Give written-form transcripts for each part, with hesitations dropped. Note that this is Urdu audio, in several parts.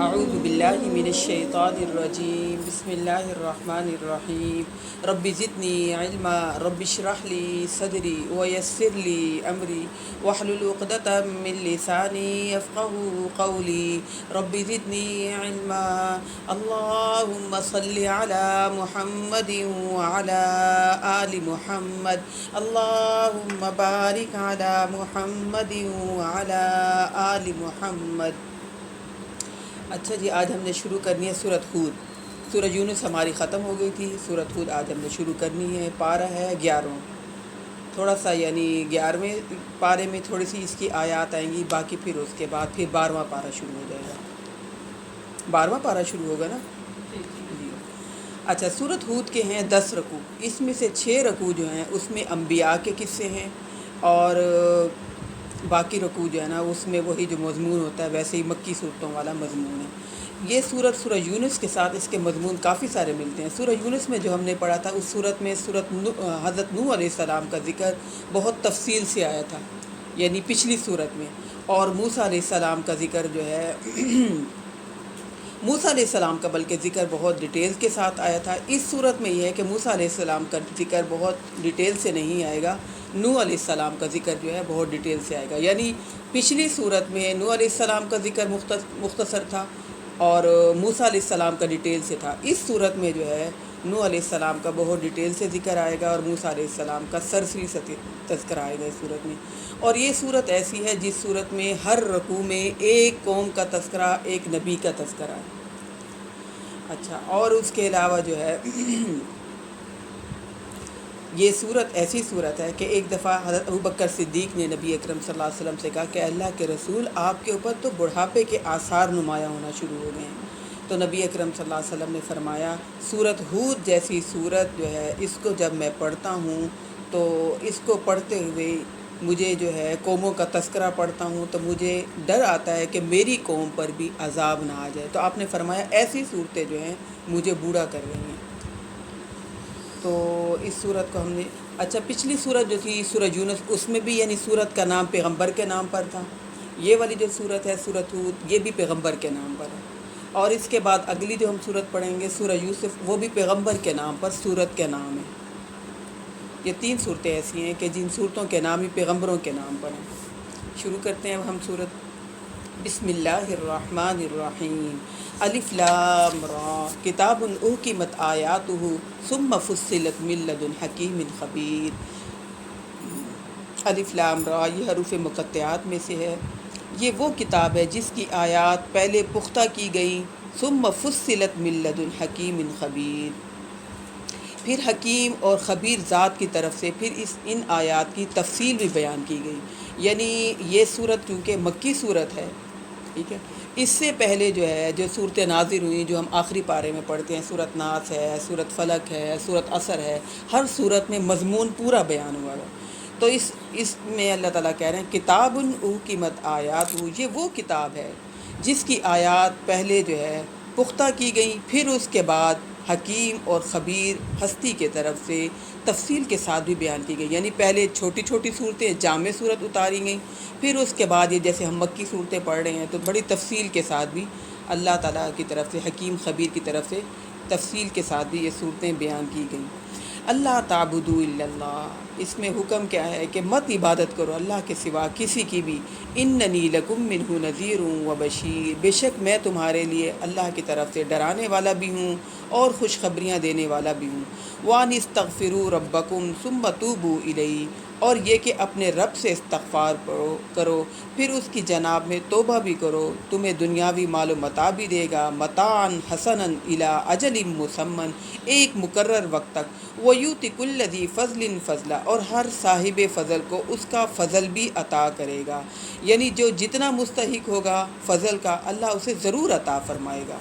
اعوذ باللہ من الشیطان الرجیم بسم اللہ الرحمن الرحیم رب زدنی علما رب اشرح لی صدری ویسر لی امری واحلل عقدۃ من لسانی یفقهوا قولی رب زدنی علما اللہم صل علی محمد وعلی آل محمد اللہم بارک علی محمد وعلی آل محمد۔ اچھا جی، آج ہم نے شروع کرنی ہے سورۃ ہود۔ سورۃ یونس ہماری ختم ہو گئی تھی، سورۃ ہود آج ہم نے شروع کرنی ہے۔ پارہ ہے 11، تھوڑا سا یعنی 11ویں پارے میں تھوڑی سی اس کی آیات آئیں گی، باقی پھر اس کے بعد پھر 12واں پارہ شروع ہو جائے گا۔ 12واں پارہ شروع ہوگا نا جی۔ اچھا، سورۃ ہود کے ہیں 10 رکوع، اس میں سے 6 رکوع جو ہیں اس میں انبیاء کے قصے ہیں، اور باقی رکوع جو ہے نا اس میں وہی جو مضمون ہوتا ہے ویسے ہی مکی صورتوں والا مضمون ہے۔ یہ سورہ یونس کے ساتھ اس کے مضمون کافی سارے ملتے ہیں۔ سورہ یونس میں جو ہم نے پڑھا تھا اس صورت میں حضرت نوح علیہ السلام کا ذکر بہت تفصیل سے آیا تھا، یعنی پچھلی صورت میں، اور موسیٰ علیہ السلام کا ذکر جو ہے موسیٰ علیہ السلام کا بلکہ ذکر بہت ڈیٹیل کے ساتھ آیا تھا۔ اس صورت میں یہ ہے کہ موسیٰ علیہ السلام کا ذکر بہت ڈیٹیل سے نہیں آئے گا، نوح علیہ السلام کا ذکر جو ہے بہت ڈیٹیل سے آئے گا۔ یعنی پچھلی صورت میں نوح علیہ السلام کا ذکر مختصر تھا اور موسیٰ علیہ السلام کا ڈیٹیل سے تھا۔ اس صورت میں جو ہے نوح علیہ السلام کا بہت ڈیٹیل سے ذکر آئے گا اور موسیٰ علیہ السلام کا سرسری تذکرہ آئے گا اس صورت میں۔ اور یہ صورت ایسی ہے جس صورت میں ہر رکوع میں ایک قوم کا تذکرہ، ایک نبی کا تذکرہ ہے۔ اچھا، اور اس کے علاوہ جو ہے یہ صورت ایسی صورت ہے کہ ایک دفعہ حضرت ابوبکر صدیق نے نبی اکرم صلی اللہ علیہ وسلم سے کہا کہ اللہ کے رسول، آپ کے اوپر تو بڑھاپے کے آثار نمایاں ہونا شروع ہو گئے ہیں۔ تو نبی اکرم صلی اللہ علیہ وسلم نے فرمایا، سورۃ ہود جیسی صورت جو ہے اس کو جب میں پڑھتا ہوں تو اس کو پڑھتے ہوئے مجھے جو ہے قوموں کا تذکرہ پڑھتا ہوں تو مجھے ڈر آتا ہے کہ میری قوم پر بھی عذاب نہ آ جائے۔ تو آپ نے فرمایا ایسی صورتیں جو ہیں مجھے بوڑھا کر رہی ہیں۔ تو اس صورت کو ہم نے اچھا پچھلی صورت جو تھی سورہ یونس، اس میں بھی یعنی صورت کا نام پیغمبر کے نام پر تھا۔ یہ والی جو صورت ہے سورۃ ہود، یہ بھی پیغمبر کے نام پر ہے۔ اور اس کے بعد اگلی جو ہم صورت پڑھیں گے سورہ یوسف، وہ بھی پیغمبر کے نام پر صورت کے نام ہے۔ یہ 3 صورتیں ایسی ہیں کہ جن صورتوں کے نام ہی پیغمبروں کے نام پر ہیں۔ شروع کرتے ہیں اب ہم صورت۔ بسم اللہ الرحمن الرحیم۔ الف لام را کتاب احکمت آیاتہ ثم فصلت من لدن حکیم خبیر۔ الف لام را یہ حروف مقطعات میں سے ہے۔ یہ وہ کتاب ہے جس کی آیات پہلے پختہ کی گئیں، ثم فصلت من لدن حکیم خبیر، پھر حکیم اور خبیر ذات کی طرف سے پھر ان آیات کی تفصیل بھی بیان کی گئی۔ یعنی یہ صورت کیونکہ مکی صورت ہے، ٹھیک ہے، اس سے پہلے جو ہے جو صورتیں نازل ہوئیں جو ہم آخری پارے میں پڑھتے ہیں، صورت ناس ہے، صورت فلق ہے، صورت عصر ہے، ہر صورت میں مضمون پورا بیان ہوا ہے۔ تو اس میں اللہ تعالیٰ کہہ رہے ہیں کتاب احکمت آیات، یہ وہ کتاب ہے جس کی آیات پہلے جو ہے پختہ کی گئیں، پھر اس کے بعد حکیم اور خبیر ہستی کے طرف سے تفصیل کے ساتھ بھی بیان کی گئی۔ یعنی پہلے چھوٹی چھوٹی صورتیں جامع صورت اتاری گئیں، پھر اس کے بعد یہ جیسے ہم مکی صورتیں پڑھ رہے ہیں تو بڑی تفصیل کے ساتھ بھی اللہ تعالیٰ کی طرف سے، حکیم خبیر کی طرف سے تفصیل کے ساتھ بھی یہ صورتیں بیان کی گئیں۔ اللہ تعبدوا الا اللہ، اس میں حکم کیا ہے کہ مت عبادت کرو اللہ کے سوا کسی کی بھی۔ اننی لکم منہ نذیر و بشیر، بے شک میں تمہارے لیے اللہ کی طرف سے ڈرانے والا بھی ہوں اور خوشخبریاں دینے والا بھی ہوں۔ وان استغفروا ربکم ثم توبوا الیہ، اور یہ کہ اپنے رب سے استغفار کرو پھر اس کی جناب میں توبہ بھی کرو، تمہیں دنیاوی مال و متاع بھی دے گا، متاعا حسنا الی اجل مسمى، ایک مقرر وقت تک، وَيُؤْتِ كُلَّ ذِي فَضْلٍ فَضْلًا، اور ہر صاحب فضل کو اس کا فضل بھی عطا کرے گا۔ یعنی جو جتنا مستحق ہوگا فضل کا اللہ اسے ضرور عطا فرمائے گا۔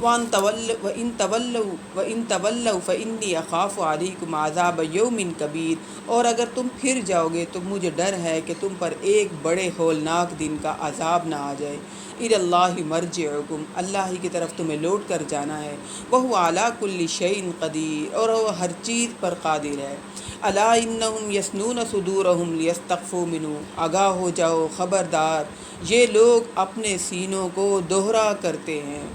وَإِن تَوَلَّوْا فَإِنِّي أَخَافُ عَلَيْكُمْ عَذَابَ يَوْمٍ كَبِيرٍ، اور اگر تم پھر جاؤ گے تو مجھے ڈر ہے کہ تم پر ایک بڑے ہولناک دن کا عذاب نہ آ جائے۔ اِلَى اللَّهِ مَرْجِعُكُمْ، اللہ ہی کی طرف تمہیں لوٹ کر جانا ہے۔ وَهُوَ عَلَى كُلِّ شَيْءٍ قَدِيرٌ، اور وہ ہر چیز پر قادر ہے۔ أَلَا إِنَّهُمْ يَثْنُونَ صُدُورَهُمْ لِيَسْتَخْفُوا مِنْهُ، آگاہ ہو جاؤ، خبردار، یہ لوگ اپنے سینوں کو دوہرا کرتے ہیں،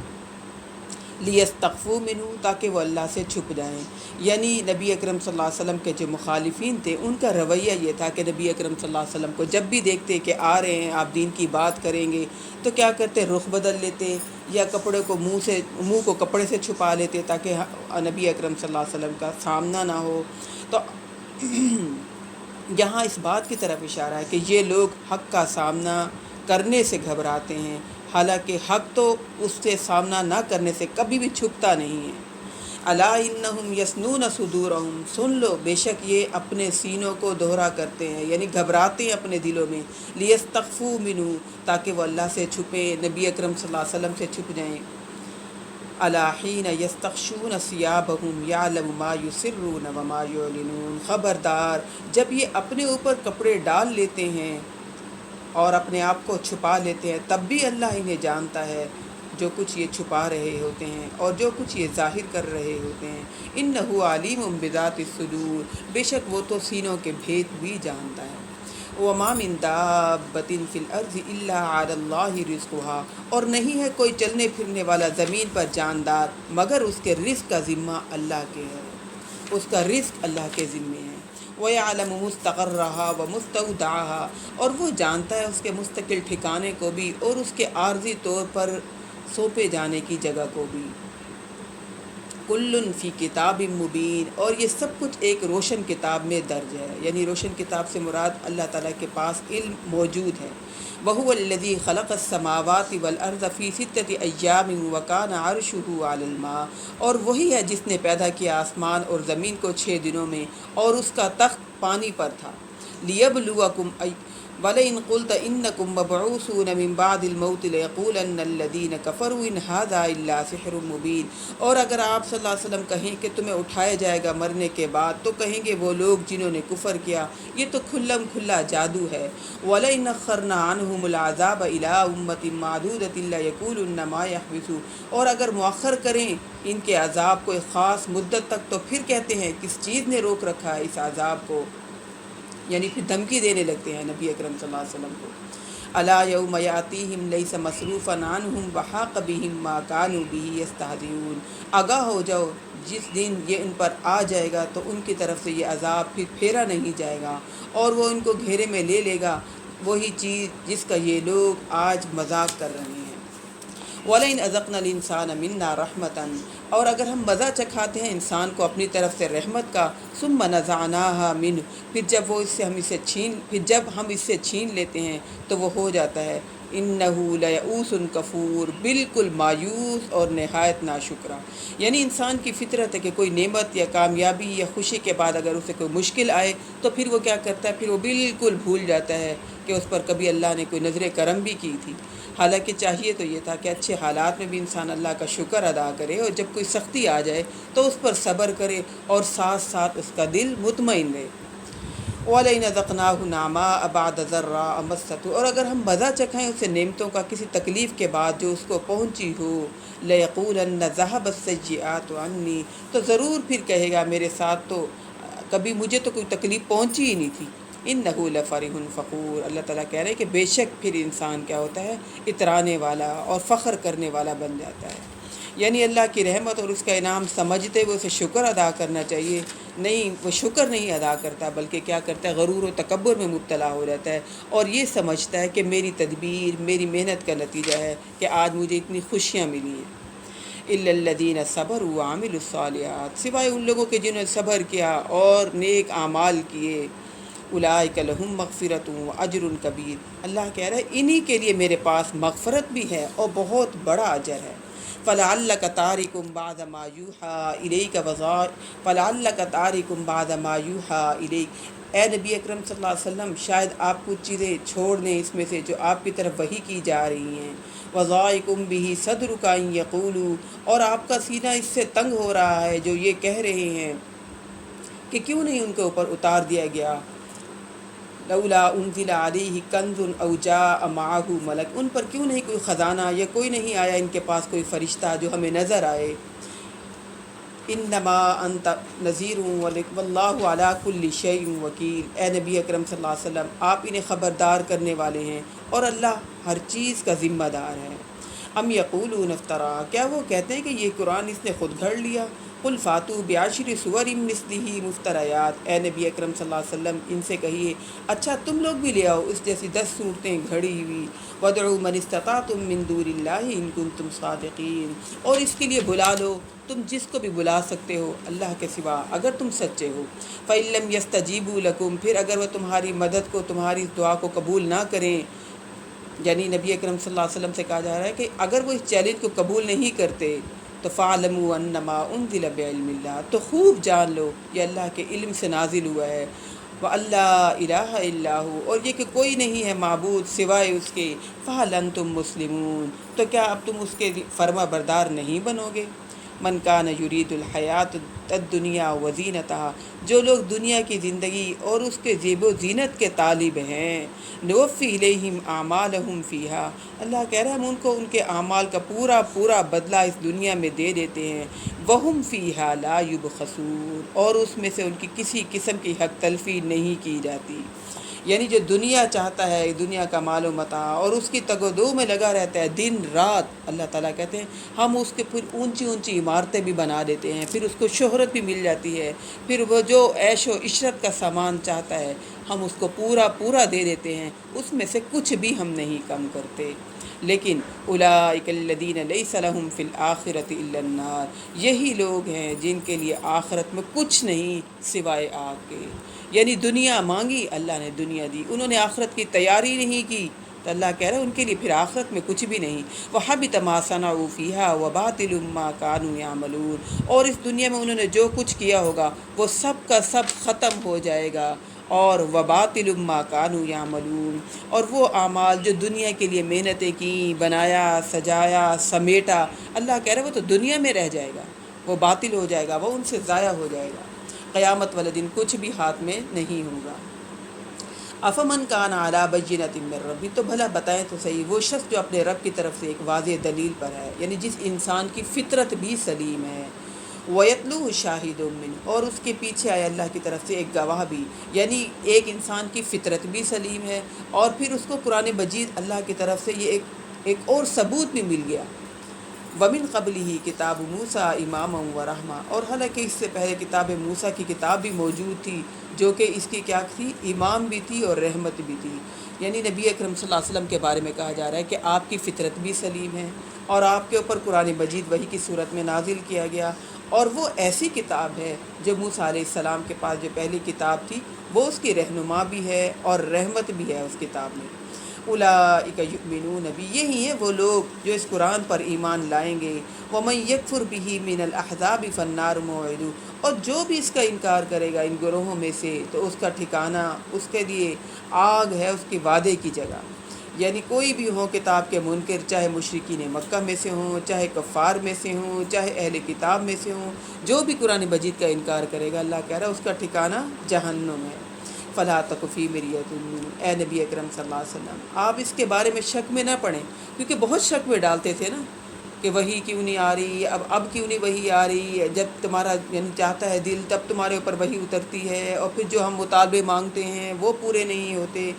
لیستخفوا منہ، تاکہ وہ اللہ سے چھپ جائیں۔ یعنی نبی اکرم صلی اللہ علیہ وسلم کے جو مخالفین تھے ان کا رویہ یہ تھا کہ نبی اکرم صلی اللہ علیہ وسلم کو جب بھی دیکھتے کہ آ رہے ہیں آپ دین کی بات کریں گے تو کیا کرتے، رخ بدل لیتے یا کپڑے کو منہ کو کپڑے سے چھپا لیتے تاکہ نبی اکرم صلی اللہ علیہ وسلم کا سامنا نہ ہو۔ تو یہاں اس بات کی طرف اشارہ ہے کہ یہ لوگ حق کا سامنا کرنے سے گھبراتے ہیں، حالانکہ حق تو اس سے سامنا نہ کرنے سے کبھی بھی چھپتا نہیں ہے۔ الا انہم یسنون صدورہم، سن لو بے شک یہ اپنے سینوں کو دوہرا کرتے ہیں، یعنی گھبراتے ہیں اپنے دلوں میں، لیستخفوا منہ، تاکہ وہ اللہ سے چھپیں، نبی اکرم صلی اللہ علیہ وسلم سے چھپ جائیں۔ الا حین یستغشون ثیابہم یعلم ما یسرون وما یعلنون، خبردار جب یہ اپنے اوپر کپڑے ڈال لیتے ہیں اور اپنے آپ کو چھپا لیتے ہیں، تب بھی اللہ انہیں جانتا ہے جو کچھ یہ چھپا رہے ہوتے ہیں اور جو کچھ یہ ظاہر کر رہے ہوتے ہیں۔ انہ علیم بذات الصدور، بے شک وہ تو سینوں کے بھید بھی جانتا ہے۔ وما من دابۃ فی الارض الا علی اللہ رزقها، اور نہیں ہے کوئی چلنے پھرنے والا زمین پر جاندار مگر اس کے رزق کا ذمہ اللہ کے ہے، اس کا رزق اللہ کے ذمے ہے۔ وَيَعْلَمُ مُسْتَقَرَّهَا وَمُسْتَوْدَعَهَا، اور وہ جانتا ہے اس کے مستقل ٹھکانے کو بھی اور اس کے عارضی طور پر سونپے جانے کی جگہ کو بھی۔ کل فی کتاب مبین، اور یہ سب کچھ ایک روشن کتاب میں درج ہے، یعنی روشن کتاب سے مراد اللہ تعالیٰ کے پاس علم موجود ہے۔ وَهُوَ الَّذِي خَلَقَ السَّمَاوَاتِ وَالْأَرْضَ فِي سِتَّةِ أَيَّامٍ وَكَانَ عَرْشُهُ عَلَى الْمَاءِ، اور وہی ہے جس نے پیدا کیا آسمان اور زمین کو 6 دنوں میں اور اس کا تخت پانی پر تھا۔ لِيَبْلُوَكُمْ وَلَئِنْ قُلْتَ إِنَّكُمْ مَبْعُوثُونَ مِنْ بَعْدِ الْمَوْتِ لَيَقُولَنَّ الَّذِينَ كَفَرُوا إِنْ هَذَا إِلَّا سِحْرٌ مُبِينٌ، اور اگر آپ صلی اللہ علیہ وسلم کہیں کہ تمہیں اٹھایا جائے گا مرنے کے بعد تو کہیں گے وہ لوگ جنہوں نے کفر کیا یہ تو کھلم کھلا جادو ہے۔ وَلَئِنْ أَخَّرْنَا عَنْهُمُ الْعَذَابَ إِلَىٰ أُمَّةٍ مَّعْدُودَةٍ لَّيَقُولُنَّ مَا يَحْبِسُ، اور اگر مؤخر کریں ان کے عذاب کو ایک خاص مدت تک تو پھر کہتے ہیں کس چیز نے روک رکھا ہے اس عذاب کو، یعنی پھر دھمکی دینے لگتے ہیں نبی اکرم صلی اللہ علیہ وسلم کو۔ الا یوم یاتیہم لیس مصروفا عنہم وحاق بہم ما کانوا بہ یستہزئون، آگاہ ہو جاؤ جس دن یہ ان پر آ جائے گا تو ان کی طرف سے یہ عذاب پھر پھیرا نہیں جائے گا اور وہ ان کو گھیرے میں لے لے گا، وہی چیز جس کا یہ لوگ آج مذاق کر رہے ہیں۔ وَلَئِنْ أَذَقْنَا الْإِنسَانَ مِنَّا رَحْمَةً، اور اگر ہم مزہ چکھاتے ہیں انسان کو اپنی طرف سے رحمت کا، ثُمَّ نَزَعْنَاهَا مِنْهُ، پھر جب ہم اس سے چھین لیتے ہیں تو وہ ہو جاتا ہے إِنَّهُ لَيَئُوسٌ کفور، بالکل مایوس اور نہایت ناشکرا۔ یعنی انسان کی فطرت ہے کہ کوئی نعمت یا کامیابی یا خوشی کے بعد اگر اسے کوئی مشکل آئے تو پھر وہ کیا کرتا ہے، پھر وہ بالکل بھول جاتا ہے کہ اس پر کبھی اللہ نے کوئی نظر کرم بھی کی تھی۔ حالانکہ چاہیے تو یہ تھا کہ اچھے حالات میں بھی انسان اللہ کا شکر ادا کرے اور جب کوئی سختی آ جائے تو اس پر صبر کرے اور ساتھ ساتھ اس کا دل مطمئن رہے۔ وَلَئِنْ أَذَقْنَاهُ نَعْمَاءَ بَعْدَ ضَرَّاءَ مَسَّتْهُ، اور اگر ہم مزہ چکھائیں اسے نعمتوں کا کسی تکلیف کے بعد جو اس کو پہنچی ہو، لَيَقُولَنَّ ذَهَبَ السَّيِّئَاتُ عَنِّي، تو ضرور پھر کہے گا میرے ساتھ تو کبھی مجھے تو کوئی تکلیف پہنچی ہی نہیں تھی۔ إِنَّهُ لَفَرِحٌ فَخُورٌ، اللہ تعالیٰ کہہ رہے ہیں کہ بے شک پھر انسان کیا ہوتا ہے، اترانے والا اور فخر کرنے والا بن جاتا ہے۔ یعنی اللہ کی رحمت اور اس کا انعام سمجھتے ہوئے اسے شکر ادا کرنا چاہیے، نہیں وہ شکر نہیں ادا کرتا بلکہ کیا کرتا ہے، غرور و تکبر میں مبتلا ہو جاتا ہے اور یہ سمجھتا ہے کہ میری تدبیر میری محنت کا نتیجہ ہے کہ آج مجھے اتنی خوشیاں ملی ہیں۔ إِلَّا الَّذِينَ صَبَرُوا وَعَمِلُوا الصَّالِحَاتِ، سوائے ان لوگوں کے جنہوں نے صبر کیا اور نیک اعمال کیے، اولئک لہم مغفرۃ واجر کبیر، اللہ کہہ رہا ہے انہی کے لیے میرے پاس مغفرت بھی ہے اور بہت بڑا اجر ہے۔ فلعلک تارک بعض ما یوحی الیک فلعلک تارک بعض ما یوحی الیک، اے نبی اکرم صلی اللہ علیہ وسلم شاید آپ کچھ چیزیں چھوڑ دیں اس میں سے جو آپ کی طرف وحی کی جا رہی ہیں۔ وضائق بہ صدرک ان یقولوا، اور آپ کا سینہ اس سے تنگ ہو رہا ہے جو یہ کہہ رہے ہیں کہ کیوں نہیں ان کے اوپر اتار دیا گیا، لولا انزل علیہ کنز او جاء معہ ملک، ان پر کیوں نہیں کوئی خزانہ یا کوئی نہیں آیا ان کے پاس کوئی فرشتہ جو ہمیں نظر آئے۔ انما انت نذیر واللہ علی کل شیء وکیل۔ اے نبی اکرم صلی اللہ علیہ وسلم، آپ انہیں خبردار کرنے والے ہیں اور اللہ ہر چیز کا ذمہ دار ہے۔ ام یقولون افترا، کیا وہ کہتے ہیں کہ یہ قرآن اس نے خود گھڑ لیا؟ قل فاتوا بعشر سور مثلہ مفتریات۔ اے نبی اکرم صلی اللہ علیہ وسلم، ان سے کہیے اچھا تم لوگ بھی لے آؤ اس جیسی 10 صورتیں گھڑی ہوئی۔ وادعوا من استطعتم من دون اللہ ان کنتم صادقین، اور اس کے لیے بلا لو تم جس کو بھی بلا سکتے ہو اللہ کے سوا اگر تم سچے ہو۔ فَإِن لَّمْ يَسْتَجِيبُوا لَكُمْ، پھر اگر وہ تمہاری مدد کو، تمہاری اس دعا کو قبول نہ کریں، یعنی نبی اکرم صلی اللہ علیہ وسلم سے کہا جا رہا ہے کہ اگر وہ اس چیلنج کو قبول نہیں کرتے تو فَاعْلَمُوا أَنَّمَا أُنزِلَ بِعِلْمِ اللَّهِ، تو خوب جان لو یہ اللہ کے علم سے نازل ہوا ہے۔ وَأَلَّا إِلَٰهَ إِلَّا هُوَ، اور یہ کہ کوئی نہیں ہے معبود سوائے اس کے۔ فَهَلْ أَنْتُمْ مُسْلِمُونَ، تو کیا اب تم اس کے فرما بردار نہیں بنو گے؟ من کان یرید الحیات الدنیا وزینتها، جو لوگ دنیا کی زندگی اور اس کے زیب و زینت کے طالب ہیں، نوفی الیہم اعمالہم فیہا، اللہ کہہ رہا ہے ہم ان کو ان کے اعمال کا پورا پورا بدلہ اس دنیا میں دے دیتے ہیں۔ وہم فیہا لا یبخسون، اور اس میں سے ان کی کسی قسم کی حق تلفی نہیں کی جاتی۔ یعنی جو دنیا چاہتا ہے، دنیا کا مال و متاع، اور اس کی تگ و دو میں لگا رہتا ہے دن رات، اللہ تعالیٰ کہتے ہیں ہم اس کے پھر اونچی اونچی عمارتیں بھی بنا دیتے ہیں، پھر اس کو شہرت بھی مل جاتی ہے، پھر وہ جو عیش و عشرت کا سامان چاہتا ہے ہم اس کو پورا پورا دے دیتے ہیں، اس میں سے کچھ بھی ہم نہیں کم کرتے۔ لیکن اولئک الذین لیس لہم فی الآخرۃ الا النار، یہی لوگ ہیں جن کے لیے آخرت میں کچھ نہیں سوائے آگ کے۔ یعنی دنیا مانگی اللہ نے دنیا دی، انہوں نے آخرت کی تیاری نہیں کی تو اللہ کہہ رہا ہے ان کے لیے پھر آخرت میں کچھ بھی نہیں۔ وَحَبِطَ مَا صَنَعُوا فِيهَا وَبَاطِلٌ مَا كَانُوا يَعْمَلُونَ، اور اس دنیا میں انہوں نے جو کچھ کیا ہوگا وہ سب کا سب ختم ہو جائے گا، اور وَبَاطِلٌ مَا كَانُوا يَعْمَلُونَ، اور وہ اعمال جو دنیا کے لیے محنتیں کیں، بنایا، سجایا، سمیٹا، اللہ کہہ رہا ہے وہ تو دنیا میں رہ جائے گا، وہ باطل ہو جائے گا، وہ ان سے ضائع ہو جائے گا، قیامت والے دن کچھ بھی ہاتھ میں نہیں ہوگا۔ افمن کان علی بینۃ من ربی، تو بھلا بتائیں تو صحیح وہ شخص جو اپنے رب کی طرف سے ایک واضح دلیل پر ہے، یعنی جس انسان کی فطرت بھی سلیم ہے، وَيَتْلُوهُ شَاهِدٌ مِّنْهُ، اور اس کے پیچھے آیا اللہ کی طرف سے ایک گواہ بھی، یعنی ایک انسان کی فطرت بھی سلیم ہے اور پھر اس کو قرآن مجید اللہ کی طرف سے یہ ایک اور ثبوت بھی مل گیا۔ وَمِن قَبْلِهِ کتاب موسیٰ اماما ورحمہ، اور حالانکہ اس سے پہلے کتاب موسیٰ کی کتاب بھی موجود تھی جو کہ اس کی کیا تھی، امام بھی تھی اور رحمت بھی تھی۔ یعنی نبی اکرم صلی اللہ علیہ وسلم کے بارے میں کہا جا رہا ہے کہ آپ کی فطرت بھی سلیم ہے اور آپ کے اوپر قرآن مجید وحی کی صورت میں نازل کیا گیا، اور وہ ایسی کتاب ہے جو موسیٰ علیہ السلام کے پاس جو پہلی کتاب تھی وہ اس کی رہنما بھی ہے اور رحمت بھی ہے اس کتاب میں۔ اولئک یؤمنون بہ، یہی ہیں وہ لوگ جو اس قرآن پر ایمان لائیں گے۔ ومن یکفر بہ من الاحزاب فالنار موعدہ، اور جو بھی اس کا انکار کرے گا ان گروہوں میں سے تو اس کا ٹھکانہ، اس کے لیے آگ ہے، اس کے وعدے کی جگہ۔ یعنی کوئی بھی ہو کتاب کے منکر، چاہے مشرکین مکہ میں سے ہوں، چاہے کفار میں سے ہوں، چاہے اہل کتاب میں سے ہوں، جو بھی قرآن مجید کا انکار کرے گا اللہ کہہ رہا ہے اس کا ٹھکانہ جہنم ہے۔ فلا تک فی مریۃ منہ، اے نبی اکرم صلی اللہ علیہ وسلم آپ اس کے بارے میں شک میں نہ پڑیں، کیونکہ بہت شک میں ڈالتے تھے نا کہ وہی کیوں نہیں آ رہی، اب کیوں نہیں وہی آ رہی، جب تمہارا یعنی چاہتا ہے دل تب تمہارے اوپر وہی اترتی ہے، اور پھر جو ہم مطالبے مانگتے ہیں وہ پورے نہیں ہوتے،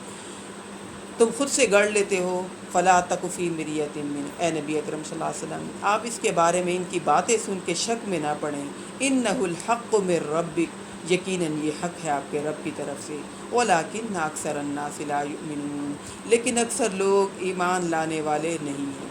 تم خود سے گڑھ لیتے ہو۔ فلا تک فی مریۃ منہ، اے نبی اکرم صلی اللہ علیہ وسلم آپ اس کے بارے میں ان کی باتیں سن کے شک میں نہ پڑیں۔ انہ الحق من ربک، یقیناً یہ حق ہے آپ کے رب کی طرف سے۔ ولیکن اکثر الناس لا یؤمنون، لیکن اکثر لوگ ایمان لانے والے نہیں ہیں۔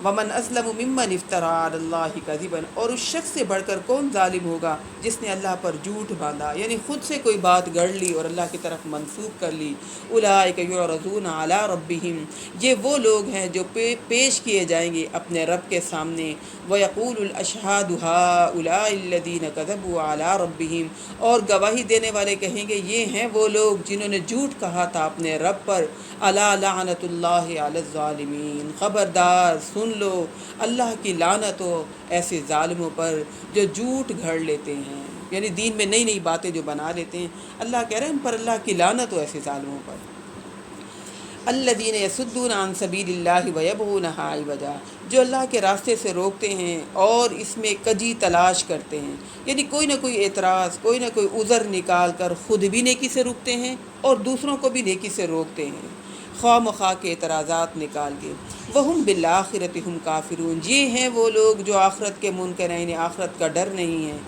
ومن اسلم ممن افترى علی اللہ کذبا، اور اس شخص سے بڑھ کر کون ظالم ہوگا جس نے اللہ پر جھوٹ باندھا، یعنی خود سے کوئی بات گڑھ لی اور اللہ کی طرف منسوب کر لی۔ اولئک یعرضون علی ربہم، یہ وہ لوگ ہیں جو پیش کیے جائیں گے اپنے رب کے سامنے۔ ویقول الاشہاد ہؤلاء الذین کذبوا علی ربہم، اور گواہی دینے والے کہیں گے یہ ہیں وہ لوگ جنہوں نے جھوٹ کہا تھا اپنے رب پر۔ الا لعنت اللہ علی الظالمین، خبردار سن لو اللہ کی لعنت ہو ایسے ظالموں پر جو جھوٹ گھڑ لیتے ہیں، یعنی دین میں نئی نئی باتیں جو بنا لیتے ہیں، اللہ کہہ رہے ہیں ان پر اللہ کی لعنت ہو ایسے ظالموں پر۔ الذین یصدون عن سبیل اللہ ویبغونہا عوجا، جو اللہ کے راستے سے روکتے ہیں اور اس میں کجی تلاش کرتے ہیں، یعنی کوئی نہ کوئی اعتراض، کوئی نہ کوئی عذر نکال کر خود بھی نیکی سے رکتے ہیں اور دوسروں کو بھی نیکی سے روکتے ہیں، خواہ مخواہ کے اعتراضات نکال کے۔ وہم بالآخرۃ ہم کافرون، یہ ہیں وہ لوگ جو آخرت کے منکر ہیں، انہیں آخرت کا ڈر نہیں ہے۔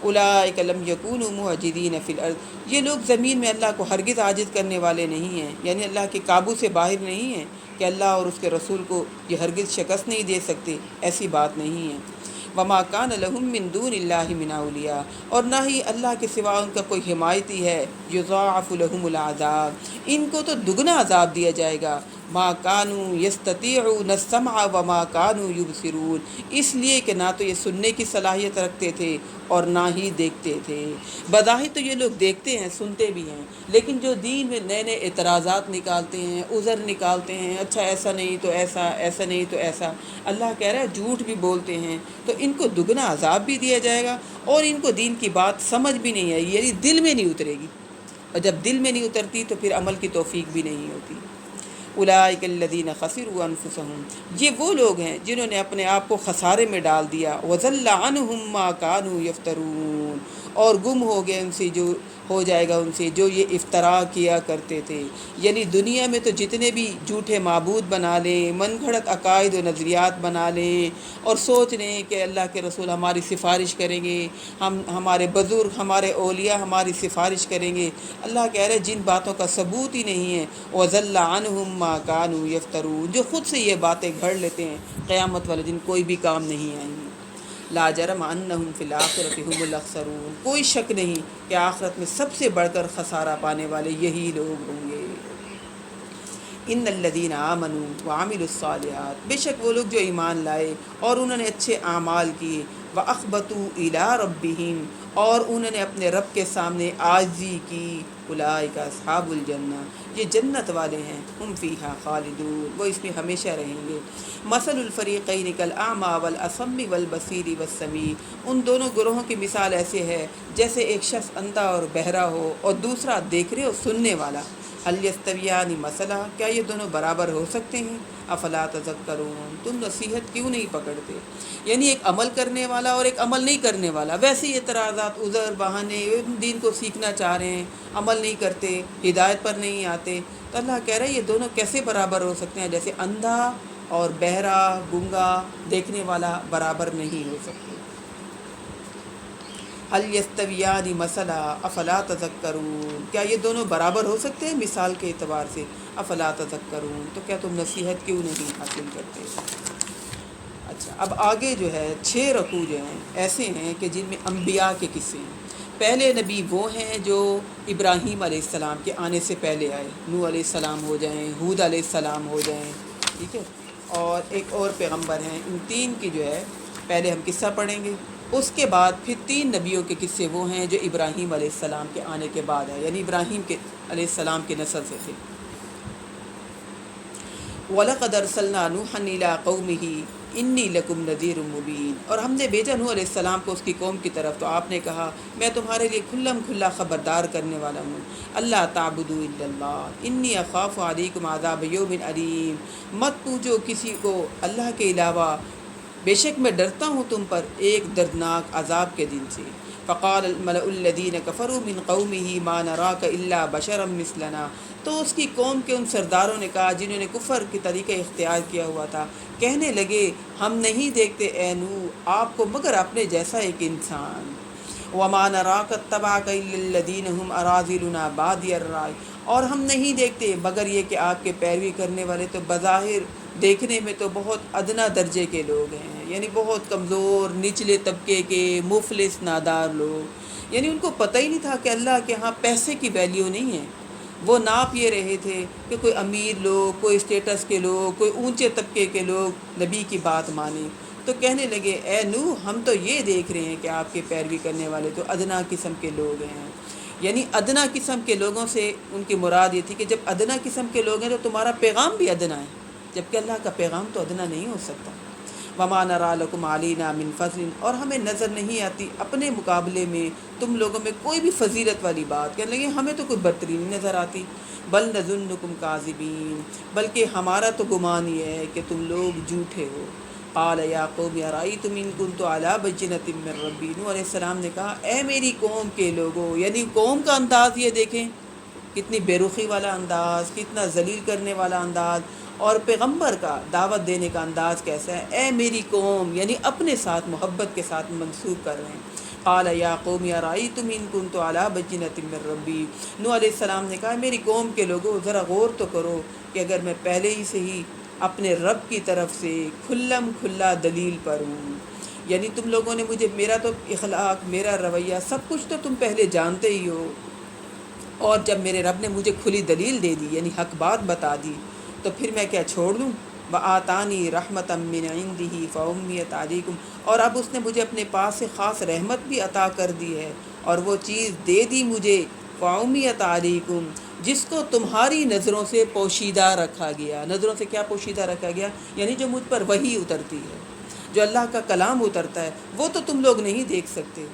اولئک لم یکونوا معجزین فی الارض، یہ لوگ زمین میں اللہ کو ہرگز عاجز کرنے والے نہیں ہیں، یعنی اللہ کے قابو سے باہر نہیں ہیں کہ اللہ اور اس کے رسول کو یہ ہرگز شکست نہیں دے سکتے، ایسی بات نہیں ہے۔ وما کان لہم من دون اللہ من اولیاء، اور نہ ہی اللہ کے سوا ان کا کوئی حمایتی ہے، یضاعف لہم العذاب، ان کو تو دگنا عذاب دیا جائے گا، ما کانوا یستطیعون السمع وما کانوا یبصرون، اس لیے کہ نہ تو یہ سننے کی صلاحیت رکھتے تھے اور نہ ہی دیکھتے تھے۔ بظاہر تو یہ لوگ دیکھتے ہیں، سنتے بھی ہیں، لیکن جو دین میں نئے نئے اعتراضات نکالتے ہیں، عذر نکالتے ہیں، اچھا ایسا نہیں تو ایسا، ایسا نہیں تو ایسا، اللہ کہہ رہا ہے جھوٹ بھی بولتے ہیں تو ان کو دگنا عذاب بھی دیا جائے گا، اور ان کو دین کی بات سمجھ بھی نہیں آئی، یعنی دل میں نہیں اترے گی، اور جب دل میں نہیں اترتی تو پھر عمل کی توفیق بھی نہیں ہوتی۔ اولئک الذین خسروا انفسهم، یہ وہ لوگ ہیں جنہوں نے اپنے آپ کو خسارے میں ڈال دیا، وضل عنہم ما کانوا یفترون، اور گم ہو گئے ان سے جو ہو جائے گا ان سے جو یہ افطرا کیا کرتے تھے، یعنی دنیا میں تو جتنے بھی جھوٹے معبود بنا لیں، من گھڑت عقائد و نظریات بنا لیں اور سوچ لیں کہ اللہ کے رسول ہماری سفارش کریں گے، ہمارے بزرگ، ہمارے اولیاء ہماری سفارش کریں گے، اللہ کہہ رہے جن باتوں کا ثبوت ہی نہیں ہے، وَضَلَّ عَنْهُمْ مَا كَانُوا يَفْتَرُونَ، جو خود سے یہ باتیں گھڑ لیتے ہیں، قیامت والے دن کوئی بھی کام نہیں آئیں گی۔ لا جرم انہم فی الآخرۃ هم الاخسرون، کوئی شک نہیں کہ آخرت میں سب سے بڑھ کر خسارہ پانے والے یہی لوگ ہوں گے۔ ان الذین آمنوا وعملوا الصالحات، بے شک وہ لوگ جو ایمان لائے اور انہوں نے اچھے اعمال کیے، واخبتوا الی ربہم، اور انہوں نے اپنے رب کے سامنے عاجزی کی، اولئک اصحاب الجنہ، یہ جنت والے ہیں، ہم فیہا خالدون، وہ اس میں ہمیشہ رہیں گے۔ مثل الفریقین کالاعمی والاصم والبصیر والسمیع، ان دونوں گروہوں کی مثال ایسے ہے جیسے ایک شخص اندھا اور بہرا ہو اور دوسرا دیکھ رہے اور سننے والا۔ هل یستویان مثلا، کیا یہ دونوں برابر ہو سکتے ہیں؟ افلا تذکرون، تم نصیحت کیوں نہیں پکڑتے؟ یعنی ایک عمل کرنے والا اور ایک عمل نہیں کرنے والا، ویسے ہی اعتراضات، عذر، بہانے، دین کو سیکھنا چاہ رہے ہیں، عمل نہیں کرتے، ہدایت پر نہیں آتے، تو اللہ کہہ رہا ہے یہ دونوں کیسے برابر ہو سکتے ہیں؟ جیسے اندھا اور بہرا، گنگا، دیکھنے والا برابر نہیں ہو سکتے۔ هل یستویان مثلا افلا تذکرون، کیا یہ دونوں برابر ہو سکتے ہیں مثال کے اعتبار سے؟ افلا تذکرون، تو کیا تم نصیحت کیوں نہیں حاصل کرتے؟ اچھا، اب آگے جو ہے 6 رکوع جو ہیں ایسے ہیں کہ جن میں انبیاء کے قصے ہیں۔ پہلے نبی وہ ہیں جو ابراہیم علیہ السلام کے آنے سے پہلے آئے، نوح علیہ السلام ہو جائیں، ہود علیہ السلام ہو جائیں، ٹھیک ہے، اور ایک اور پیغمبر ہیں، ان 3 کی جو ہے پہلے ہم قصہ پڑھیں گے، اس کے بعد پھر 3 نبیوں کے قصے وہ ہیں جو ابراہیم علیہ السلام کے آنے کے بعد آئے، یعنی ابراہیم کے علیہ السلام کے نسل سے تھے۔ وَلَقَدْ أَرْسَلْنَا نُوحًا إِلَىٰ قَوْمِهِ إِنِّي لَكُمْ نَذِيرٌ مُّبِينٌ، اور ہم نے بھیجا نوح علیہ السلام کو اس کی قوم کی طرف، تو آپ نے کہا میں تمہارے لیے کھلم کھلا خبردار کرنے والا ہوں، اللہ تعبدوا الا اللہ انی اخاف علیکم عذاب یوم علیم، مت پوجو کسی کو اللہ کے علاوہ، بے شک میں ڈرتا ہوں تم پر ایک دردناک عذاب کے دن سے۔ فقال الملأ الذین کفروا من قومه ما نراک الا بشرا مثلنا، تو اس کی قوم کے ان سرداروں نے کہا جنہوں نے کفر کے طریقے اختیار کیا ہوا تھا، کہنے لگے ہم نہیں دیکھتے اے نوح آپ کو مگر اپنے جیسا ایک انسان، وما نراک اتبعک الا الذین هم اراذلنا بادی الرائے، اور ہم نہیں دیکھتے مگر یہ کہ آپ کے پیروی کرنے والے تو بظاہر دیکھنے میں تو بہت ادنا درجے کے لوگ ہیں، یعنی بہت کمزور، نچلے طبقے کے، مفلس، نادار لوگ، یعنی ان کو پتہ ہی نہیں تھا کہ اللہ کے ہاں پیسے کی ویلیو نہیں ہے۔ وہ ناپ یہ رہے تھے کہ کوئی امیر لوگ، کوئی اسٹیٹس کے لوگ، کوئی اونچے طبقے کے لوگ نبی کی بات مانیں، تو کہنے لگے اے نوح ہم تو یہ دیکھ رہے ہیں کہ آپ کے پیروی کرنے والے تو ادنا قسم کے لوگ ہیں، یعنی ادنا قسم کے لوگوں سے ان کی مراد یہ تھی کہ جب ادنا قسم کے لوگ ہیں تو تمہارا پیغام بھی ادنا ہے، جبکہ اللہ کا پیغام تو ادنا نہیں ہو سکتا۔ وما نرى لكم علينا من فضل، اور ہمیں نظر نہیں آتی اپنے مقابلے میں تم لوگوں میں کوئی بھی فضیلت والی بات، کہنے لگے ہمیں تو کوئی برتری نہیں نظر آتی، بل نظنکم کاذبین، بلکہ ہمارا تو گمان یہ ہے کہ تم لوگ جھوٹے ہو۔ قال یا قوم ارأیتم ان کنت علی بینۃ من ربی، نوح علیہ السلام نے کہا اے میری قوم کے لوگوں، یعنی قوم کا انداز یہ دیکھیں، کتنی بے رخی والا انداز، کتنا ذلیل کرنے والا انداز، اور پیغمبر کا دعوت دینے کا انداز کیسا ہے، اے میری قوم، یعنی اپنے ساتھ محبت کے ساتھ منسوب کر رہے ہیں۔ قال یا قوم ارأیتم ان کنت علی بینۃ من ربی، نوح علیہ السلام نے کہا میری قوم کے لوگوں ذرا غور تو کرو کہ اگر میں پہلے ہی سے ہی اپنے رب کی طرف سے کھلم کھلا دلیل پر ہوں، یعنی تم لوگوں نے مجھے، میرا تو اخلاق، میرا رویہ، سب کچھ تو تم پہلے جانتے ہی ہو، اور جب میرے رب نے مجھے کھلی دلیل دے دی، یعنی حق بات بتا دی، تو پھر میں کیا چھوڑ دوں؟ وآتانی رحمتا من عنده فعمیت علیکم، اور اب اس نے مجھے اپنے پاس سے خاص رحمت بھی عطا کر دی ہے، اور وہ چیز دے دی مجھے فعمیت علیکم، جس کو تمہاری نظروں سے پوشیدہ رکھا گیا۔ نظروں سے کیا پوشیدہ رکھا گیا؟ یعنی جو مجھ پر وحی اترتی ہے، جو اللہ کا کلام اترتا ہے، وہ تو تم لوگ نہیں دیکھ سکتے،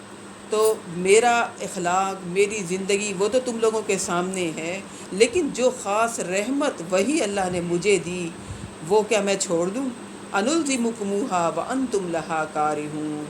تو میرا اخلاق، میری زندگی وہ تو تم لوگوں کے سامنے ہے، لیکن جو خاص رحمت وہی اللہ نے مجھے دی، وہ کیا میں چھوڑ دوں؟ انلزمکموہا وانتم لہا کارہون،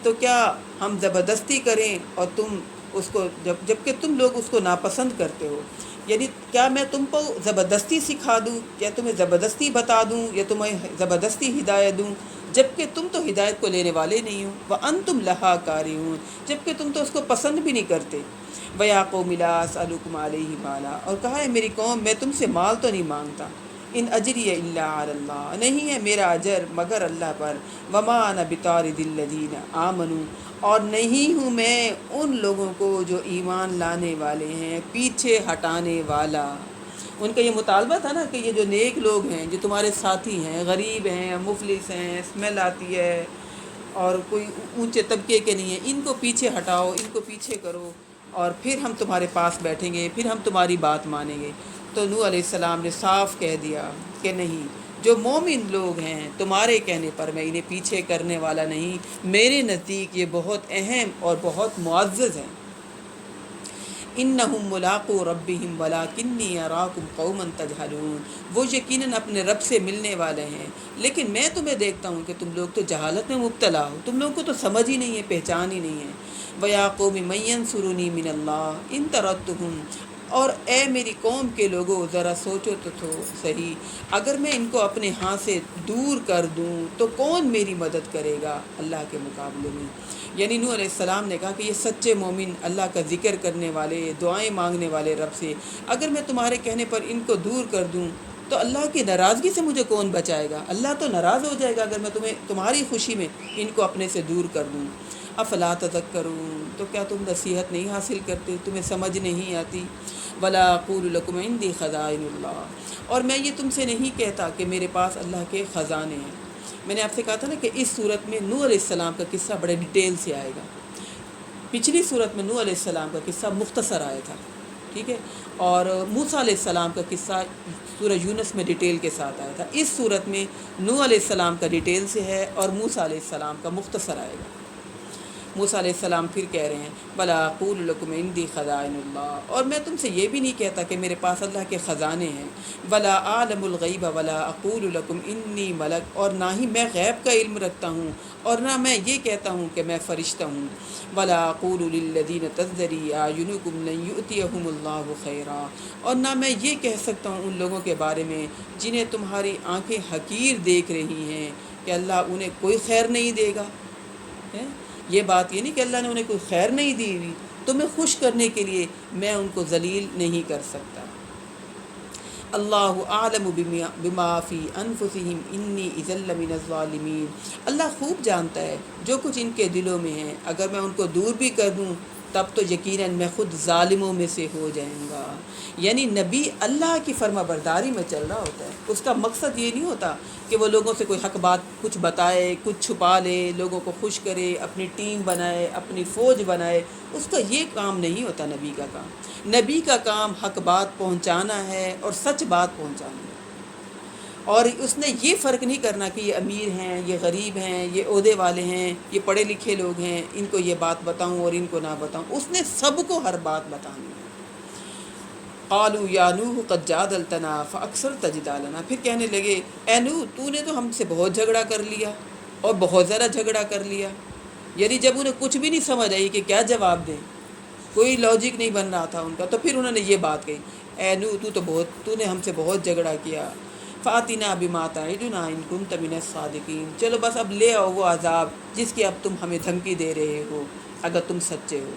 تو کیا ہم زبردستی کریں اور تم اس کو، جبکہ تم لوگ اس کو ناپسند کرتے ہو، یعنی کیا میں تم کو زبردستی سکھا دوں، یا تمہیں زبردستی بتا دوں، یا تمہیں زبردستی ہدایت دوں، جبکہ تم تو ہدایت کو لینے والے نہیں ہو، وَأَنْتُمْ لَهَا كَارِهُونَ، جبکہ تم تو اس کو پسند بھی نہیں کرتے۔ وَيَا قَوْمِ لَا أَسْأَلُكُمْ عَلَيْهِ مَالًا، اور کہا ہے میری قوم میں تم سے مال تو نہیں مانگتا، ان اجریہ الا علی اللہ، نہیں ہے میرا اجر مگر اللہ پر، وما انا بطارد الذین آمنوا، اور نہیں ہوں میں ان لوگوں کو جو ایمان لانے والے ہیں پیچھے ہٹانے والا۔ ان کا یہ مطالبہ تھا نا کہ یہ جو نیک لوگ ہیں، جو تمہارے ساتھی ہیں، غریب ہیں، مفلس ہیں، اسمیل آتی ہے اور کوئی اونچے طبقے کے نہیں ہیں، ان کو پیچھے ہٹاؤ، ان کو پیچھے کرو، اور پھر ہم تمہارے پاس بیٹھیں گے، پھر ہم تمہاری بات مانیں گے۔ تو نوح علیہ السلام نے صاف کہہ دیا کہ نہیں، جو مومن لوگ ہیں تمہارے کہنے پر میں انہیں پیچھے کرنے والا نہیں، میرے نزدیک یہ بہت اہم اور بہت معزز ہیں۔ انہم ملاقو ربہم ولکنی اراکم قوما تجہلون، وہ یقیناً اپنے رب سے ملنے والے ہیں، لیکن میں تمہیں دیکھتا ہوں کہ تم لوگ تو جہالت میں مبتلا ہو، تم لوگوں کو تو سمجھ ہی نہیں ہے، پہچان ہی نہیں ہے۔ وَيَا قَوْمِ مَن يَنصُرُنِي مِنَ اللَّهِ إِن طَرَدتُّهُمْ، اور اے میری قوم کے لوگوں ذرا سوچو تو صحیح، اگر میں ان کو اپنے ہاں سے دور کر دوں تو کون میری مدد کرے گا اللہ کے مقابلے میں؟ یعنی نوح علیہ السلام نے کہا کہ یہ سچے مومن، اللہ کا ذکر کرنے والے، دعائیں مانگنے والے رب سے، اگر میں تمہارے کہنے پر ان کو دور کر دوں تو اللہ کی ناراضگی سے مجھے کون بچائے گا؟ اللہ تو ناراض ہو جائے گا اگر میں تمہاری خوشی میں ان کو اپنے سے دور کر دوں۔ افلا تذکرون، تو کیا تم نصیحت نہیں حاصل کرتے، تمہیں سمجھ نہیں آتی؟ ولا اقول لکم عندی خزائن اللہ، اور میں یہ تم سے نہیں کہتا کہ میرے پاس اللہ کے خزانے ہیں۔ میں نے آپ سے کہا تھا نا کہ اس صورت میں نوح علیہ السلام کا قصہ بڑے ڈیٹیل سے آئے گا، پچھلی صورت میں نوح علیہ السلام کا قصہ مختصر آیا تھا، ٹھیک ہے، اور موسیٰ علیہ السلام کا قصہ سورہ یونس میں ڈیٹیل کے ساتھ آیا تھا۔ اس صورت میں نوح علیہ السلام کا ڈیٹیل سے ہے اور موسیٰ علیہ السلام کا مختصر آئے گا۔ موسیٰ علیہ السلام پھر کہہ رہے ہیں ولا اقول لکم عندی خزائن اللہ، اور میں تم سے یہ بھی نہیں کہتا کہ میرے پاس اللہ کے خزانے ہیں، ولا اعلم الغیب ولا اقول لکم انی ملک، اور نہ ہی میں غیب کا علم رکھتا ہوں اور نہ میں یہ کہتا ہوں کہ میں فرشتہ ہوں، ولا اقول للذین تزدری اعینکم لن یؤتیہم اللہ خیرا، اور نہ میں یہ کہہ سکتا ہوں ان لوگوں کے بارے میں جنہیں تمہاری آنکھیں حقیر دیکھ رہی ہیں کہ اللہ انہیں کوئی خیر نہیں دے گا۔ یہ بات یہ نہیں کہ اللہ نے انہیں کوئی خیر نہیں دی ہوئی، تمہیں خوش کرنے کے لیے میں ان کو ذلیل نہیں کر سکتا۔ اللہ اعلم بما فی انفسہم انی اذا لمن الظالمین، اللہ خوب جانتا ہے جو کچھ ان کے دلوں میں ہے، اگر میں ان کو دور بھی کر دوں تب تو یقیناً میں خود ظالموں میں سے ہو جاؤں گا۔ یعنی نبی اللہ کی فرما برداری میں چل رہا ہوتا ہے، اس کا مقصد یہ نہیں ہوتا کہ وہ لوگوں سے کوئی حق بات کچھ بتائے، کچھ چھپا لے، لوگوں کو خوش کرے، اپنی ٹیم بنائے، اپنی فوج بنائے، اس کا یہ کام نہیں ہوتا نبی کا کام۔ نبی کا کام حق بات پہنچانا ہے اور سچ بات پہنچانی ہے۔ اور اس نے یہ فرق نہیں کرنا کہ یہ امیر ہیں، یہ غریب ہیں، یہ عہدے والے ہیں، یہ پڑھے لکھے لوگ ہیں، ان کو یہ بات بتاؤں اور ان کو نہ بتاؤں، اس نے سب کو ہر بات بتانی ہے۔ قالوا یا نوح قد جادلتنا فاکثرت جدالنا، پھر کہنے لگے اے نوح تو نے تو ہم سے بہت جھگڑا کر لیا اور بہت زیادہ جھگڑا کر لیا۔ یعنی جب انہیں کچھ بھی نہیں سمجھ آئی کہ کیا جواب دیں، کوئی لاجک نہیں بن رہا تھا ان کا، تو پھر انہوں نے یہ بات کہی اے نوح تو نے ہم سے بہت جھگڑا کیا، فاتنا بما تعدنا ان کنت من الصادقین، چلو بس اب لے آؤ وہ عذاب جس کی اب تم ہمیں دھمکی دے رہے ہو اگر تم سچے ہو۔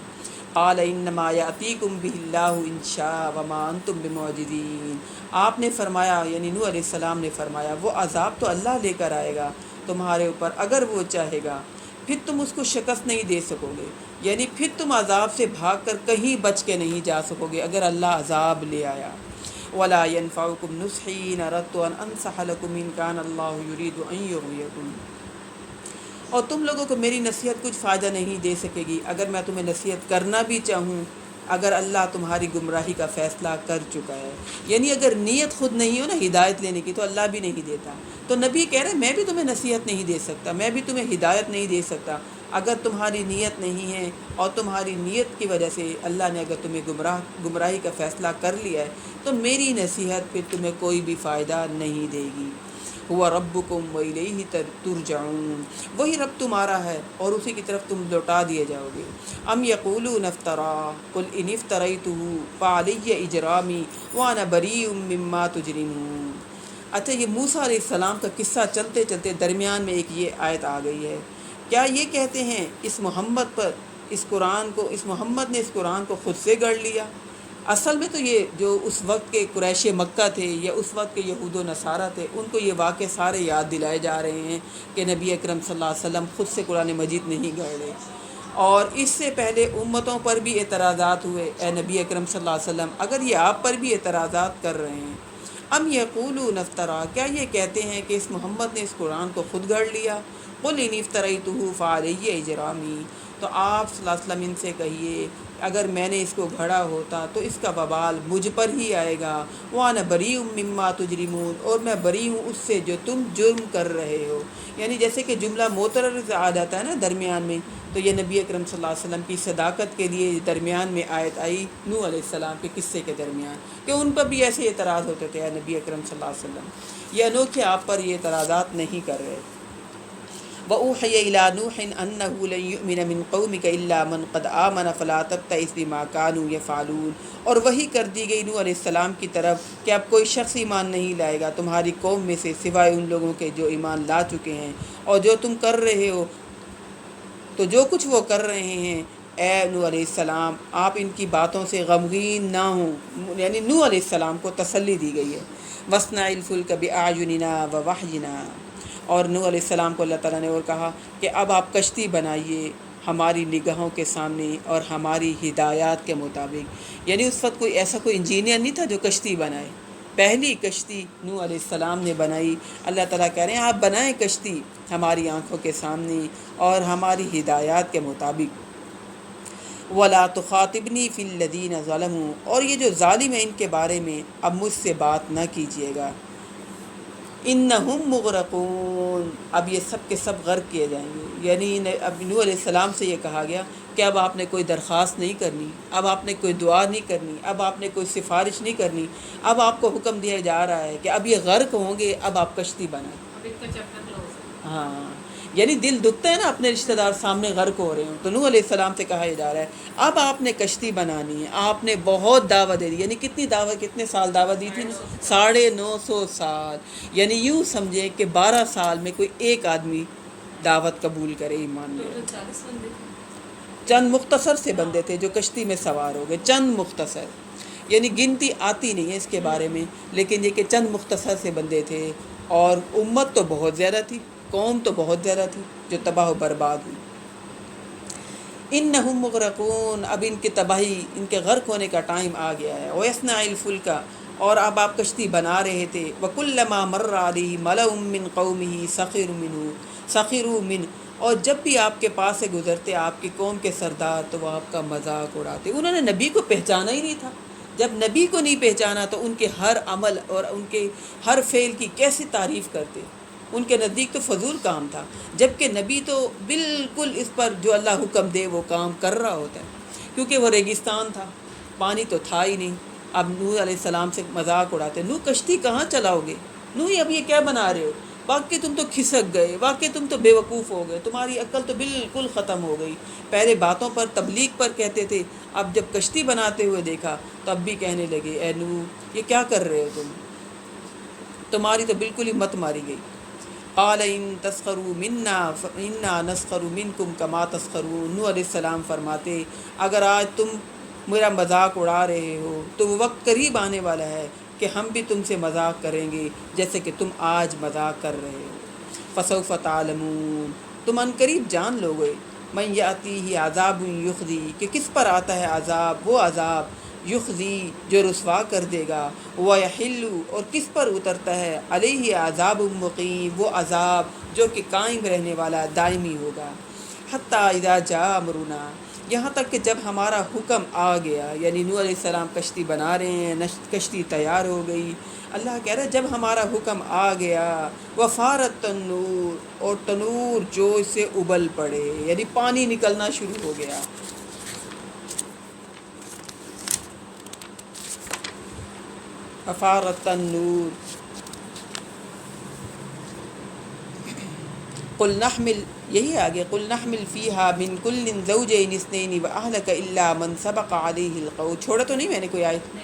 قال انما یاتیکم بہ اللہ ان شاء وما انتم بمعجزین، آپ نے فرمایا یعنی نوح علیہ السلام نے فرمایا وہ عذاب تو اللہ لے کر آئے گا تمہارے اوپر اگر وہ چاہے گا، پھر تم اس کو شکست نہیں دے سکو گے، یعنی پھر تم عذاب سے بھاگ کر کہیں بچ کے نہیں جا سکو گے اگر اللہ عذاب لے آیا۔ ولا ينفعكم نصحي إن أردت أن أنصح لكم إن كان الله يريد أن يغويكم، اور تم لوگوں کو میری نصیحت کچھ فائدہ نہیں دے سکے گی اگر میں تمہیں نصیحت کرنا بھی چاہوں، اگر اللہ تمہاری گمراہی کا فیصلہ کر چکا ہے۔ یعنی اگر نیت خود نہیں ہو نا ہدایت لینے کی تو اللہ بھی نہیں دیتا۔ تو نبی کہہ رہے ہیں میں بھی تمہیں نصیحت نہیں دے سکتا، میں بھی تمہیں ہدایت نہیں دے سکتا اگر تمہاری نیت نہیں ہے، اور تمہاری نیت کی وجہ سے اللہ نے اگر تمہیں گمراہی کا فیصلہ کر لیا ہے تو میری نصیحت پھر تمہیں کوئی بھی فائدہ نہیں دے گی۔ ہوا ربکم وإلیہ ترجعون، وہی رب تمہارا ہے اور اسی کی طرف تم لوٹا دیے جاؤ گے۔ ام یقولون افترا قل ان افتریتہ فعلی اجرامی وانا بریء مما تجرمون۔ اچھا، یہ موسیٰ علیہ السلام کا قصہ چلتے چلتے درمیان میں ایک یہ آیت آ گئی ہے، کیا یہ کہتے ہیں اس محمد پر اس محمد نے اس قرآن کو خود سے گڑھ لیا؟ اصل میں تو یہ جو اس وقت کے قریش مکہ تھے یا اس وقت کے یہود و نصارہ تھے، ان کو یہ واقعے سارے یاد دلائے جا رہے ہیں کہ نبی اکرم صلی اللہ علیہ وسلم خود سے قرآن مجید نہیں گڑھ رہے، اور اس سے پہلے امتوں پر بھی اعتراضات ہوئے اے نبی اکرم صلی اللہ علیہ وسلم اگر یہ آپ پر بھی اعتراضات کر رہے ہیں۔ ام یقولون افترا، کیا یہ کہتے ہیں کہ اس محمد نے اس قرآن کو خود گڑھ لیا؟ قل ان افتریتہ فعلی اجرامی، تو آپ صلی اللہ علیہ وسلم ان سے کہیے اگر میں نے اس کو گھڑا ہوتا تو اس کا وبال مجھ پر ہی آئے گا، وانا بریء مما تجرمون، اور میں بری ہوں اس سے جو تم جرم کر رہے ہو۔ یعنی جیسے کہ جملہ معترض آ جاتا ہے نا درمیان میں، تو یہ نبی اکرم صلی اللہ علیہ وسلم کی صداقت کے لیے درمیان میں آیت آئی نوح علیہ السلام کے قصے کے درمیان، کہ ان پر بھی ایسے اعتراض ہوتے تھے اے نبی اکرم صلی اللہ علیہ وسلم، یہ انوکھے آپ پر یہ اعتراضات نہیں کر رہے۔ وَأُوحِيَ إِلَىٰ نُوحٍ أَنَّهُ لَن يُؤْمِنَ مِن قَوْمِكَ إِلَّا مَن قَدْ آمَنَ فَلَا تَبْتَئِسْ بِمَا كَانُوا يَفْعَلُونَ، اور وحی کر دی گئی نوح علیہ السلام کی طرف کہ اب کوئی شخص ایمان نہیں لائے گا تمہاری قوم میں سے سوائے ان لوگوں کے جو ایمان لا چکے ہیں، اور جو تم کر رہے ہو تو جو کچھ وہ کر رہے ہیں اے نوح علیہ السلام آپ ان کی باتوں سے غمگین نہ ہوں، یعنی نوح علیہ السلام کو تسلی دی گئی ہے۔ وَاصْنَعِ الْفُلْكَ بِأَعْيُنِنَا وَوَحْيِنَا، اور نوح علیہ السلام کو اللہ تعالیٰ نے اور کہا کہ اب آپ کشتی بنائیے ہماری نگاہوں کے سامنے اور ہماری ہدایات کے مطابق۔ یعنی اس وقت کوئی انجینئر نہیں تھا جو کشتی بنائے، پہلی کشتی نوح علیہ السلام نے بنائی۔ اللہ تعالیٰ کہہ رہے ہیں آپ بنائیں کشتی ہماری آنکھوں کے سامنے اور ہماری ہدایات کے مطابق۔ وَلَا تُخَاطِبْنِي فِي الَّذِينَ ظَلَمُوا، اور یہ جو ظالم ہیں ان کے بارے میں اب مجھ سے بات نہ کیجیے گا۔ اِنَّهُمْ مُغْرَقُونَ، اب یہ سب کے سب غرق کیے جائیں گے۔ یعنی اب نوح علیہ السلام سے یہ کہا گیا کہ اب آپ نے کوئی درخواست نہیں کرنی، اب آپ نے کوئی دعا نہیں کرنی، اب آپ نے کوئی سفارش نہیں کرنی، اب آپ کو حکم دیا جا رہا ہے کہ اب یہ غرق ہوں گے، اب آپ کشتی بنائیں۔ ہاں، یعنی دل دکھتا ہے نا اپنے رشتہ دار سامنے غرق ہو رہے ہوں، تو نوح علیہ السلام سے کہا جا رہا ہے اب آپ نے کشتی بنانی ہے۔ آپ نے بہت دعوت دے دی، یعنی کتنے سال دعوت دی تھی؟ 950 سال، یعنی یوں سمجھے کہ 12 سال میں کوئی ایک آدمی دعوت قبول کرے، ایمان لے۔ چند مختصر سے بندے تھے جو کشتی میں سوار ہو گئے، چند مختصر، یعنی گنتی آتی نہیں ہے اس کے بارے میں، لیکن یہ کہ چند مختصر سے بندے تھے، اور امت تو بہت زیادہ تھی، قوم تو بہت زیادہ تھی جو تباہ و برباد ہوئی۔ انہم مغرقون، اب ان کی تباہی، ان کے غرق ہونے کا ٹائم آ گیا ہے۔ وَيَصْنَعِ الْفُلْكَ، اور اب آپ کشتی بنا رہے تھے۔ وَكُلَّمَا مَرَّ عَلَيْهِ مَلَأٌ مِّن قَوْمِهِ سَخِرُوا مِنْهُ، اور جب بھی آپ کے پاس سے گزرتے آپ کی قوم کے سردار تو وہ آپ کا مذاق اڑاتے۔ انہوں نے نبی کو پہچانا ہی نہیں تھا، جب نبی کو نہیں پہچانا تو ان کے ہر عمل اور ان کے ہر فعل کی کیسی تعریف کرتے. ان کے نزدیک تو فضول کام تھا، جبکہ نبی تو بالکل اس پر جو اللہ حکم دے وہ کام کر رہا ہوتا ہے، کیونکہ وہ ریگستان تھا، پانی تو تھا ہی نہیں. اب نوح علیہ السلام سے مذاق اڑاتے، نوح کشتی کہاں چلاؤ گے، نوح اب یہ کیا بنا رہے ہو، واقعی تم تو کھسک گئے، واقعی تم تو بے وقوف ہو گئے، تمہاری عقل تو بالکل ختم ہو گئی. پہلے باتوں پر تبلیغ پر کہتے تھے، اب جب کشتی بناتے ہوئے دیکھا تو اب بھی کہنے لگے اے نوح یہ کیا کر رہے ہو تمہاری تو بالکل ہی مت ماری گئی. قال ان تسخروا منا فانا نسخر منکم کما تسخرون. نوح علیہ السلام فرماتے اگر آج تم میرا مذاق اڑا رہے ہو تو وہ وقت قریب آنے والا ہے کہ ہم بھی تم سے مذاق کریں گے جیسے کہ تم آج مذاق کر رہے ہو. فسوف تعلمون. تم ان قریب جان لو گے من یاتیہ عذاب یخزی کہ کس پر آتا ہے عذاب، وہ عذاب یخزی جو رسوا کر دے گا، ویحل اور کس پر اترتا ہے علیہ عذاب مقیم وہ عذاب جو کہ قائم رہنے والا دائمی ہوگا. حتیٰ اذا جاء امرنا یہاں تک کہ جب ہمارا حکم آ گیا، یعنی نوح علیہ السلام کشتی بنا رہے ہیں، کشتی تیار ہو گئی. اللہ کہہ رہا ہے جب ہمارا حکم آ گیا وفارت تنور اور تنور جو اس سے ابل پڑے، یعنی پانی نکلنا شروع ہو گیا. وفارت تنور قل نحمل، یہی آگے قل نحمل فیہا من کل زوجین اثنین واہلک الا من سبق علیہ القول. چھوڑا تو نہیں میں نے کوئی آیت.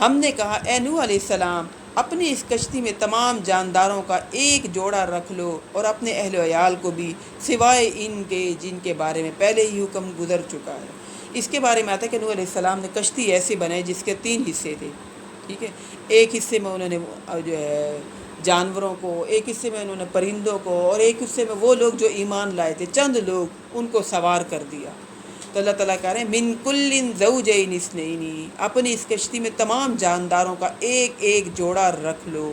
ہم نے کہا اے نوح علیہ السلام اپنی اس کشتی میں تمام جانداروں کا ایک جوڑا رکھ لو اور اپنے اہل و عیال کو بھی سوائے ان کے جن کے بارے میں پہلے ہی حکم گزر چکا ہے. اس کے بارے میں آتا ہے کہ نوح علیہ السلام نے کشتی ایسی بنائی جس کے 3 حصے تھے. ٹھیک ہے، ایک حصے میں انہوں نے جو ہے جانوروں کو، ایک حصے میں انہوں نے پرندوں کو، اور ایک حصے میں وہ لوگ جو ایمان لائے تھے چند لوگ ان کو سوار کر دیا. تو اللہ تعالیٰ کہہ رہے ہیں من کل زوجین اثنین، اپنی اس کشتی میں تمام جانداروں کا ایک ایک جوڑا رکھ لو،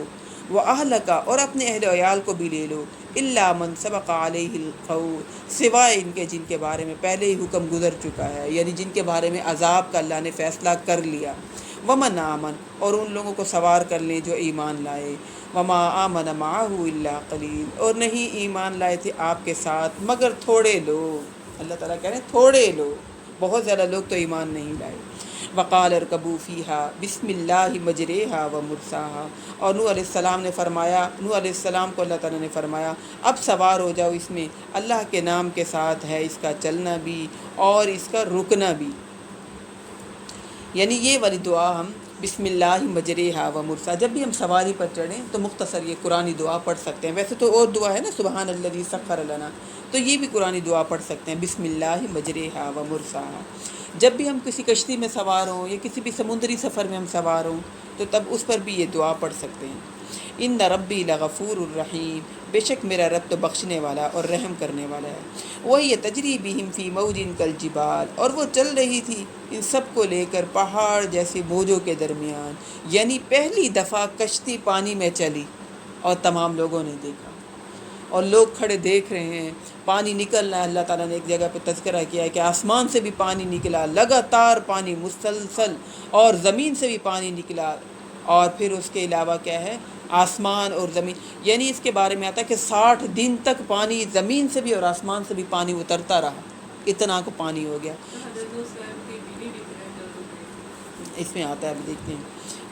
وَأَهْلَكَ اور اپنے اہل و عیال کو بھی لے لو، إِلَّا مَنْ سَبَقَ عَلَيْهِ الْقَوْلُ سوائے ان کے جن کے بارے میں پہلے ہی حکم گزر چکا ہے، یعنی جن کے بارے میں عذاب کا اللہ نے فیصلہ کر لیا. وَمَنْ آمَنَ اور ان لوگوں کو سوار کر لیں جو ایمان لائے. وَمَا آمَنَ مَعَهُ إِلَّا قَلِيلٌ اور نہیں ایمان لائے تھے آپ کے ساتھ مگر تھوڑے لوگ. اللہ تعالیٰ کہہ رہے ہیں تھوڑے لوگ، بہت زیادہ لوگ تو ایمان نہیں لائے. وقال ارکبوا فیہا بسم اللہ مجریہا ومرساہا اور نوح علیہ السلام نے فرمایا، نوح علیہ السلام کو اللہ تعالیٰ نے فرمایا اب سوار ہو جاؤ اس میں، اللہ کے نام کے ساتھ ہے اس کا چلنا بھی اور اس کا رکنا بھی. یعنی یہ والی دعا ہم بسم اللہ مجریہا ومرساہا جب بھی ہم سواری پر چڑھیں تو مختصر یہ قرآنی دعا پڑھ سکتے ہیں. ویسے تو اور دعا ہے نا سبحان الذی سخر لنا، تو یہ بھی قرآنی دعا پڑھ سکتے ہیں بسم اللہ مجریہا ومرساہا. جب بھی ہم کسی کشتی میں سوار ہوں یا کسی بھی سمندری سفر میں ہم سوار ہوں تو تب اس پر بھی یہ دعا پڑھ سکتے ہیں. ان ربی لغفور الرحیم بے شک میرا رب تو بخشنے والا اور رحم کرنے والا ہے. وہی تجری بہم فی موج کالجبال اور وہ چل رہی تھی ان سب کو لے کر پہاڑ جیسے موجوں کے درمیان، یعنی پہلی دفعہ کشتی پانی میں چلی اور تمام لوگوں نے دیکھا اور لوگ کھڑے دیکھ رہے ہیں پانی نکل رہا ہے. اللہ تعالیٰ نے ایک جگہ پہ تذکرہ کیا ہے کہ آسمان سے بھی پانی نکلا، لگاتار پانی مسلسل، اور زمین سے بھی پانی نکلا. اور پھر اس کے علاوہ کیا ہے آسمان اور زمین، یعنی اس کے بارے میں آتا ہے کہ 60 دن تک پانی زمین سے بھی اور آسمان سے بھی پانی اترتا رہا، اتنا کو پانی ہو گیا. اس میں آتا ہے اب دیکھتے ہیں.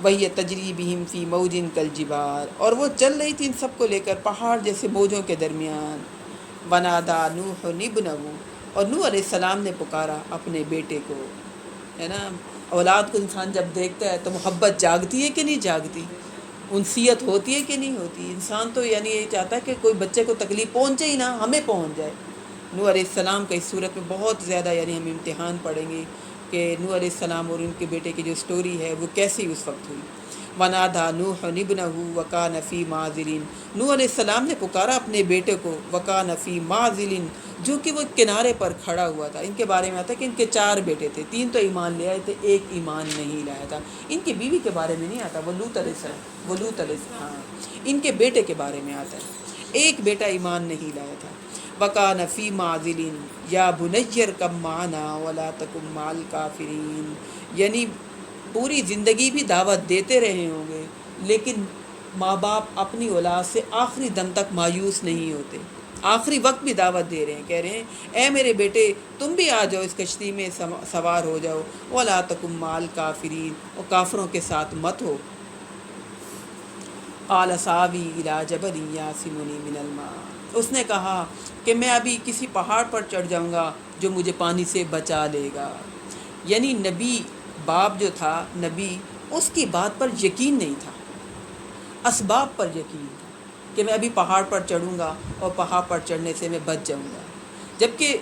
وہی تجری بہم فی موج کالجبال اور وہ چل رہی تھی ان سب کو لے کر پہاڑ جیسے موجوں کے درمیان. ونادا نوح ابنہ اور نوح علیہ السلام نے پکارا اپنے بیٹے کو. ہے نا، اولاد کو انسان جب دیکھتا ہے تو محبت جاگتی ہے کہ نہیں جاگتی، انسیت ہوتی ہے کہ نہیں ہوتی. انسان تو یعنی یہ چاہتا ہے کہ کوئی بچے کو تکلیف پہنچے ہی نہ، ہمیں پہنچ جائے. نوح علیہ السلام کا اس صورت میں بہت زیادہ یعنی ہم امتحان پڑھیں گے کہ نوح علیہ السلام اور ان کے بیٹے کی جو سٹوری ہے وہ کیسی اس وقت ہوئی. ونادا نوح ابنہ وکان فی معزل نوح علیہ السلام نے پکارا اپنے بیٹے کو وکان فی معزل جو کہ وہ کنارے پر کھڑا ہوا تھا. ان کے بارے میں آتا ہے کہ ان کے 4 بیٹے تھے، 3 تو ایمان لے آئے تھے، ایک ایمان نہیں لایا تھا. ان کی بیوی کے بارے میں نہیں آتا، وہ لوط علیہ السلام، ہاں ان کے بیٹے کے بارے میں آتا ہے ایک بیٹا ایمان نہیں لایا تھا. وَكَانَ فِي مَعْزِلٍ يَا بُنَيَّ ارْكَب مَّعَنَا وَلَا تَكُن مَّعَ الْكَافِرِينَ یعنی پوری زندگی بھی دعوت دیتے رہے ہوں گے، لیکن ماں باپ اپنی اولاد سے آخری دم تک مایوس نہیں ہوتے، آخری وقت بھی دعوت دے رہے ہیں، کہہ رہے ہیں اے میرے بیٹے تم بھی آ جاؤ، اس کشتی میں سوار ہو جاؤ، وَلَا تَكُن مَعَ الْكَافِرِينَ، اور کافروں کے ساتھ مت ہو۔ قَالَ سَآوِي إِلَىٰ جَبَلٍ يَعْصِمُنِي مِنَ الْمَاءِ، اس نے کہا کہ میں ابھی کسی پہاڑ پر چڑھ جاؤں گا جو مجھے پانی سے بچا لے گا۔ یعنی نبی باپ جو تھا نبی، اس کی بات پر یقین نہیں تھا، اسباب پر یقین تھا کہ میں ابھی پہاڑ پر چڑھوں گا اور پہاڑ پر چڑھنے سے میں بچ جاؤں گا۔ جبکہ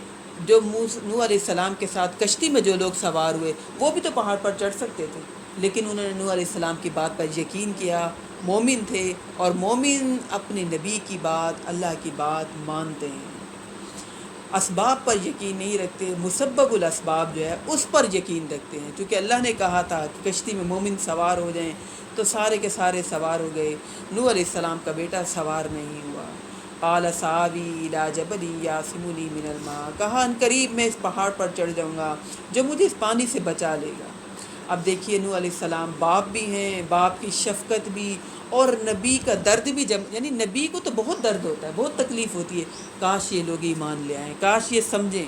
جو نوح علیہ السلام کے ساتھ کشتی میں جو لوگ سوار ہوئے وہ بھی تو پہاڑ پر چڑھ سکتے تھے، لیکن انہوں نے نوح علیہ السلام کی بات پر یقین کیا، مومن تھے، اور مومن اپنے نبی کی بات، اللہ کی بات مانتے ہیں، اسباب پر یقین نہیں رکھتے، مسبب الاسباب جو ہے اس پر یقین رکھتے ہیں، کیونکہ اللہ نے کہا تھا کہ کشتی میں مومن سوار ہو جائیں تو سارے کے سارے سوار ہو گئے، نوح علیہ السلام کا بیٹا سوار نہیں ہوا۔ قال سآوی الی جبل یعصمنی من الماء، کہا ان قریب میں اس پہاڑ پر چڑھ جاؤں گا جو مجھے اس پانی سے بچا لے گا۔ اب دیکھیے نوح علیہ السلام باپ بھی ہیں، باپ کی شفقت بھی، اور نبی کا درد بھی، یعنی نبی کو تو بہت درد ہوتا ہے، بہت تکلیف ہوتی ہے، کاش یہ لوگ ایمان لے آئیں، کاش یہ سمجھیں،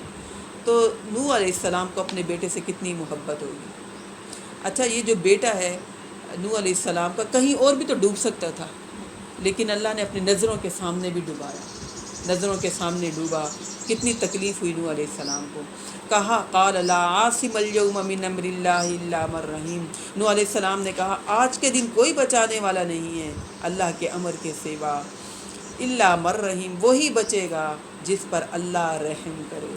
تو نوح علیہ السلام کو اپنے بیٹے سے کتنی محبت ہوگی۔ اچھا یہ جو بیٹا ہے نوح علیہ السلام کا، کہیں اور بھی تو ڈوب سکتا تھا، لیکن اللہ نے اپنی نظروں کے سامنے بھی ڈبایا، نظروں کے سامنے ڈوبا، کتنی تکلیف ہوئی نوح علیہ السلام کو۔ کہا قال لا عاصم اليوم من امر اللہ الا من رحیم، نوح علیہ السلام نے کہا آج کے دن کوئی بچانے والا نہیں ہے اللہ کے امر کے سوا، الا من رحیم، وہی بچے گا جس پر اللہ رحم کرے۔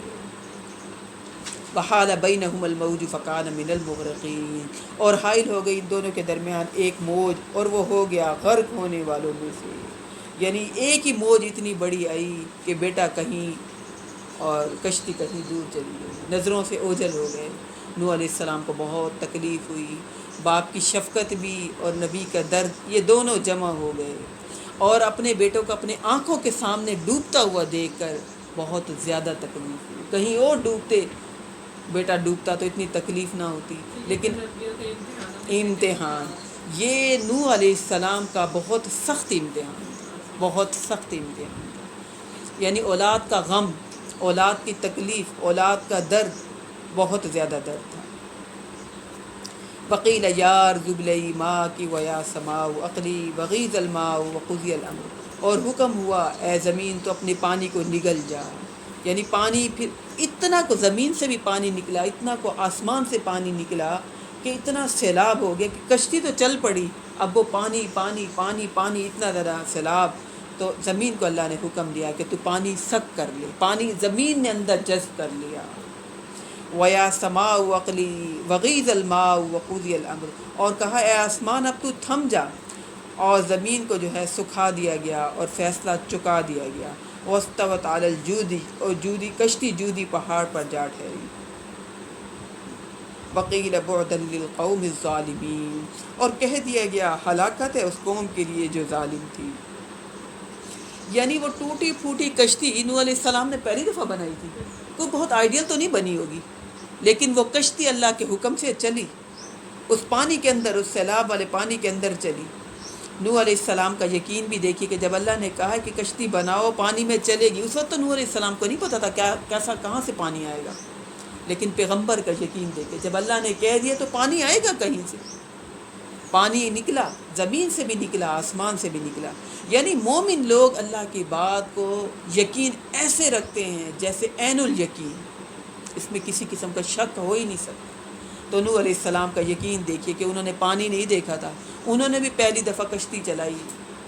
وحال بینہم الموج فکان من المغرقین، اور حائل ہو گئی ان دونوں کے درمیان ایک موج، اور وہ ہو گیا غرق ہونے والوں میں سے، یعنی ایک ہی موج اتنی بڑی آئی کہ بیٹا کہیں اور کشتی کہیں دور چلی گئی، نظروں سے اوجھل ہو گئے۔ نوح علیہ السلام کو بہت تکلیف ہوئی، باپ کی شفقت بھی اور نبی کا درد، یہ دونوں جمع ہو گئے، اور اپنے بیٹوں کو اپنے آنکھوں کے سامنے ڈوبتا ہوا دیکھ کر بہت زیادہ تکلیف ہوئی۔ کہیں اور ڈوبتے، بیٹا ڈوبتا تو اتنی تکلیف نہ ہوتی، لیکن امتحان، یہ نوح علیہ السلام کا بہت سخت امتحان تھا، بہت سخت امتحان تھا، یعنی اولاد کا غم، اولاد کی تکلیف، اولاد کا درد، بہت زیادہ درد تھا۔ وقیل یا ارض ابلعی ماءک ویا سماء اقلعی وغیض الماء وقضی الامر، اور حکم ہوا اے زمین تو اپنے پانی کو نگل جا، یعنی پانی پھر اتنا کو زمین سے بھی پانی نکلا، اتنا کو آسمان سے پانی نکلا کہ اتنا سیلاب ہو گیا کہ کشتی تو چل پڑی، اب وہ پانی پانی پانی پانی، اتنا زیادہ سیلاب، تو زمین کو اللہ نے حکم دیا کہ تو پانی سک کر لے، پانی زمین نے اندر جذب کر لیا۔ وَيَا سَمَاءُ اقْلِعِي وَغِيضَ الْمَاءُ وَقُضِيَ الْأَمْرُ، اور کہا اے آسمان اب تو تھم جا، اور زمین کو جو ہے سکھا دیا گیا اور فیصلہ چکا دیا گیا۔ وَاسْتَوَتْ عَلَى الْجُودِ، اور جودی کشتی جودی پہاڑ پر جا ٹھہری۔ وَقِيلَ بُعْدًا لِلْقَوْمِ الظَّالِمِينَ، اور کہہ دیا گیا ہلاکت ہے اس قوم کے لیے جو ظالم تھی۔ یعنی وہ ٹوٹی پھوٹی کشتی نوح علیہ السلام نے پہلی دفعہ بنائی تھی، کوئی بہت آئیڈیل تو نہیں بنی ہوگی، لیکن وہ کشتی اللہ کے حکم سے چلی، اس پانی کے اندر، اس سیلاب والے پانی کے اندر چلی۔ نوح علیہ السلام کا یقین بھی دیکھیے کہ جب اللہ نے کہا کہ کشتی بناؤ پانی میں چلے گی، اس وقت تو نوح علیہ السلام کو نہیں پتہ تھا کیسا کہاں سے پانی آئے گا، لیکن پیغمبر کا یقین دیکھے، جب اللہ نے کہہ دیا تو پانی آئے گا کہیں سے، پانی نکلا، زمین سے بھی نکلا، آسمان سے بھی نکلا۔ یعنی مومن لوگ اللہ کی بات کو یقین ایسے رکھتے ہیں جیسے عین الیقین، اس میں کسی قسم کا شک ہو ہی نہیں سکتا۔ تو نوح علیہ السلام کا یقین دیکھیے کہ انہوں نے پانی نہیں دیکھا تھا، انہوں نے بھی پہلی دفعہ کشتی چلائی،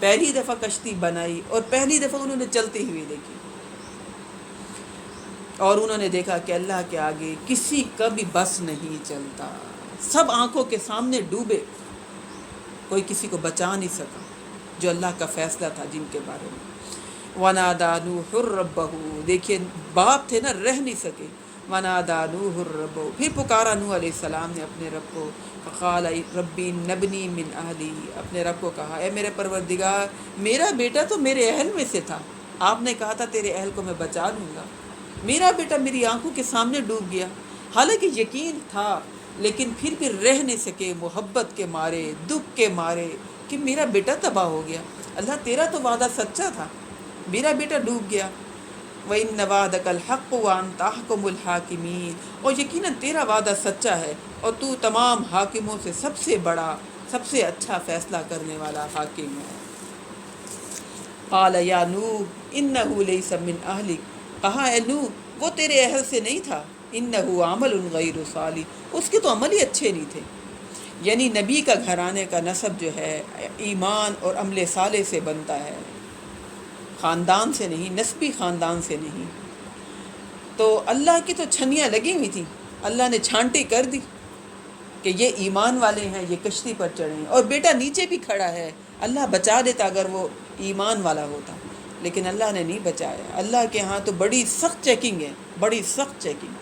پہلی دفعہ کشتی بنائی، اور پہلی دفعہ انہوں نے چلتے ہوئے دیکھی، اور انہوں نے دیکھا کہ اللہ کے آگے کسی کا بھی بس نہیں چلتا، سب آنکھوں کے سامنے ڈوبے، کوئی کسی کو بچا نہیں سکا، جو اللہ کا فیصلہ تھا جن کے بارے میں۔ وَنَادَى نُوحٌ رَبَّهُ، دیکھیے باپ تھے نا، رہ نہیں سکے، وَنَادَى نُوحٌ رَبَّهُ، پھر پکارا نوح علیہ السلام نے اپنے رب کو، فقال ربی نبنی من اہلی، اپنے رب کو کہا اے میرے پروردگار میرا بیٹا تو میرے اہل میں سے تھا، آپ نے کہا تھا تیرے اہل کو میں بچا لوں گا، میرا بیٹا میری آنکھوں کے سامنے ڈوب گیا، حالانکہ یقین تھا لیکن پھر بھی رہ نہیں سکے محبت کے مارے، دکھ کے مارے کہ میرا بیٹا تباہ ہو گیا۔ اللہ تیرا تو وعدہ سچا تھا، میرا بیٹا ڈوب گیا۔ وَإِنَّ وَعْدَكَ الْحَقُّ وَأَنْتَ أَحْكَمُ الْحَاكِمِينَ، اور یقیناً تیرا وعدہ سچا ہے اور تو تمام حاکموں سے سب سے بڑا، سب سے اچھا فیصلہ کرنے والا حاکم ہے۔ قَالَ يَا نُوحُ إِنَّهُ لَيْسَ مِنْ أَهْلِكَ، کہا اے نوح وہ تیرے اہل سے نہیں تھا، إِنَّهُ عَمَلٌ غَيْرُ صَالِحٌ، اس کے تو عمل ہی اچھے نہیں تھے۔ یعنی نبی کا گھرانے کا نسب جو ہے ایمان اور عمل صالح سے بنتا ہے، خاندان سے نہیں، نسبی خاندان سے نہیں۔ تو اللہ کی تو چھنیاں لگی ہوئی تھیں، اللہ نے چھانٹی کر دی کہ یہ ایمان والے ہیں، یہ کشتی پر چڑھیں، اور بیٹا نیچے بھی کھڑا ہے، اللہ بچا دیتا اگر وہ ایمان والا ہوتا، لیکن اللہ نے نہیں بچایا۔ اللہ کے ہاں تو بڑی سخت چیکنگ ہے، بڑی سخت چیکنگ۔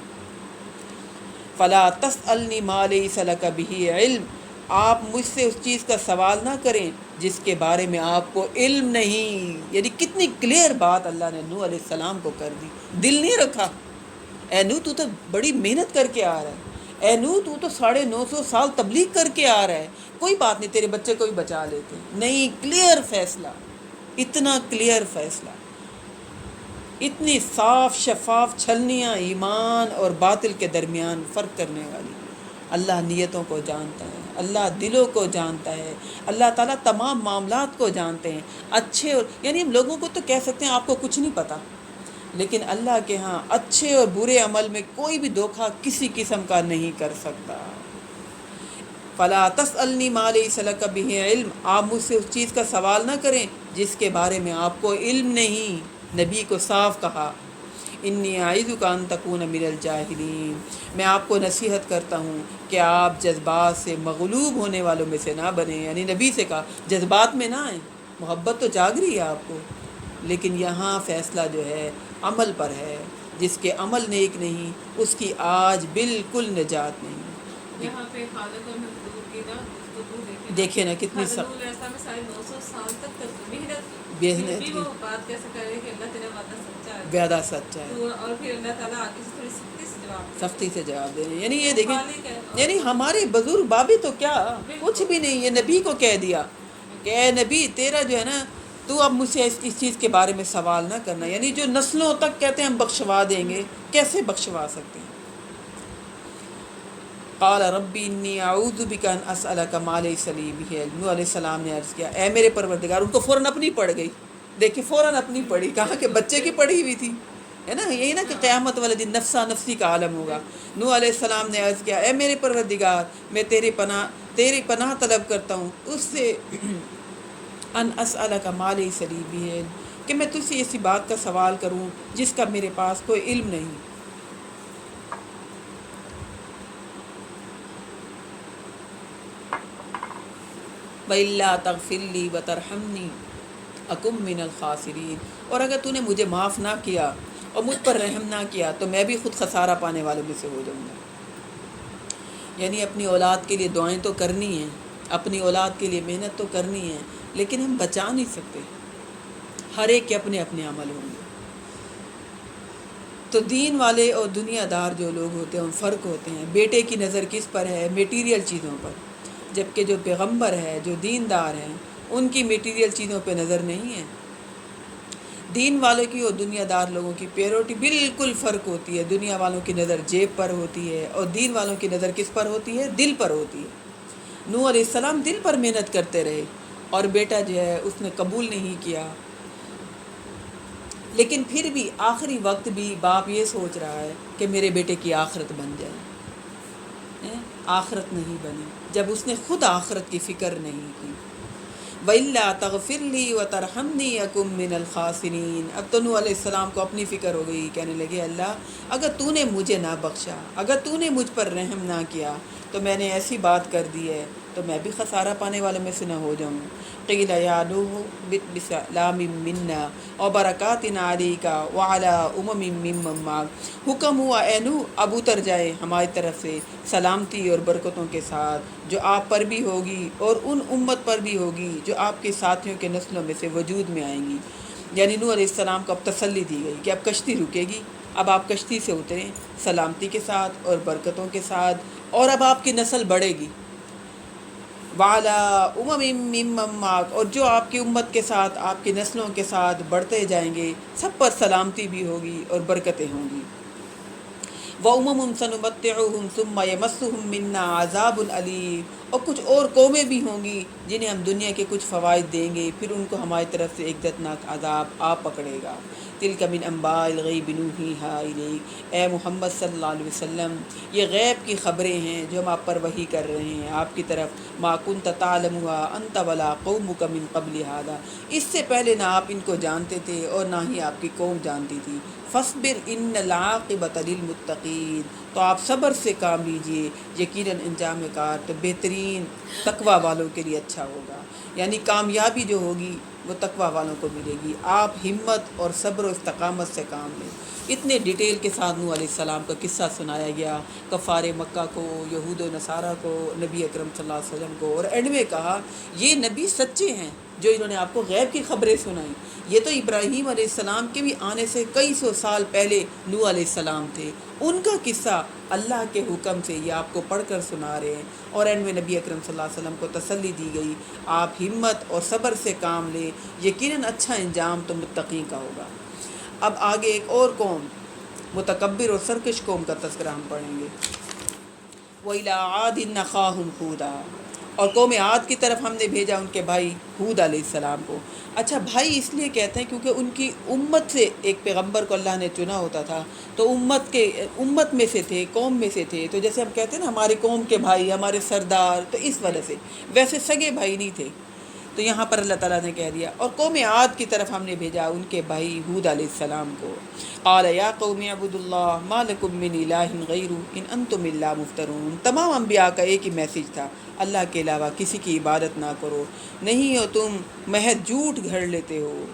فلا تسألنی ما لیس لک بہ علم، آپ مجھ سے اس چیز کا سوال نہ کریں جس کے بارے میں آپ کو علم نہیں۔ یعنی کتنی کلیئر بات اللہ نے نوح علیہ السلام کو کر دی، دل نہیں رکھا۔ اے نوح تو بڑی محنت کر کے آ رہا ہے، اے نوح تو 950 سال تبلیغ کر کے آ رہا ہے، کوئی بات نہیں تیرے بچے کو بھی بچا لیتے۔ نہیں، کلیئر فیصلہ، اتنا کلیئر فیصلہ، اتنی صاف شفاف چھلنیاں ایمان اور باطل کے درمیان فرق کرنے والی۔ اللہ نیتوں کو جانتا ہے، اللہ دلوں کو جانتا ہے، اللہ تعالیٰ تمام معاملات کو جانتے ہیں، اچھے اور یعنی ہم لوگوں کو تو کہہ سکتے ہیں آپ کو کچھ نہیں پتہ، لیکن اللہ کے ہاں اچھے اور برے عمل میں کوئی بھی دھوکہ کسی قسم کا نہیں کر سکتا۔ فلا تسألنی ما لیس لک بہ علم، آپ مجھ سے اس چیز کا سوال نہ کریں جس کے بارے میں آپ کو علم نہیں۔ نبی کو صاف کہا، انی اعیذک ان تکون من الجاہلین، میں آپ کو نصیحت کرتا ہوں کہ آپ جذبات سے مغلوب ہونے والوں میں سے نہ بنیں۔ یعنی نبی سے کہا جذبات میں نہ آئیں، محبت تو جاگ رہی ہے آپ کو، لیکن یہاں فیصلہ جو ہے عمل پر ہے، جس کے عمل نیک نہیں اس کی آج بالکل نجات نہیں۔ یہاں پہ خالق اور مخلوق کی نا گفتگو دیکھیں نا کتنی حضرت نوح علیہ السلام نے ساڑھے 900 سال تک محنت کی، پھر محنت بھی کی، وہ بات کیسے کر رہے کہ اللہ تیرا وعدہ سچا ہے، وعدہ سچا ہے، تو اور پھر اللہ تعالیٰ آگے سے تھوڑی سختی سے جواب دے سختی سے جواب دے رہے ہیں۔ یعنی یہ وہ دیکھیں، خالق ہے اور یعنی ہمارے بزرگ بابی تو کیا کچھ بھی نہیں، یہ نبی کو کہہ دیا کہ اے نبی تیرا جو ہے نا تو اب مجھ سے اس چیز کے بارے میں سوال نہ کرنا۔ یعنی جو نسلوں تک کہتے ہیں ہم بخشوا دیں گے، کیسے بخشوا سکتے ہیں؟ قال ربی انی اعوذ بک ان اسألک ما لیس لی بہ علم، نوح علیہ السلام نے عرض کیا اے میرے پروردگار، ان کو فوراً اپنی پڑ گئی، دیکھیں فوراً اپنی پڑھی، کہا کہ بچے کی پڑھی ہوئی تھی، ہے نا، یہی نا کہ قیامت والے دن نفسا نفسی کا عالم ہوگا۔ نوح علیہ السلام نے عرض کیا اے میرے پروردگار، میں تیری پناہ طلب کرتا ہوں اس سے ان اسألک ما لیس لی بہ علم، کہ میں تجھ سے ایسی بات کا سوال کروں جس کا میرے پاس کوئی علم نہیں۔ وَإِلَّا تَغْفِرْ لِي وَتَرْحَمْنِي أَكُن مِّنَ الْخَاسِرِينَ، اور اگر تو نے مجھے معاف نہ کیا اور مجھ پر رحم نہ کیا تو میں بھی خود خسارہ پانے والوں میں سے ہو جاؤں گا۔ یعنی اپنی اولاد کے لیے دعائیں تو کرنی ہیں، اپنی اولاد کے لیے محنت تو کرنی ہے، لیکن ہم بچا نہیں سکتے، ہر ایک کے اپنے اپنے عمل ہوں گے۔ تو دین والے اور دنیا دار جو لوگ ہوتے ہیں ان فرق ہوتے ہیں۔ بیٹے کی نظر کس پر ہے؟ میٹیریل چیزوں پر، جبکہ جو پیغمبر ہے، جو دیندار ہیں، ان کی میٹیریل چیزوں پہ نظر نہیں ہے۔ دین والوں کی اور دنیا دار لوگوں کی پیروٹی بالکل فرق ہوتی ہے۔ دنیا والوں کی نظر جیب پر ہوتی ہے اور دین والوں کی نظر کس پر ہوتی ہے؟ دل پر ہوتی ہے۔ نوح علیہ السلام دل پر محنت کرتے رہے اور بیٹا جو ہے اس نے قبول نہیں کیا، لیکن پھر بھی آخری وقت بھی باپ یہ سوچ رہا ہے کہ میرے بیٹے کی آخرت بن جائے، آخرت نہیں بنی جب اس نے خود آخرت کی فکر نہیں کی۔ وَإِلَّا تَغْفِرْ لِي وَتَرْحَمْنِي أَكُن مِّنَ الْخَاسِرِينَ، اب تو نوح علیہ السلام کو اپنی فکر ہو گئی، کہنے لگے اللہ اگر تو نے مجھے نہ بخشا، اگر تو نے مجھ پر رحم نہ کیا تو میں نے ایسی بات کر دی ہے تو میں بھی خسارہ پانے والوں میں سے نہ ہو جاؤں۔ قیل یا نوح اہبط بسلام منا وبرکات علیک وعلی ممن معک، حکم ہوا اے نوح اب اتر جائے ہماری طرف سے سلامتی اور برکتوں کے ساتھ جو آپ پر بھی ہوگی اور ان امت پر بھی ہوگی جو آپ کے ساتھیوں کے نسلوں میں سے وجود میں آئیں گی۔ یعنی نوح علیہ السلام کو اب تسلی دی گئی کہ اب کشتی رکے گی، اب آپ کشتی سے اتریں سلامتی کے ساتھ اور برکتوں کے ساتھ اور اب آپ کی نسل بڑھے گی، وعلیٰ ممن اور جو آپ کی امت کے ساتھ، آپ کی نسلوں کے ساتھ بڑھتے جائیں گے، سب پر سلامتی بھی ہوگی اور برکتیں ہوں گی۔ وَأُمَمٌ سَنُمَتِّعُهُمْ ثُمَّ يَمَسُّهُم مِّنَّا عَذَابٌ أَلِيمٌ اور کچھ اور قومیں بھی ہوں گی جنہیں ہم دنیا کے کچھ فوائد دیں گے، پھر ان کو ہماری طرف سے ایک دردناک عذاب آ پکڑے گا۔ تِلْكَ مِنْ أَنْبَاءِ الْغَيْبِ نُوحِيهَا إِلَيْكَ، اے محمد صلی اللہ علیہ وسلم یہ غیب کی خبریں ہیں جو ہم آپ پر وحی کر رہے ہیں آپ کی طرف۔ مَا كُنْتَ تَعْلَمُهَا أَنْتَ وَلَا قَوْمُكَ مِنْ قَبْلِ هَٰذَا، اس سے پہلے نہ آپ ان کو جانتے تھے اور نہ ہی آپ کی قوم جانتی تھی۔ فَاصْبِرْ إِنَّ الْعَاقِبَةَ لِلْمُتَّقِينَ، تو آپ صبر سے کام لیجئے، یقیناً انجام کار تو بہترین تقوی والوں کے لیے اچھا ہوگا۔ یعنی کامیابی جو ہوگی وہ تقوی والوں کو ملے گی۔ آپ ہمت اور صبر و استقامت سے کام لیں۔ اتنے ڈیٹیل کے ساتھ نوح علیہ السلام کا قصہ سنایا گیا، کفار مکہ کو، یہود و نصارہ کو، نبی اکرم صلی اللہ علیہ وسلم کو، اور اینڈ میں کہا یہ نبی سچے ہیں جو انہوں نے آپ کو غیب کی خبریں سنائیں۔ یہ تو ابراہیم علیہ السلام کے بھی آنے سے کئی سو سال پہلے نوح علیہ السلام تھے، ان کا قصہ اللہ کے حکم سے یہ آپ کو پڑھ کر سنا رہے ہیں، اور اینڈ میں نبی اکرم صلی اللہ علیہ وسلم کو تسلی دی گئی آپ ہمت اور صبر سے کام لیں، یقیناً اچھا انجام تو متقین کا ہوگا۔ اب آگے ایک اور قوم، متکبر اور سرکش قوم کا تذکرہ ہم پڑھیں گے۔ وَإِلَىٰ عَادٍ أَخَاهُمْ هُودًا، اور قوم عاد کی طرف ہم نے بھیجا ان کے بھائی ہود علیہ السلام کو۔ اچھا بھائی اس لیے کہتے ہیں کیونکہ ان کی امت سے ایک پیغمبر کو اللہ نے چنا ہوتا تھا، تو امت میں سے تھے، قوم میں سے تھے، تو جیسے ہم کہتے ہیں نا ہمارے قوم کے بھائی، ہمارے سردار، تو اس وجہ سے، ویسے سگے بھائی نہیں تھے، تو یہاں پر اللہ تعالیٰ نے کہہ دیا۔ اور قوم عاد کی طرف ہم نے بھیجا ان کے بھائی ہود علیہ السلام کو۔ قال یا قوم اعبدوا اللہ ما لکم من الہ غیرہ ان انتم الا مفترون، تمام انبیاء کا ایک ہی میسیج تھا، اللہ کے علاوہ کسی کی عبادت نہ کرو، نہیں ہو تم محض جھوٹ گھڑ لیتے ہو۔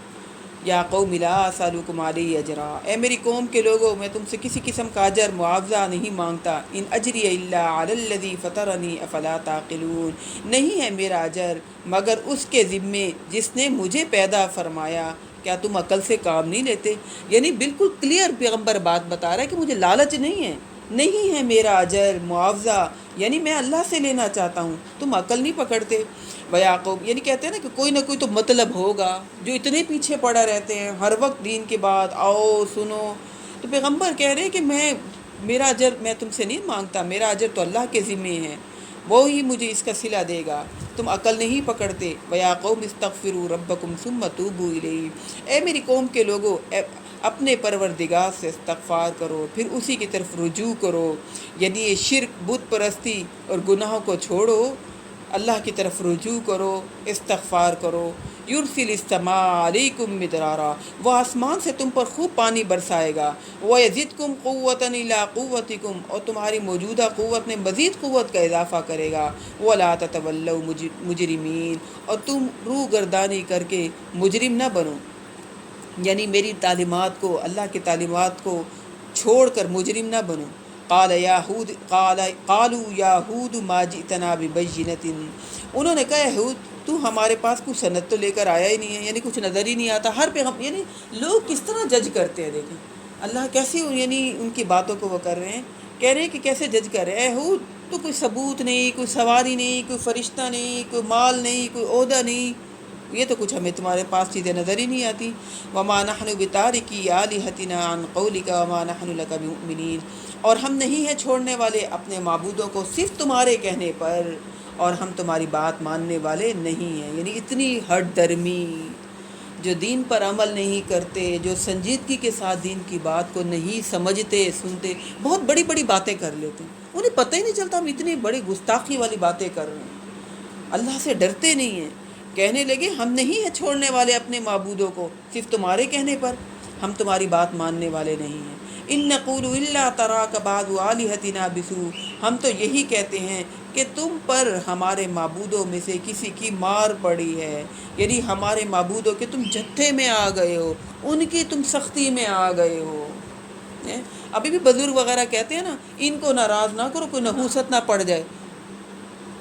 یا قوم لا اسألکم علیہ اجرا، اے میری قوم کے لوگوں میں تم سے کسی قسم کا اجر معاوضہ نہیں مانگتا، ان اجری الا علی الذی فطرنی افلا تعقلون، نہیں ہے میرا اجر مگر اس کے ذمے جس نے مجھے پیدا فرمایا، کیا تم عقل سے کام نہیں لیتے؟ یعنی بالکل کلیئر پیغمبر بات بتا رہا ہے کہ مجھے لالچ نہیں ہے میرا اجر معاوضہ، یعنی میں اللہ سے لینا چاہتا ہوں، تم عقل نہیں پکڑتے۔ وَيَعْقُوب، یعنی کہتے ہیں نا کہ کوئی نہ کوئی تو مطلب ہوگا، جو اتنے پیچھے پڑا رہتے ہیں ہر وقت دین کے بعد آؤ سنو، تو پیغمبر کہہ رہے ہیں کہ میرا اجر میں تم سے نہیں مانگتا، میرا اجر تو اللہ کے ذمے ہے، وہی مجھے اس کا صلہ دے گا، تم عقل نہیں پکڑتے۔ وَيَا قَوْمِ اسْتَغْفِرُوا رَبَّكُمْ ثُمَّ تُوبُوا إِلَيْهِ، اے میری قوم کے لوگوں اپنے پروردگار سے استغفار کرو، پھر اسی کی طرف رجوع کرو، یعنی یہ شرک، بت پرستی اور گناہوں کو چھوڑو، اللہ کی طرف رجوع کرو، استغفار کرو۔ یرسل السماء علیکم مدرارا، وہ آسمان سے تم پر خوب پانی برسائے گا، وَيَزِدْكُمْ قُوَّةً إِلَىٰ قُوَّتِكُمْ، اور تمہاری موجودہ قوت میں مزید قوت کا اضافہ کرے گا، وَلَا تَتَوَلَّوْا مُجْرِمِينَ، اور تم روح گردانی کر کے مجرم نہ بنو، یعنی میری تعلیمات کو، اللہ کی تعلیمات کو چھوڑ کر مجرم نہ بنو۔ قالوا یا ہود ما جئتنا ببینۃ، انہوں نے کہا ہود تو ہمارے پاس کچھ سند تو لے کر آیا ہی نہیں ہے، یعنی کچھ نظر ہی نہیں آتا۔ ہر پیغمبر، یعنی لوگ کس طرح جج کرتے ہیں، دیکھیں اللہ کیسے یعنی ان کی باتوں کو وہ کر رہے ہیں، کہہ رہے ہیں کہ کیسے جج کر رہے ہیں، اے ہود تو کوئی ثبوت نہیں، کوئی سواری نہیں، کوئی فرشتہ نہیں، کوئی مال نہیں، کوئی عہدہ نہیں، یہ تو کچھ ہمیں تمہارے پاس چیزیں نظر ہی نہیں آتی۔ وما نحن بتارکی آلہتنا عن قولک وما نحن لک بمؤمنین، اور ہم نہیں ہیں چھوڑنے والے اپنے معبودوں کو صرف تمہارے کہنے پر، اور ہم تمہاری بات ماننے والے نہیں ہیں۔ یعنی اتنی ہٹ درمی، جو دین پر عمل نہیں کرتے، جو سنجیدگی کے ساتھ دین کی بات کو نہیں سمجھتے سنتے، بہت بڑی بڑی باتیں کر لیتے ہیں، انہیں پتہ ہی نہیں چلتا ہم اتنی بڑی گستاخی والی باتیں کر رہے ہیں، اللہ سے ڈرتے نہیں ہیں۔ کہنے لگے ہم نہیں ہیں چھوڑنے والے اپنے معبودوں کو صرف تمہارے کہنے پر، ہم تمہاری بات ماننے والے نہیں ہیں۔ ان نقول الا تراک بعض آلہتنا بسوء، ہم تو یہی کہتے ہیں کہ تم پر ہمارے معبودوں میں سے کسی کی مار پڑی ہے، یعنی ہمارے معبودوں کے تم جتھے میں آ گئے ہو، ان کی تم سختی میں آ گئے ہو۔ ابھی بھی بزرگ وغیرہ کہتے ہیں نا ان کو ناراض نہ کرو، کوئی نحوست نہ پڑ جائے،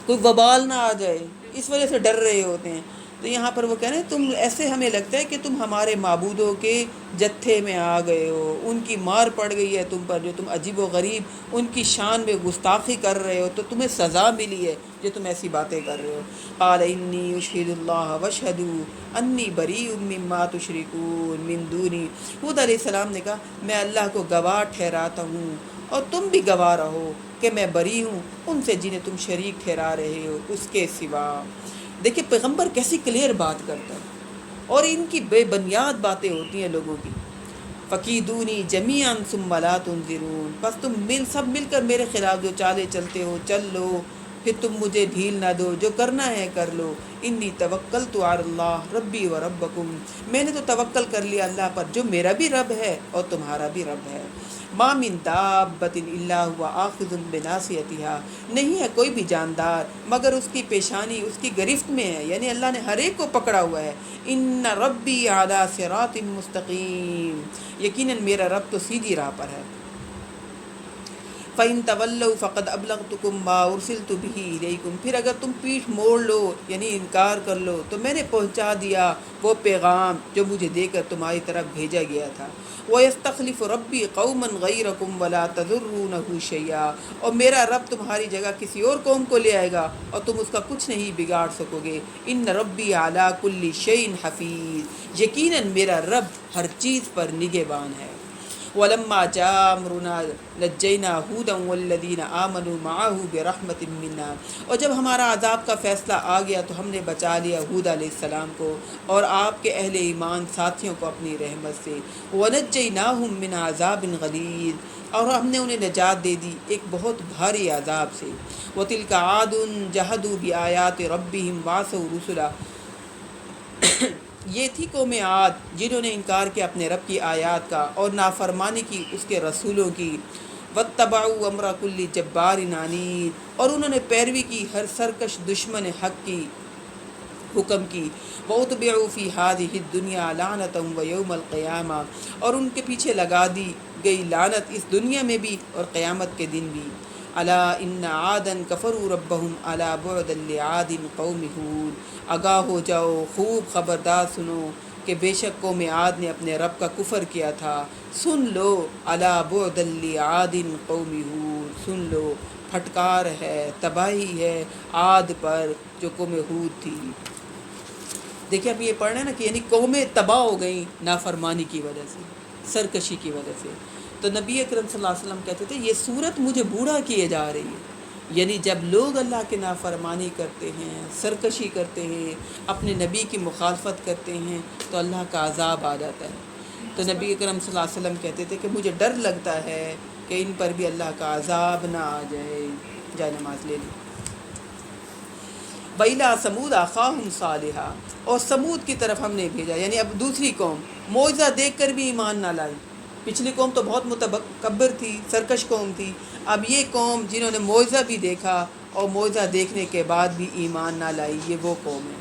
کوئی وبال نہ آ جائے، اس وجہ سے ڈر رہے ہوتے ہیں۔ تو یہاں پر وہ کہہ رہے ہیں تم ایسے ہمیں لگتا ہے کہ تم ہمارے معبودوں کے جتھے میں آ گئے ہو، ان کی مار پڑ گئی ہے تم پر، جو تم عجیب و غریب ان کی شان میں گستاخی کر رہے ہو، تو تمہیں سزا ملی ہے جو تم ایسی باتیں کر رہے ہو۔ قال انی اشہد اللہ واشہدوا انی بریء مما تشرکون من دونی، حود علیہ السلام نے کہا میں اللہ کو گواہ ٹھہراتا ہوں اور تم بھی گواہ رہو کہ میں بری ہوں ان سے جنہیں تم شریک ٹھہرا رہے ہو اس کے سوا۔ دیکھیں پیغمبر کیسی کلیئر بات کرتا ہے، اور ان کی بے بنیاد باتیں ہوتی ہیں لوگوں کی۔ فَكِيدُونِي جَمِيعًا ثُمَّ لَا تُنظِرُونَ، بس تم سب مل کر میرے خلاف جو چالیں چلتے ہو چل لو، پھر تم مجھے ڈھیل نہ دو، جو کرنا ہے کر لو۔ انی توکلت علی اللہ ربی و ربکم، میں نے تو توکل کر لیا اللہ پر جو میرا بھی رب ہے اور تمہارا بھی رب ہے۔ ما من دابۃ الا هو آخذ بناصیتها، نہیں ہے کوئی بھی جاندار مگر اس کی پیشانی اس کی گرفت میں ہے، یعنی اللہ نے ہر ایک کو پکڑا ہوا ہے۔ ان ربی علی صراط مستقیم، یقیناً میرا رب تو سیدھی راہ پر ہے۔ فَإِن تَوَلَّوْا فَقَدْ أَبْلَغْتُكُم مَّا أُرْسِلْتُ بِهِ إِلَيْكُمْ، پھر اگر تم پیٹھ موڑ لو یعنی انکار کر لو تو میں نے پہنچا دیا وہ پیغام جو مجھے دے کر تمہاری طرف بھیجا گیا تھا۔ وَيَسْتَخْلِفُ رَبِّي قَوْمًا غَيْرَكُمْ وَلَا تَضُرُّونَهُ شَيْئًا، اور میرا رب تمہاری جگہ کسی اور قوم کو لے آئے گا اور تم اس کا کچھ نہیں بگاڑ سکو گے۔ ان ربی علی کل شیء حفیظ، یقیناً میرا رب ہر چیز پر نگہبان ہے۔ وَلَمَّا جَاءَ أَمْرُنَا نَجَّيْنَا هُودًا وَالَّذِينَ آمَنُوا مَعَهُ بِرَحْمَةٍ مِّنَّا، اور جب ہمارا عذاب کا فیصلہ آ گیا تو ہم نے بچا لیا ہود علیہ السلام کو اور آپ کے اہل ایمان ساتھیوں کو اپنی رحمت سے۔ وَنَجَّيْنَاهُم مِّنْ عَذَابٍ غَلِيظٍ، اور ہم نے انہیں نجات دے دی ایک بہت بھاری عذاب سے۔ وَتِلْكَ عَادٌ جَحَدُوا بِآيَاتِ رَبِّهِمْ وَعَصَوْا رُسُلَهُ، یہ تھی قوم عاد جنہوں نے انکار کیا اپنے رب کی آیات کا اور نافرمانی کی اس کے رسولوں کی۔ واتبعوا امر کل جبار عنید، اور انہوں نے پیروی کی ہر سرکش دشمن حق کی حکم کی۔ واتبعوا فی هذه الدنیا لعنتا ویوم القیامہ، اور ان کے پیچھے لگا دی گئی لعنت اس دنیا میں بھی اور قیامت کے دن بھی۔ الا ان عادا کفروا ربهم الا بعدا لعاد قوم ہود، آگاہ ہو جاؤ خوب خبردار سنو کہ بے شک قوم عاد نے اپنے رب کا کفر کیا تھا۔ سن لو الا بعدا لعاد قوم ہود، سن لو پھٹکار ہے تباہی ہے عاد پر جو قوم ہود تھی۔ دیکھیں اب یہ پڑھ رہے ہیں نا کہ یعنی قومیں تباہ ہو گئیں نافرمانی کی وجہ سے، سرکشی کی وجہ سے۔ تو نبی اکرم صلی اللہ علیہ وسلم کہتے تھے یہ صورت مجھے بوڑھا کیے جا رہی ہے، یعنی جب لوگ اللہ کی نافرمانی کرتے ہیں، سرکشی کرتے ہیں، اپنے نبی کی مخالفت کرتے ہیں تو اللہ کا عذاب آ جاتا ہے۔ تو نبی اکرم صلی اللہ علیہ وسلم کہتے تھے کہ مجھے ڈر لگتا ہے کہ ان پر بھی اللہ کا عذاب نہ آ جائے۔ جائے نماز لے لیں۔ وَإِلَىٰ ثَمُودَ أَخَاهُمْ صَالِحًا، اور سمود کی طرف ہم نے بھیجا، یعنی اب دوسری قوم معجزہ دیکھ کر بھی ایمان نہ لائی۔ پچھلی قوم تو بہت متکبر تھی، سرکش قوم تھی، اب یہ قوم جنہوں نے معجزہ بھی دیکھا اور معجزہ دیکھنے کے بعد بھی ایمان نہ لائی، یہ وہ قوم ہے۔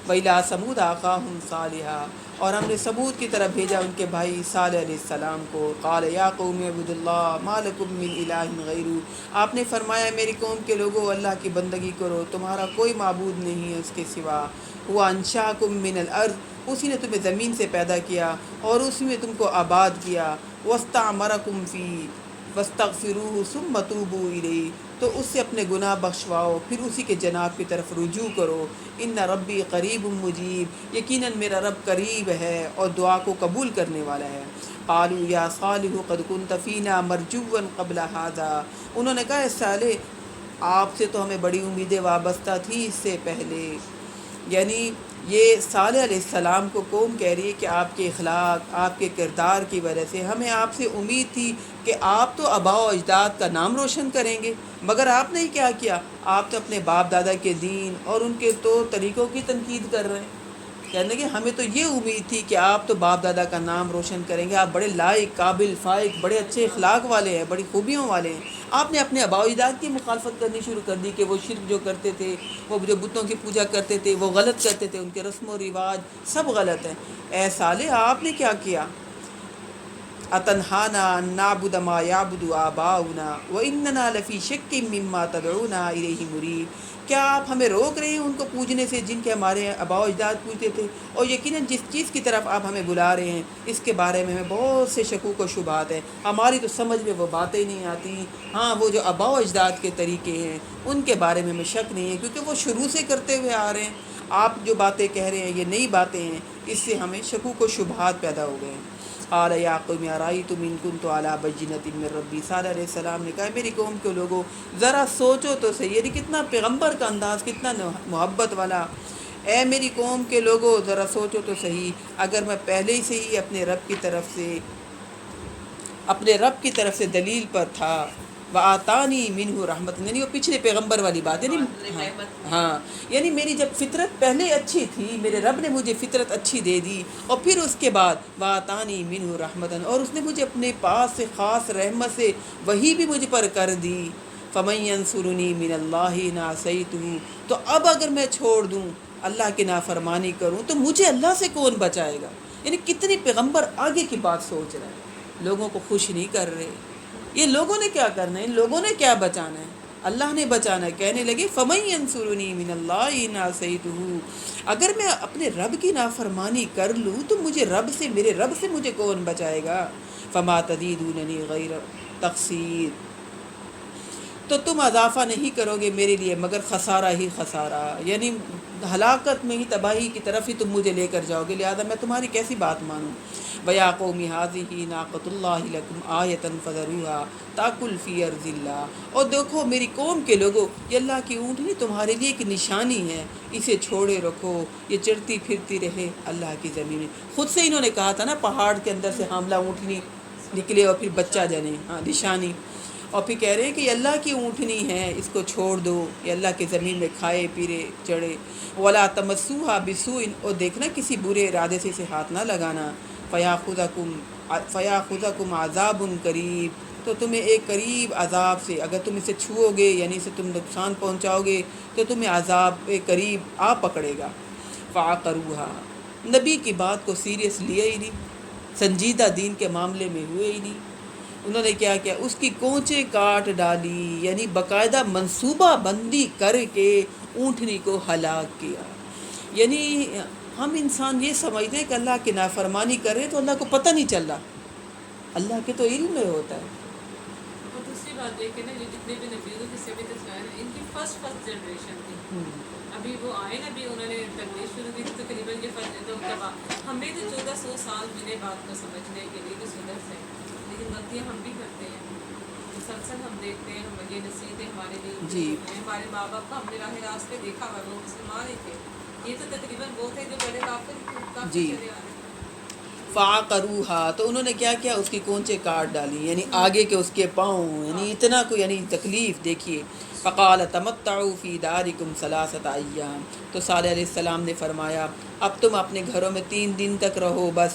وَإِلَىٰ ثَمُودَ أَخَاهُمْ صَالِحًا، اور ہم نے سمود کی طرف بھیجا ان کے بھائی صالح علیہ السلام کو۔ قال یا قوم اعبدوا اللہ ما لکم من الہ غیرہ، آپ نے فرمایا میری قوم کے لوگوں اللہ کی بندگی کرو، تمہارا کوئی معبود نہیں ہے اس کے سوا۔ هو انشاکم من الارض، اسی نے تمہیں زمین سے پیدا کیا اور اسی میں تم کو آباد کیا۔ واستعمرکم فی واستغفروہ ثم توبوا الیہ، تو اس سے اپنے گناہ بخشواؤ پھر اسی کے جناب کی طرف رجوع کرو۔ ان ربی قریب مجیب، یقیناً میرا رب قریب ہے اور دعا کو قبول کرنے والا ہے۔ قالوا یا صالح قد كنت فینا مرجوا قبل هذا، انہوں نے کہا اے صالح آپ سے تو ہمیں بڑی امیدیں وابستہ تھی اس سے پہلے، یعنی یہ صالح علیہ السلام کو قوم کہہ رہی ہے کہ آپ کے اخلاق آپ کے کردار کی وجہ سے ہمیں آپ سے امید تھی کہ آپ تو آباء و اجداد کا نام روشن کریں گے، مگر آپ نے کیا کیا، آپ تو اپنے باپ دادا کے دین اور ان کے طور طریقوں کی تنقید کر رہے ہیں۔ کہنے کہ ہمیں تو یہ امید تھی کہ آپ تو باپ دادا کا نام روشن کریں گے، آپ بڑے لائق قابل فائق بڑے اچھے اخلاق والے ہیں، بڑی خوبیوں والے ہیں، آپ نے اپنے آباء و اجداد کی مخالفت کرنی شروع کر دی کہ وہ شرک جو کرتے تھے، وہ جو بتوں کی پوجا کرتے تھے وہ غلط کرتے تھے، ان کے رسم و رواج سب غلط ہیں۔ اے صالح آپ نے کیا کیا؟ اتنہانا ان نعبد ما یعبد آباؤنا واننا لفی شک مما تدعونا الیہ مریب، کیا آپ ہمیں روک رہے ہیں ان کو پوجنے سے جن کے ہمارے آباء و اجداد پوجتے تھے، اور یقیناً جس چیز کی طرف آپ ہمیں بلا رہے ہیں اس کے بارے میں ہمیں بہت سے شکوک و شبہات ہیں، ہماری تو سمجھ میں وہ باتیں ہی نہیں آتی۔ ہاں وہ جو آباء و اجداد کے طریقے ہیں ان کے بارے میں ہمیں شک نہیں ہے، کیونکہ وہ شروع سے کرتے ہوئے آ رہے ہیں۔ آپ جو باتیں کہہ رہے ہیں یہ نئی باتیں ہیں، اس سے ہمیں شکوک و شبہات پیدا ہو گئے ہیں۔ قال یا قوم ارأیتم ان کنت علی بینۃ من ربی، صالح علیہ السلام نے کہا میری قوم کے لوگوں ذرا سوچو تو صحیح، یعنی کتنا پیغمبر کا انداز، کتنا محبت والا، اے میری قوم کے لوگوں ذرا سوچو تو صحیح، اگر میں پہلے ہی سے ہی اپنے رب کی طرف سے دلیل پر تھا، وآتانی منہ رحمت، یعنی وہ پچھلے پیغمبر والی بات، یعنی ہاں یعنی میری جب فطرت پہلے اچھی تھی، میرے رب نے مجھے فطرت اچھی دے دی، اور پھر اس کے بعد وآتانی منہ رحمتن، اور اس نے مجھے اپنے پاس سے خاص رحمت سے وہی بھی مجھ پر کر دی، فمن ینصرنی من اللہ ان عصیتہ، تو اب اگر میں چھوڑ دوں اللہ کی نافرمانی کروں تو مجھے اللہ سے کون بچائے گا؟ یعنی کتنی پیغمبر آگے کی بات سوچ رہے ہیں، لوگوں کو خوش نہیں کر رہے۔ یہ لوگوں نے کیا کرنا ہے، ان لوگوں نے کیا بچانا ہے، اللہ نے بچانا ہے۔ کہنے لگے فمن ینصرنی من اللہ ان عصیتہ، اگر میں اپنے رب کی نافرمانی کر لوں تو میرے رب سے مجھے کون بچائے گا؟ فما تزیدوننی غیر تقصیر، تو تم اضافہ نہیں کرو گے میرے لیے مگر خسارہ ہی خسارہ، یعنی ہلاکت میں ہی، تباہی کی طرف ہی تم مجھے لے کر جاؤ گے، لہذا میں تمہاری کیسی بات مانوں۔ وَيَا قَوْمِ هَٰذِهِ نَاقَةُ اللَّهِ لَكُمْ آیَةً فَذَرُوهَا تَأْكُلْ فِي أَرْضِ اللَّهِ، اور دیکھو میری قوم کے لوگوں، یہ اللہ کی اونٹنی تمہارے لیے ایک نشانی ہے، اسے چھوڑے رکھو، یہ چرتی پھرتی رہے اللہ کی زمین میں۔ خود سے انہوں نے کہا تھا نا پہاڑ کے اندر سے حاملہ اونٹنی نکلے اور پھر بچہ جنے، ہاں نشانی، اور پھر کہہ رہے ہیں کہ یہ اللہ کی اونٹنی ہے، اس کو چھوڑ دو، یہ اللہ کی زمین میں کھائے پیرے چڑھے۔ وَلَا تَمَسُّوهَا بِسُوءٍ، اور دیکھنا کسی برے ارادے سے اسے ہاتھ نہ لگانا، فَيَأْخُذَكُمْ عَذَابٌ قَرِيبٌ، تو تمہیں ایک قریب عذاب سے، اگر تم اسے چھوؤ گے یعنی اسے تم نقصان پہنچاؤ گے تو تمہیں عذاب قریب آ پکڑے گا۔ فَعَقَرُوهَا، نبی کی بات کو سیریس لیا ہی نہیں، سنجیدہ دین کے معاملے میں ہوئے ہی نہیں، انہوں نے کیا کیا، اس کی کونچیں کاٹ ڈالی، یعنی باقاعدہ منصوبہ بندی کر کے اونٹنی کو ہلاک کیا۔ یعنی ہم انسان یہ سمجھتے ہیں کہ اللہ کی نافرمانی کرے تو اللہ کو پتہ نہیں چل رہا، اللہ کے تو علم میں ہوتا ہے۔ اور دوسری بات دیکھیں نا، جو جتنے بھی نبیوں کی سبھی تصویر ہیں، ان کی فرسٹ جنریشن تھی، ابھی وہ آئے نا، ابھی انہوں نے تبلیغ شروع کی تقریباً یہ ہمیں تو 1400 سال ملے بات کو سمجھنے کے لیے کہ سدھر سے، لیکن غلطیاں ہم بھی کرتے ہیں، مسلسل ہم دیکھتے ہیں، ہم یہ نصیحتیں ہمارے لیے جی ہمارے ماں باپ کا ہم نے راہ راست پہ دیکھا ہوا، وہ مسلمان ہی تھے، یہ تو تقریباً وہ تھے جو پہلے کافی جی چلے آ رہے ہیں۔ فَعَقَرُوهَا، تو انہوں نے کیا کیا، اس کی کونچیں کاٹ ڈالی، یعنی آگے کے اس کے پاؤں، یعنی اتنا کو، یعنی تکلیف دیکھیے۔ فَقَالَ تَمَتَّعُوا فِي دَارِكُمْ ثَلَاثَةَ أَيَّامٍ، تو صالح علیہ السلام نے فرمایا اب تم اپنے گھروں میں 3 دن تک رہو بس۔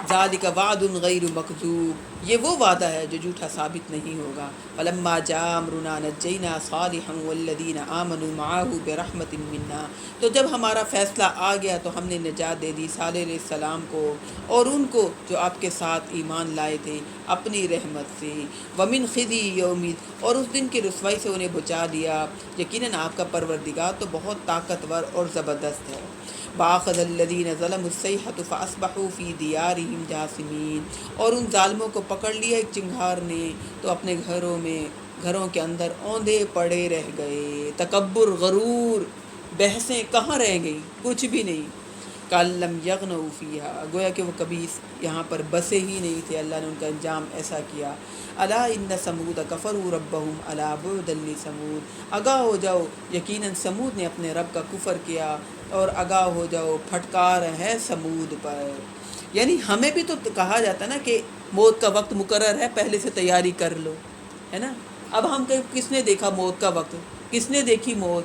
ذَلِكَ وَعْدٌ غَيْرُ مَكْذُوبٍ، یہ وہ وعدہ ہے جو جھوٹا ثابت نہیں ہوگا۔ فَلَمَّا جَاءَ أَمْرُنَا نَجَّيْنَا صَالِحًا وَالَّذِينَ آمَنُوا مَعَهُ بِرَحْمَةٍ مِنَّا، تو جب ہمارا فیصلہ آ گیا تو ہم نے نجات دے دی صالح علیہ السلام کو اور ان کو جو آپ کے ساتھ ایمان لائے تھے اپنی رحمت سے۔ وَمِنْ خِزْيِ يَوْمِئِذٍ، اور اس دن کی رسوائی سے انہیں بچا دیا، یقیناً آپ کا پروردگار تو بہت طاقتور اور زبردست ہے۔ وَأَخَذَ الَّذِينَ ظَلَمُوا الصَّيْحَةُ فَأَصْبَحُوا فِي دِيَارِهِمْ جَاثِمِينَ، اور ان ظالموں کو پکڑ لیا ایک چنگھار نے تو اپنے گھروں کے اندر اوندے پڑے رہ گئے۔ تکبر، غرور، بحثیں کہاں رہ گئیں، کچھ بھی نہیں۔ کَأَن لَّمْ يَغْنَوْا فِيهَا، گویا کہ وہ کبھی یہاں پر بسے ہی نہیں تھے، اللہ نے ان کا انجام ایسا کیا۔ أَلَا إِنَّ ثَمُودَ كَفَرُوا رَبَّهُمْ أَلَا بُعْدًا لِّثَمُودَ، آگاہ ہو جاؤ، یقیناً سمود نے اپنے رب کا کفر کیا، اور آگاہ ہو جاؤ پھٹکار ہے سمود پر۔ یعنی ہمیں بھی تو کہا جاتا ہے نا کہ موت کا وقت مقرر ہے، پہلے سے تیاری کر لو، ہے نا۔ اب ہم کس نے دیکھا موت کا وقت، کس نے دیکھی موت؟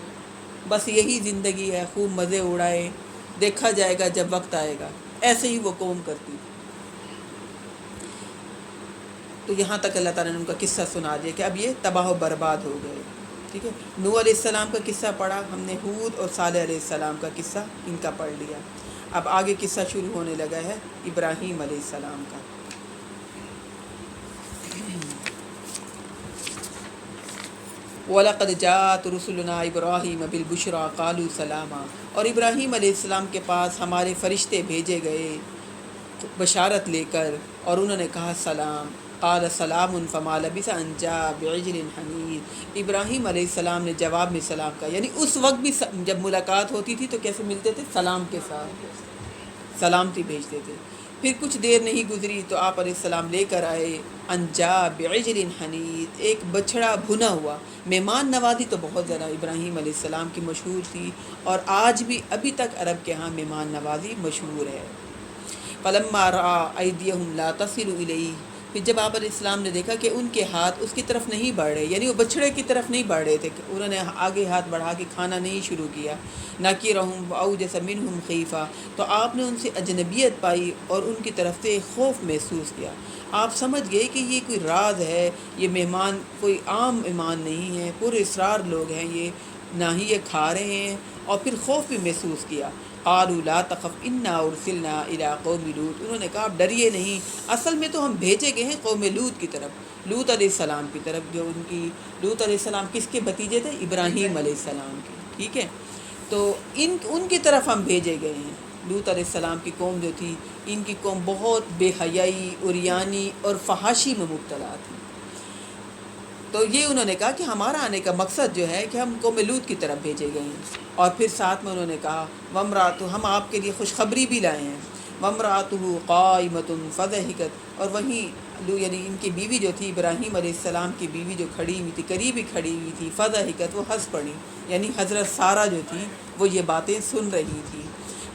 بس یہی زندگی ہے، خوب مزے اڑائے، دیکھا جائے گا جب وقت آئے گا، ایسے ہی وہ قوم کرتی تھی۔ تو یہاں تک اللہ تعالیٰ نے ان کا قصہ سنا دیا کہ اب یہ تباہ و برباد ہو گئے، ٹھیک ہے۔ نوح علیہ السلام کا قصہ پڑھا ہم نے، ہود اور صالح علیہ السلام کا قصہ ان کا پڑھ لیا۔ اب آگے قصہ شروع ہونے لگا ہے ابراہیم علیہ السلام کا۔ وَلَقَدْ جَاءَتْ رُسُلُنَا إِبْرَاهِيمَ بِالْبُشْرَىٰ قَالُوا سَلَامًا، اور ابراہیم علیہ السلام کے پاس ہمارے فرشتے بھیجے گئے بشارت لے کر، اور انہوں نے کہا سلام۔ قال سلام فما لبث ان جاء بعجل حنیذ، ابراہیم علیہ السلام نے جواب میں سلام کہا، یعنی اس وقت بھی جب ملاقات ہوتی تھی تو کیسے ملتے تھے؟ سلام کے ساتھ سلامتی بھیجتے تھے۔ پھر کچھ دیر نہیں گزری تو آپ علیہ السلام لے کر آئے ان جاء بعجل حنیذ، ایک بچڑا بھنا ہوا۔ مہمان نوازی تو بہت زیادہ ابراہیم علیہ السلام کی مشہور تھی، اور آج بھی ابھی تک عرب کے ہاں مہمان نوازی مشہور ہے۔ فلما رأى أيديهم لا تصل إليه، پھر جب آپ علیہ السلام نے دیکھا کہ ان کے ہاتھ اس کی طرف نہیں بڑھ رہے، یعنی وہ بچڑے کی طرف نہیں بڑھ رہے تھے، انہوں نے آگے ہاتھ بڑھا کے کھانا نہیں شروع کیا، نَكِرَهُمْ وَأَوْجَسَ مِنْهُمْ خِيفَةً، تو آپ نے ان سے اجنبیت پائی اور ان کی طرف سے خوف محسوس کیا۔ آپ سمجھ گئے کہ یہ کوئی راز ہے، یہ مہمان کوئی عام مہمان نہیں ہے، پر اسرار لوگ ہیں یہ، نہ ہی یہ کھا رہے ہیں، اور پھر خوف بھی محسوس کیا۔ قالوا لا تخف انا ارسلنا الى قوم لوط، انہوں نے کہا آپ ڈریے نہیں، اصل میں تو ہم بھیجے گئے ہیں قوم لوط کی طرف، لوط علیہ السلام کی طرف، جو ان کی لوط علیہ السلام کس کے بھتیجے تھے؟ ابراہیم علیہ السلام کے، ٹھیک ہے، تو ان کی طرف ہم بھیجے گئے ہیں۔ لوط علیہ السلام کی قوم جو تھی، ان کی قوم بہت بے حیائی، عریانی اور فحاشی میں مبتلا تھی۔ تو یہ انہوں نے کہا کہ ہمارا آنے کا مقصد جو ہے کہ ہم قوم لوط کی طرف بھیجے گئے ہیں، اور پھر ساتھ میں انہوں نے کہا وَامْرَأَتُهُ، ہم آپ کے لیے خوشخبری بھی لائے ہیں، وَامْرَأَتُهُ قَائِمَةٌ فَضَحِكَتْ، اور وہیں یعنی ان کی بیوی جو تھی، ابراہیم علیہ السلام کی بیوی جو کھڑی ہوئی تھی، قریب ہی کھڑی ہوئی تھی، فَضَحِكَتْ، وہ ہنس پڑی، یعنی حضرت سارہ جو تھی وہ یہ باتیں سن رہی تھی۔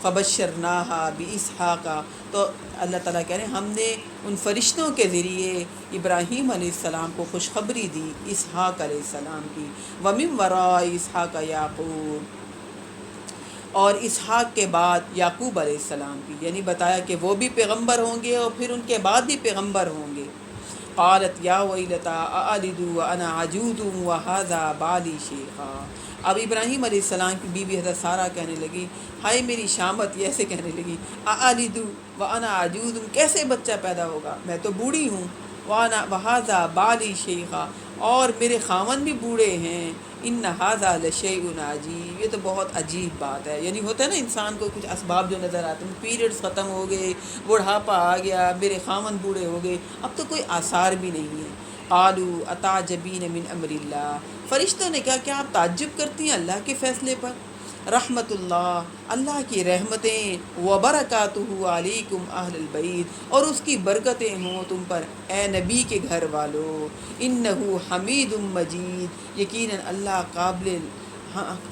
فَبَشَّرْنَاهَا بِإِسْحَاقَ، تو اللہ تعالیٰ کہہ رہے ہیں ہم نے ان فرشتوں کے ذریعے ابراہیم علیہ السلام کو خوشخبری دی اسحاق علیہ السلام کی، وَمِن وَرَاءِ اسحاق یعقوب، اور اسحاق کے بعد یعقوب علیہ السلام کی، یعنی بتایا کہ وہ بھی پیغمبر ہوں گے اور پھر ان کے بعد بھی پیغمبر ہوں گے۔ قالت یا ویلتا اَأَلِدُ وَأَنَا عَجُوزٌ وَهَذَا بَالِي شَيْخًا، اب ابراہیم علیہ السلام کی بیوی حضرت سارہ کہنے لگی، ہائے میری شامت، یہ ایسے کہنے لگی، اَأَلِدُ وَأَنَا عَجُوزٌ، کیسے بچہ پیدا ہوگا، میں تو بوڑھی ہوں، وَهَذَا بَالِي شَيْخًا، اور میرے خاوند بھی بوڑھے ہیں، ان هذا لشیء عجیب، یہ تو بہت عجیب بات ہے، یعنی ہوتا ہے نا انسان کو کچھ اسباب جو نظر آتے ہیں، پیریڈز ختم ہو گئے، بڑھاپا آ گیا، میرے خاوند بوڑھے ہو گئے، اب تو کوئی آثار بھی نہیں ہے۔ قالوا اتعجبین من امر اللہ، فرشتوں نے کہا کیا آپ تعجب کرتی ہیں اللہ کے فیصلے پر؟ رحمت اللہ، اللہ کی رحمتیں، وبرکاتہ علیکم اہل البیت، اور اس کی برکتیں ہوں تم پر اے نبی کے گھر والو، انہ حمید مجید، یقیناً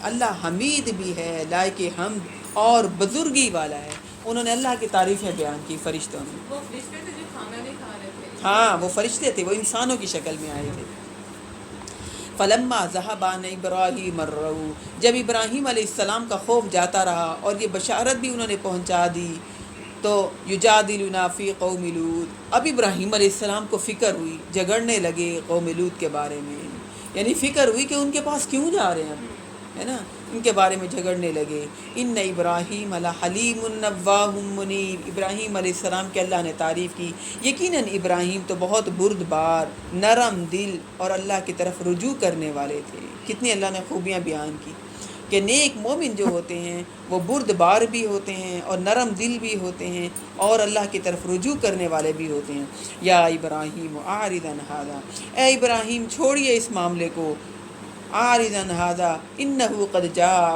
اللہ حمید بھی ہے، لائق حمد اور بزرگی والا ہے۔ انہوں نے اللہ کی تعریفیں بیان کی فرشتوں نے۔ وہ فرشتے تھے جو کھانا نہیں کھا رہے تھے، ہاں وہ فرشتے تھے، وہ انسانوں کی شکل میں آئے تھے۔ فلما ذهب عن ابراہیم الروع، جب ابراہیم علیہ السلام کا خوف جاتا رہا اور یہ بشارت بھی انہوں نے پہنچا دی، تو یجادلنا فی قوم لوط، اب ابراہیم علیہ السلام کو فکر ہوئی، جھگڑنے لگے قوم لوط کے بارے میں، یعنی فکر ہوئی کہ ان کے پاس کیوں جا رہے ہیں اب، ہے نا، ان کے بارے میں جھگڑنے لگے۔ ان ابراہیم حلیم نواہ منیب، ابراہیم علیہ السلام کے اللہ نے تعریف کی، یقیناً ابراہیم تو بہت بردبار، نرم دل اور اللہ کی طرف رجوع کرنے والے تھے۔ کتنی اللہ نے خوبیاں بیان کی کہ نیک مومن جو ہوتے ہیں وہ بردبار بھی ہوتے ہیں اور نرم دل بھی ہوتے ہیں اور اللہ کی طرف رجوع کرنے والے بھی ہوتے ہیں۔ یا ابراہیم اعرض عن ھذا، اے ابراہیم چھوڑیے اس معاملے کو، اعرض عن ھذا انہ قد جاء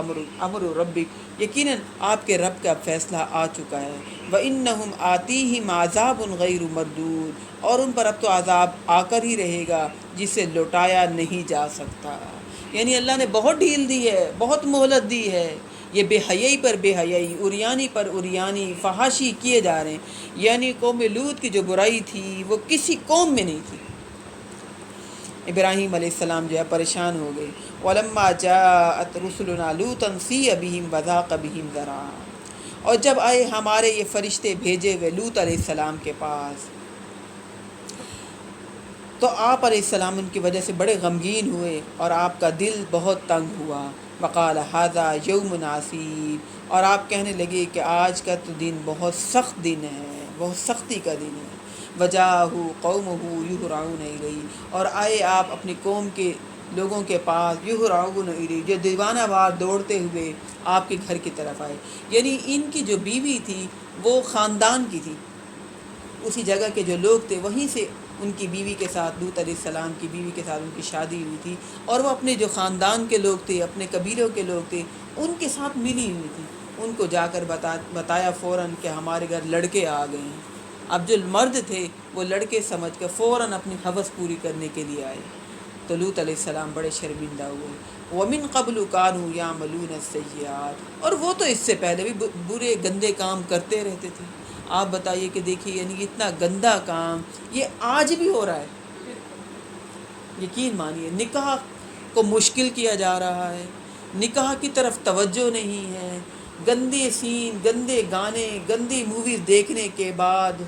امر ربک، یقیناً آپ کے رب کا فیصلہ آ چکا ہے، وانہم آتیہم عذاب غیر مردود، اور ان پر اب تو عذاب آ کر ہی رہے گا جسے لوٹایا نہیں جا سکتا، یعنی اللہ نے بہت ڈھیل دی ہے، بہت مہلت دی ہے، یہ بے حیائی پر بے حیائی، عریانی پر عریانی، فحاشی کیے جا رہے ہیں، یعنی قوم لوط کی جو برائی تھی وہ کسی قوم میں نہیں تھی۔ ابراہیم علیہ السلام جو ہے پریشان ہو گئے۔ وَلَمَّا جَاءَتْ رُسُلُنَا لُوطًا سِیَّ بِهِمْ وَضَاقَ بِهِمْ ذَرْعًا، اور جب آئے ہمارے یہ فرشتے بھیجے ہوئے لوط علیہ السلام کے پاس، تو آپ علیہ السلام ان کی وجہ سے بڑے غمگین ہوئے اور آپ کا دل بہت تنگ ہوا. وقال ھذا یوم عصیب، اور آپ کہنے لگے کہ آج کا تو دن بہت سخت دن ہے، بہت سختی کا دن ہے. وجاءہ قومہ یہرعون الیہ، اور آئے آپ اپنی قوم کے لوگوں کے پاس، یہرعون الیہ، جو دیوانہ وار دوڑتے ہوئے آپ کے گھر کی طرف آئے. یعنی ان کی جو بیوی تھی وہ خاندان کی تھی، اسی جگہ کے جو لوگ تھے وہیں سے ان کی بیوی کے ساتھ، لوط علیہ السلام کی بیوی کے ساتھ ان کی شادی ہوئی تھی، اور وہ اپنے جو خاندان کے لوگ تھے، اپنے قبیلوں کے لوگ تھے، ان کے ساتھ ملی ہوئی تھی. ان کو جا کر بتایا فوراً کہ ہمارے گھر لڑکے آ گئے ہیں. اب جو مرد تھے وہ لڑکے سمجھ کر فوراً اپنی ہوس پوری کرنے کے لیے آئے. تو لوط علیہ السلام بڑے شرمندہ ہوئے. وَمِن قَبْلُ كَانُوا يَعْمَلُونَ السَّيِّئَاتِ، اور وہ تو اس سے پہلے بھی برے گندے کام کرتے رہتے تھے. آپ بتائیے کہ دیکھیے، یعنی اتنا گندا کام یہ آج بھی ہو رہا ہے. یقین مانیے، نکاح کو مشکل کیا جا رہا ہے، نکاح کی طرف توجہ نہیں ہے. گندے سین، گندے گانے، گندی موویز دیکھنے کے بعد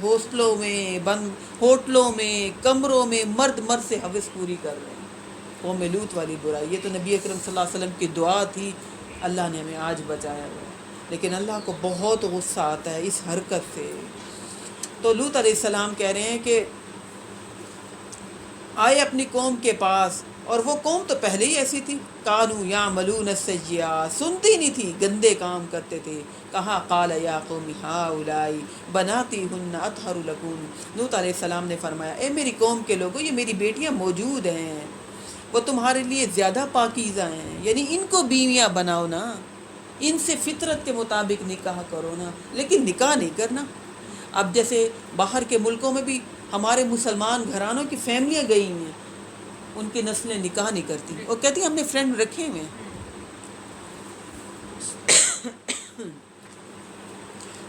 ہوٹلوں میں کمروں میں مرد سے ہوس پوری کر رہے ہیں. قوم لوط والی برائی، یہ تو نبی اکرم صلی اللہ علیہ وسلم کی دعا تھی، اللہ نے ہمیں آج بچایا ہوا ہے. لیکن اللہ کو بہت غصہ آتا ہے اس حرکت سے. تو لوط علیہ السلام کہہ رہے ہیں کہ آئے اپنی قوم کے پاس، اور وہ قوم تو پہلے ہی ایسی تھی. کانوا یعملون السیئات، سنتی نہیں تھی، گندے کام کرتے تھے. کہا قال یا قوم ہؤلاء بناتی ہن اطہر لکم، لوط علیہ السلام نے فرمایا اے میری قوم کے لوگوں، یہ میری بیٹیاں موجود ہیں، وہ تمہارے لیے زیادہ پاکیزہ ہیں. یعنی ان کو بیویاں بناؤ نا، ان سے فطرت کے مطابق نکاح کرو نا، لیکن نکاح نہیں کرنا. اب جیسے باہر کے ملکوں میں بھی ہمارے مسلمان گھرانوں کی فیملیاں گئی ہیں، ان کی نسلیں نکاح نہیں کرتی، اور کہتی ہیں ہم نے فرینڈ رکھے ہوئے ہیں.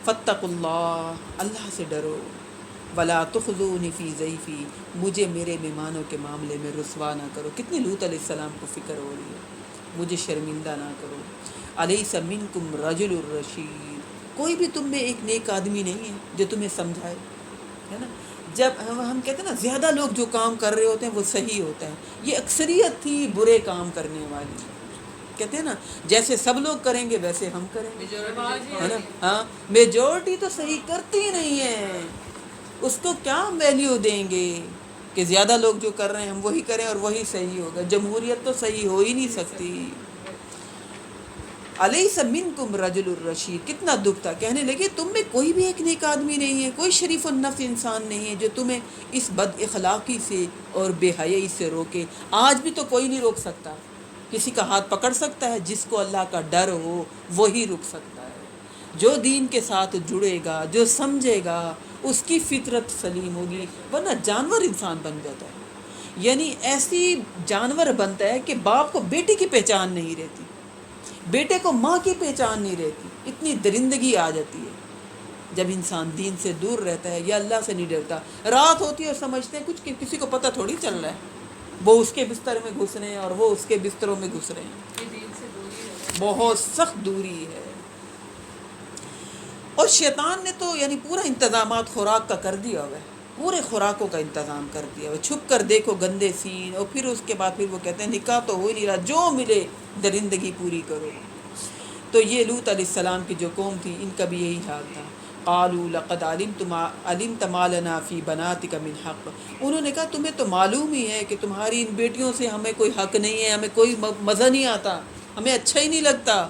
فاتقوا اللہ، اللہ سے ڈرو. ولا تخزونی فی ضیفی، مجھے میرے مہمانوں کے معاملے میں رسوا نہ کرو. کتنی لوط علیہ السلام کو فکر ہو رہی ہے، مجھے شرمندہ نہ کرو. الیس منکم رجل الرشید، کوئی بھی تم میں ایک نیک آدمی نہیں ہے جو تمہیں سمجھائے، ہے نا. جب ہم کہتے ہیں نا زیادہ لوگ جو کام کر رہے ہوتے ہیں وہ صحیح ہوتا ہے، یہ اکثریت تھی برے کام کرنے والی. کہتے ہیں نا جیسے سب لوگ کریں گے ویسے ہم کریں گے، ہے نا. ہاں، میجورٹی تو صحیح کرتی نہیں ہے، اس کو کیا ہم ویلیو دیں گے کہ زیادہ لوگ جو کر رہے ہیں ہم وہی کریں اور وہی صحیح ہوگا. جمہوریت تو صحیح ہو ہی نہیں سکتی. الیس منکم رجل الرشید، کتنا دکھ تھا. کہنے لگے تم میں کوئی بھی ایک نیک آدمی نہیں ہے، کوئی شریف النفس انسان نہیں ہے جو تمہیں اس بد اخلاقی سے اور بے حیائی سے روکے. آج بھی تو کوئی نہیں روک سکتا. کسی کا ہاتھ پکڑ سکتا ہے؟ جس کو اللہ کا ڈر ہو وہی رک سکتا ہے. جو دین کے ساتھ جڑے گا، جو سمجھے گا، اس کی فطرت سلیم ہوگی. ورنہ جانور انسان بن جاتا ہے. یعنی ایسی جانور بنتا ہے کہ باپ کو بیٹی کی پہچان نہیں رہتی، بیٹے کو ماں کی پہچان نہیں رہتی. اتنی درندگی آ جاتی ہے جب انسان دین سے دور رہتا ہے یا اللہ سے نہیں ڈرتا. رات ہوتی ہے اور سمجھتے ہیں کچھ، کسی کو پتہ تھوڑی چل رہا ہے، وہ اس کے بستر میں گھس رہے ہیں اور وہ اس کے بستروں میں گھس رہے ہیں. یہ دین سے دوری ہے، بہت سخت دوری ہے. اور شیطان نے تو یعنی پورا انتظامات خوراک کا کر دیا ہوا ہے، پورے خوراکوں کا انتظام کر دیا ہوا ہے. چھپ کر دیکھو گندے سین، اور پھر اس کے بعد پھر وہ کہتے ہیں نکاح تو ہو ہی نہیں رہا، جو ملے درندگی پوری کرو. تو یہ لوط علیہ السلام کی جو قوم تھی ان کا بھی یہی حال تھا. قالوا لقد علمت ما لنا فی بناتک من حق، انہوں نے کہا تمہیں تو معلوم ہی ہے کہ تمہاری ان بیٹیوں سے ہمیں کوئی حق نہیں ہے، ہمیں کوئی مزہ نہیں آتا، ہمیں اچھا ہی نہیں لگتا.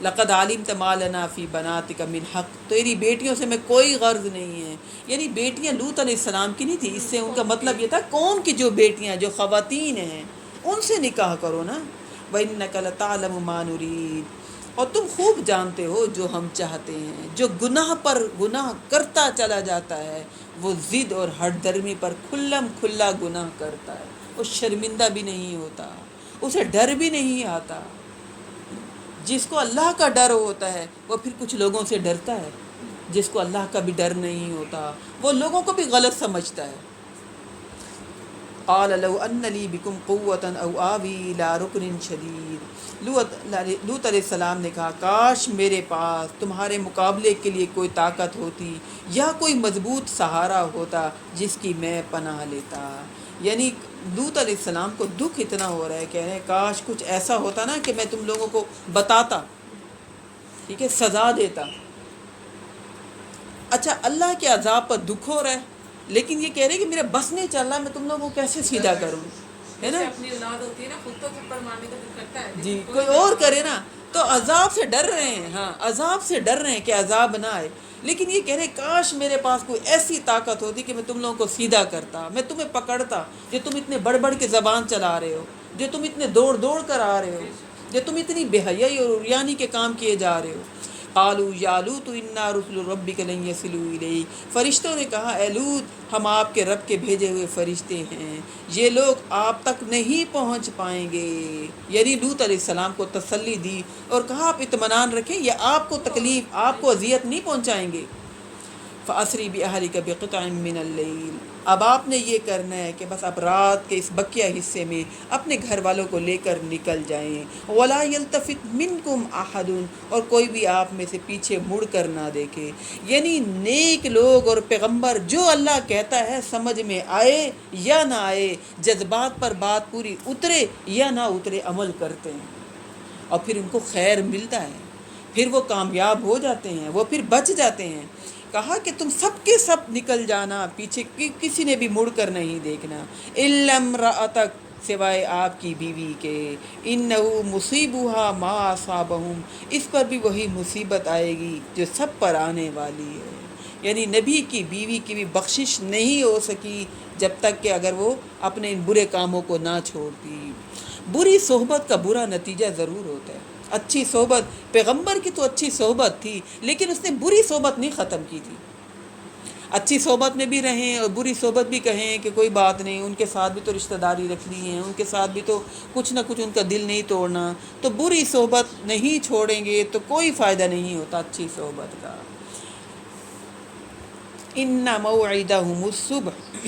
لقد علمت ما لنا فی بناتک من حق، تیری بیٹیوں سے ہمیں کوئی غرض نہیں ہے. یعنی بیٹیاں لوط علیہ السلام کی نہیں تھی، اس سے ان کا مطلب یہ تھا قوم کی جو بیٹیاں، جو خواتین ہیں، ان سے نکاح کرو نا. وَإِنَّكَ لَتَعْلَمُ مَا نُرِيدُ، اور تم خوب جانتے ہو جو ہم چاہتے ہیں. جو گناہ پر گناہ کرتا چلا جاتا ہے وہ ضد اور ہٹ درمی پر کھلم کھلا گناہ کرتا ہے، وہ شرمندہ بھی نہیں ہوتا، اسے ڈر بھی نہیں آتا. جس کو اللہ کا ڈر ہوتا ہے وہ پھر کچھ لوگوں سے ڈرتا ہے، جس کو اللہ کا بھی ڈر نہیں ہوتا وہ لوگوں کو بھی غلط سمجھتا ہے. قال لو ان لی بکم قوۃ او آوی الی رکن شدید، لوط علیہ السلام نے کہا کاش میرے پاس تمہارے مقابلے کے لیے کوئی طاقت ہوتی یا کوئی مضبوط سہارا ہوتا جس کی میں پناہ لیتا۔ یعنی لوط علیہ السلام کو دکھ اتنا ہو رہا ہے، کہہ رہے ہیں کاش کچھ ایسا ہوتا نا کہ میں تم لوگوں کو بتاتا، ٹھیک ہے، سزا دیتا۔ اچھا اللہ کے عذاب پر دکھ ہو رہا ہے، لیکن یہ کہہ رہے کہ میرا بس نہیں چل رہا، میں تم لوگوں کو کیسے سیدھا کروں، ہے نا؟ جیسے اپنی اولاد ہوتی ہے نا، خود تو تھپڑ مارنے کا دل کرتا ہے، جی لیکن کوئی اور کرے نا، تو عذاب سے ڈر رہے ہیں، ہاں عذاب سے ڈر رہے ہیں کہ عذاب نہ آئے، لیکن یہ کہہ رہے کاش میرے پاس کوئی ایسی طاقت ہوتی کہ میں تم لوگوں کو سیدھا کرتا، میں تمہیں پکڑتا، جو تم اتنے بڑھ بڑھ کے زبان چلا رہے ہو، جو تم اتنے دوڑ دوڑ کر آ رہے ہو، جو تم اتنی بے حیائی اور عریانی کے کام کیے جا رہے ہو۔ قالوا یا لوط انا رسل ربک لن یصلوا الیک، فرشتوں نے کہا اے لوط ہم آپ کے رب کے بھیجے ہوئے فرشتے ہیں، یہ لوگ آپ تک نہیں پہنچ پائیں گے۔ یعنی لوط علیہ السلام کو تسلی دی اور کہا آپ اطمینان رکھیں، یہ آپ کو تکلیف، آپ کو اذیت نہیں پہنچائیں گے۔ فَأَسْرِ بِأَهْلِكَ بِقِطْعٍ مِّنَ اللَّيْلِ، اب آپ نے یہ کرنا ہے کہ بس اب رات کے اس بقیہ حصے میں اپنے گھر والوں کو لے کر نکل جائیں۔ وَلَا يَلْتَفِتْ مِنْكُمْ أَحَدٌ، اور کوئی بھی آپ میں سے پیچھے مڑ کر نہ دیکھے۔ یعنی نیک لوگ اور پیغمبر جو اللہ کہتا ہے سمجھ میں آئے یا نہ آئے، جذبات پر بات پوری اترے یا نہ اترے، عمل کرتے ہیں اور پھر ان کو خیر ملتا ہے، پھر وہ کامیاب ہو جاتے ہیں، وہ پھر بچ جاتے ہیں۔ کہا کہ تم سب کے سب نکل جانا، پیچھے کسی نے بھی مڑ کر نہیں دیکھنا، الا امرأتک، سوائے آپ کی بیوی کے، انہو مصیبہا ما اصابہم، اس پر بھی وہی مصیبت آئے گی جو سب پر آنے والی ہے۔ یعنی نبی کی بیوی کی بھی بخشش نہیں ہو سکی جب تک کہ اگر وہ اپنے ان برے کاموں کو نہ چھوڑتی۔ بری صحبت کا برا نتیجہ ضرور ہوتا ہے۔ اچھی صحبت، پیغمبر کی تو اچھی صحبت تھی، لیکن اس نے بری صحبت نہیں ختم کی تھی۔ اچھی صحبت میں بھی رہیں اور بری صحبت بھی کہیں کہ کوئی بات نہیں، ان کے ساتھ بھی تو رشتہ داری رکھنی ہے، ان کے ساتھ بھی تو کچھ نہ کچھ ان کا دل نہیں توڑنا، تو بری صحبت نہیں چھوڑیں گے تو کوئی فائدہ نہیں ہوتا اچھی صحبت کا۔ ان موعدہم الصبح،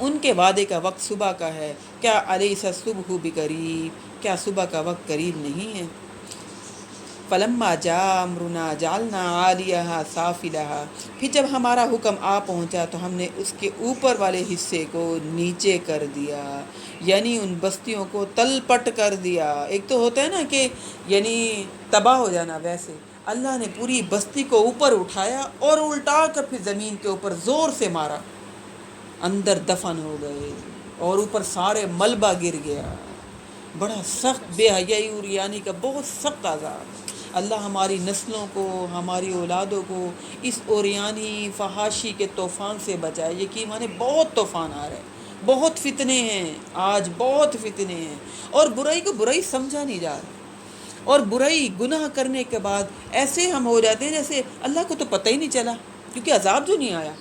ان کے وعدے کا وقت صبح کا ہے، کیا الیس الصبح بقریب، کیا صبح کا وقت قریب نہیں ہے؟ فلما جاء امرنا جعلنا عالیہا سافلہا، پھر جب ہمارا حکم آ پہنچا تو ہم نے اس کے اوپر والے حصے کو نیچے کر دیا، یعنی ان بستیوں کو تل پٹ کر دیا۔ ایک تو ہوتا ہے نا کہ یعنی تباہ ہو جانا، ویسے اللہ نے پوری بستی کو اوپر اٹھایا اور الٹا کر پھر زمین کے اوپر زور سے مارا، اندر دفن ہو گئے اور اوپر سارے ملبہ گر گیا۔ بڑا سخت بے حیائی اور یعنی کا بہت سخت عذاب۔ اللہ ہماری نسلوں کو، ہماری اولادوں کو اس اوریانی فحاشی کے طوفان سے بچائے۔ یقین مانے بہت طوفان آ رہے ہیں، بہت فتنے ہیں، آج بہت فتنے ہیں، اور برائی کو برائی سمجھا نہیں جا رہا، اور برائی گناہ کرنے کے بعد ایسے ہم ہو جاتے ہیں جیسے اللہ کو تو پتہ ہی نہیں چلا، کیونکہ عذاب جو نہیں آیا۔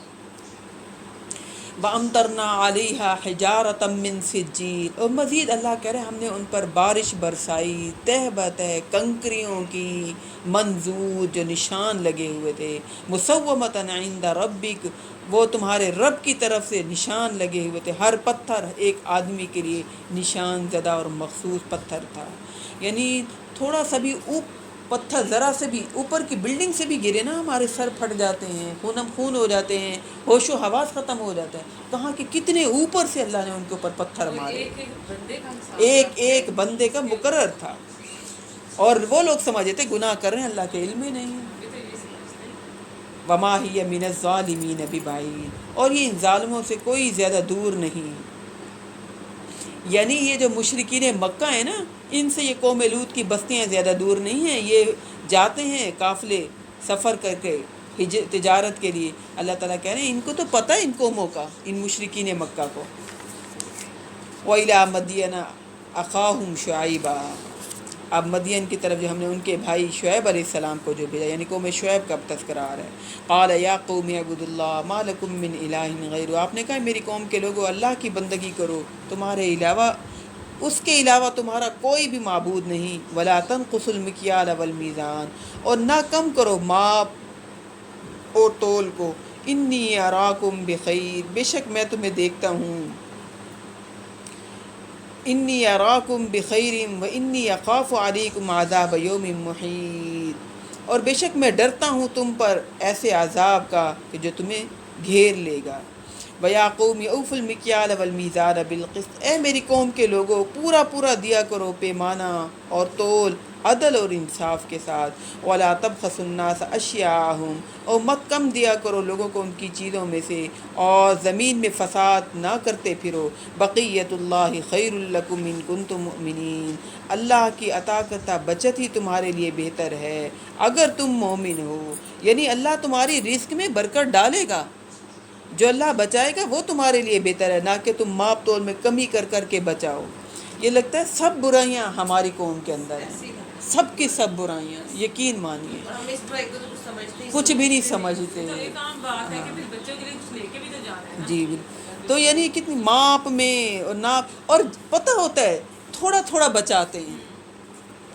وَأَمْطَرْنَا عَلَيْهَا حِجَارَةً مِّن سِجِّيلٍ، اور مزید اللہ کہہ رہے ہیں ہم نے ان پر بارش برسائی، تہ بتہ کنکریوں کی، منضود جو نشان لگے ہوئے تھے، مُصَوَّمَةً عِندَ رَبِّكَ، وہ تمہارے رب کی طرف سے نشان لگے ہوئے تھے۔ ہر پتھر ایک آدمی کے لیے نشان زدہ اور مخصوص پتھر تھا، یعنی تھوڑا سا بھی پتھر ذرا سے بھی اوپر کی بلڈنگ سے بھی گرے نا ہمارے سر پھٹ جاتے ہیں، خونم خون ہو جاتے ہیں، ہوش و حواس ختم ہو جاتا ہے۔ کہاں کہ کتنے اوپر سے اللہ نے ان کے اوپر پتھر اور مارے، ایک ایک بندے کا حساب ایک رکھ کے ایک بندے کا اس کے مقرر تھا، اور وہ لوگ سمجھتے تھے گناہ کر رہے ہیں، اللہ کے علم میں نہیں ہے۔ بھی تو یہ سمجھتے ہیں۔ وما ہی من الظالمین ببعید، اور یہ ان ظالموں سے کوئی زیادہ دور نہیں۔ یعنی یہ جو مشرکین مکہ ہیں نا، ان سے یہ قوم لوط کی بستیاں زیادہ دور نہیں ہیں، یہ جاتے ہیں قافلے سفر کر کے تجارت کے لیے۔ اللہ تعالیٰ کہہ رہے ہیں ان کو تو پتہ ہے ان قوموں کا، ان مشرکین مکہ کو۔ وَإِلَىٰ مَدْيَنَ أَخَاهُمْ شُعَيْبًا، اب مدین کی طرف جو ہم نے ان کے بھائی شعیب علیہ السلام کو جو بھیجا، یعنی قوم شعیب کا تذکرہ آ رہا ہے۔ قال یا قوم اعبدوا اللہ ما لکم من الہ غیرہ، آپ نے کہا میری قوم کے لوگوں اللہ کی بندگی کرو، تمہارے علاوہ، اس کے علاوہ تمہارا کوئی بھی معبود نہیں۔ ولا تنقصوا المکیال والمیزان، اور نہ کم کرو ماپ اور تول کو۔ انی اراکم بخیر، بے شک میں تمہیں دیکھتا ہوں انی اراکم بخیر و انی اخاف علیکم عذاب یوم محیط، اور بے شک میں ڈرتا ہوں تم پر ایسے عذاب کا کہ جو تمہیں گھیر لے گا۔ وَيَا قَوْمِ أَوْفُوا الْمِكْيَالَ وَالْمِيزَانَ بِالْقِسْطِ، اے میری قوم کے لوگوں پورا پورا دیا کرو پیمانہ اور تول عدل اور انصاف کے ساتھ۔ وَلَا تَبْخَسُوا النَّاسَ أَشْيَاءَهُمْ، اور مت کم دیا کرو لوگوں کو ان کی چیزوں میں سے، اور زمین میں فساد نہ کرتے پھرو۔ بقیت اللہ خیر لکم ان کنتم مؤمنین، اللہ کی عطا کرتا بچت ہی تمہارے لیے بہتر ہے اگر تم مومن ہو، یعنی اللہ تمہاری رزق میں برکت ڈالے گا، جو اللہ بچائے گا وہ تمہارے لیے بہتر ہے، نہ کہ تم ماپ تول میں کمی کر کر کے بچاؤ۔ یہ لگتا ہے سب برائیاں ہماری قوم کے اندر ہیں، سب کی سب برائیاں، یقین مانیے کچھ بھی نہیں سمجھتے۔ تو ایک عام بات ہے کہ پھر بچوں کے لیے کچھ لے کے بھی تو جا رہے ہیں نا۔ جی بالکل، تو یعنی کتنی ماپ میں اور ناپ، اور پتہ ہوتا ہے تھوڑا تھوڑا بچاتے ہیں،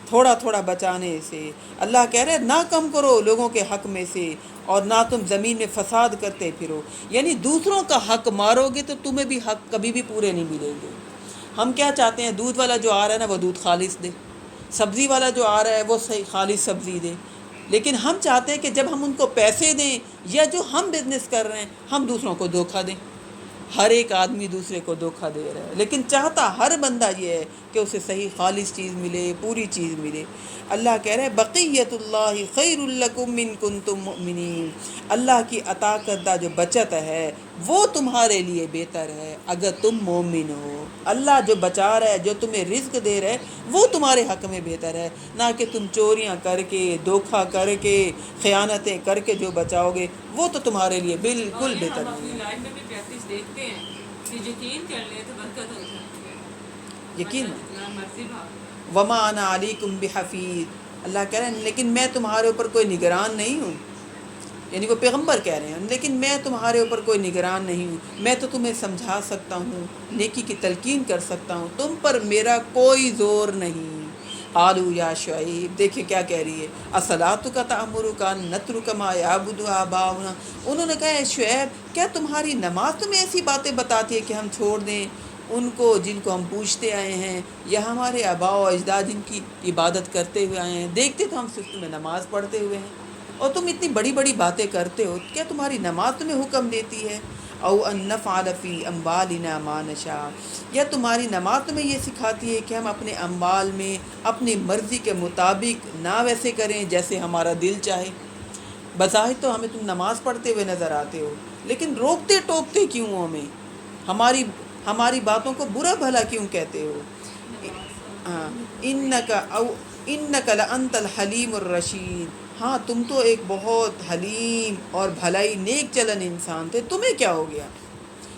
تھوڑا تھوڑا بچانے سے اللہ کہہ رہے نہ کم کرو لوگوں کے حق میں سے، اور نہ تم زمین میں فساد کرتے پھرو، یعنی دوسروں کا حق مارو گے تو تمہیں بھی حق کبھی بھی پورے نہیں ملیں گے۔ ہم کیا چاہتے ہیں، دودھ والا جو آ رہا ہے نا وہ دودھ خالص دے، سبزی والا جو آ رہا ہے وہ صحیح خالص سبزی دے، لیکن ہم چاہتے ہیں کہ جب ہم ان کو پیسے دیں یا جو ہم بزنس کر رہے ہیں ہم دوسروں کو دھوکہ دیں۔ ہر ایک آدمی دوسرے کو دھوکہ دے رہا ہے، لیکن چاہتا ہر بندہ یہ ہے کہ اسے صحیح خالص چیز ملے، پوری چیز ملے۔ اللہ کہہ رہے بقیت اللہ خیر لکم ان کنتم مؤمنین، اللہ کی عطا کردہ جو بچت ہے وہ تمہارے لیے بہتر ہے اگر تم مومن ہو۔ اللہ جو بچا رہا ہے، جو تمہیں رزق دے رہا ہے وہ تمہارے حق میں بہتر ہے، نہ کہ تم چوریاں کر کے، دھوکہ کر کے، خیانتیں کر کے جو بچاؤ گے وہ تو تمہارے لیے بالکل اور یہ بہتر ہم نہیں اپنی ہے۔ لائف میں بھی پریکٹس دیکھتے ہیں کہ یقین کر لیں تو برکت ہو جاتی ہے، یقین ورنہ جتنا مرضی بھاگ۔ وما انا علیکم بحفیظ، اللہ کہہ رہے ہیں لیکن میں تمہارے اوپر کوئی نگران نہیں ہوں، یعنی وہ پیغمبر کہہ رہے ہیں لیکن میں تمہارے اوپر کوئی نگران نہیں ہوں، میں تو تمہیں سمجھا سکتا ہوں، نیکی کی تلقین کر سکتا ہوں، تم پر میرا کوئی زور نہیں۔ قالوا یا شعیب، دیکھیں کیا کہہ رہی ہے، اصلاتک تأمرک ان نترک ما یعبد آباؤنا، انہوں نے کہا اے شعیب کیا تمہاری نماز تمہیں ایسی باتیں بتاتی ہے کہ ہم چھوڑ دیں ان کو جن کو ہم پوچھتے آئے ہیں، یا ہمارے آباء و اجداد جن کی عبادت کرتے ہوئے آئے ہیں، دیکھتے تو ہم صرف تمہیں نماز پڑھتے ہوئے ہیں اور تم اتنی بڑی بڑی باتیں کرتے ہو، کیا تمہاری نماز تمہیں حکم دیتی ہے؟ او ان نفعل فی اموالنا ما نشاء، یا تمہاری نماز تمہیں یہ سکھاتی ہے کہ ہم اپنے اموال میں اپنی مرضی کے مطابق نہ ویسے کریں جیسے ہمارا دل چاہے؟ بظاہر تو ہمیں تم نماز پڑھتے ہوئے نظر آتے ہو، لیکن روکتے ٹوکتے کیوں ہو ہمیں، ہماری باتوں کو برا بھلا کیوں کہتے ہو؟ ہاں، انک لانت الحلیم الرشید، ہاں تم تو ایک بہت حلیم اور بھلائی نیک چلن انسان تھے، تمہیں کیا ہو گیا؟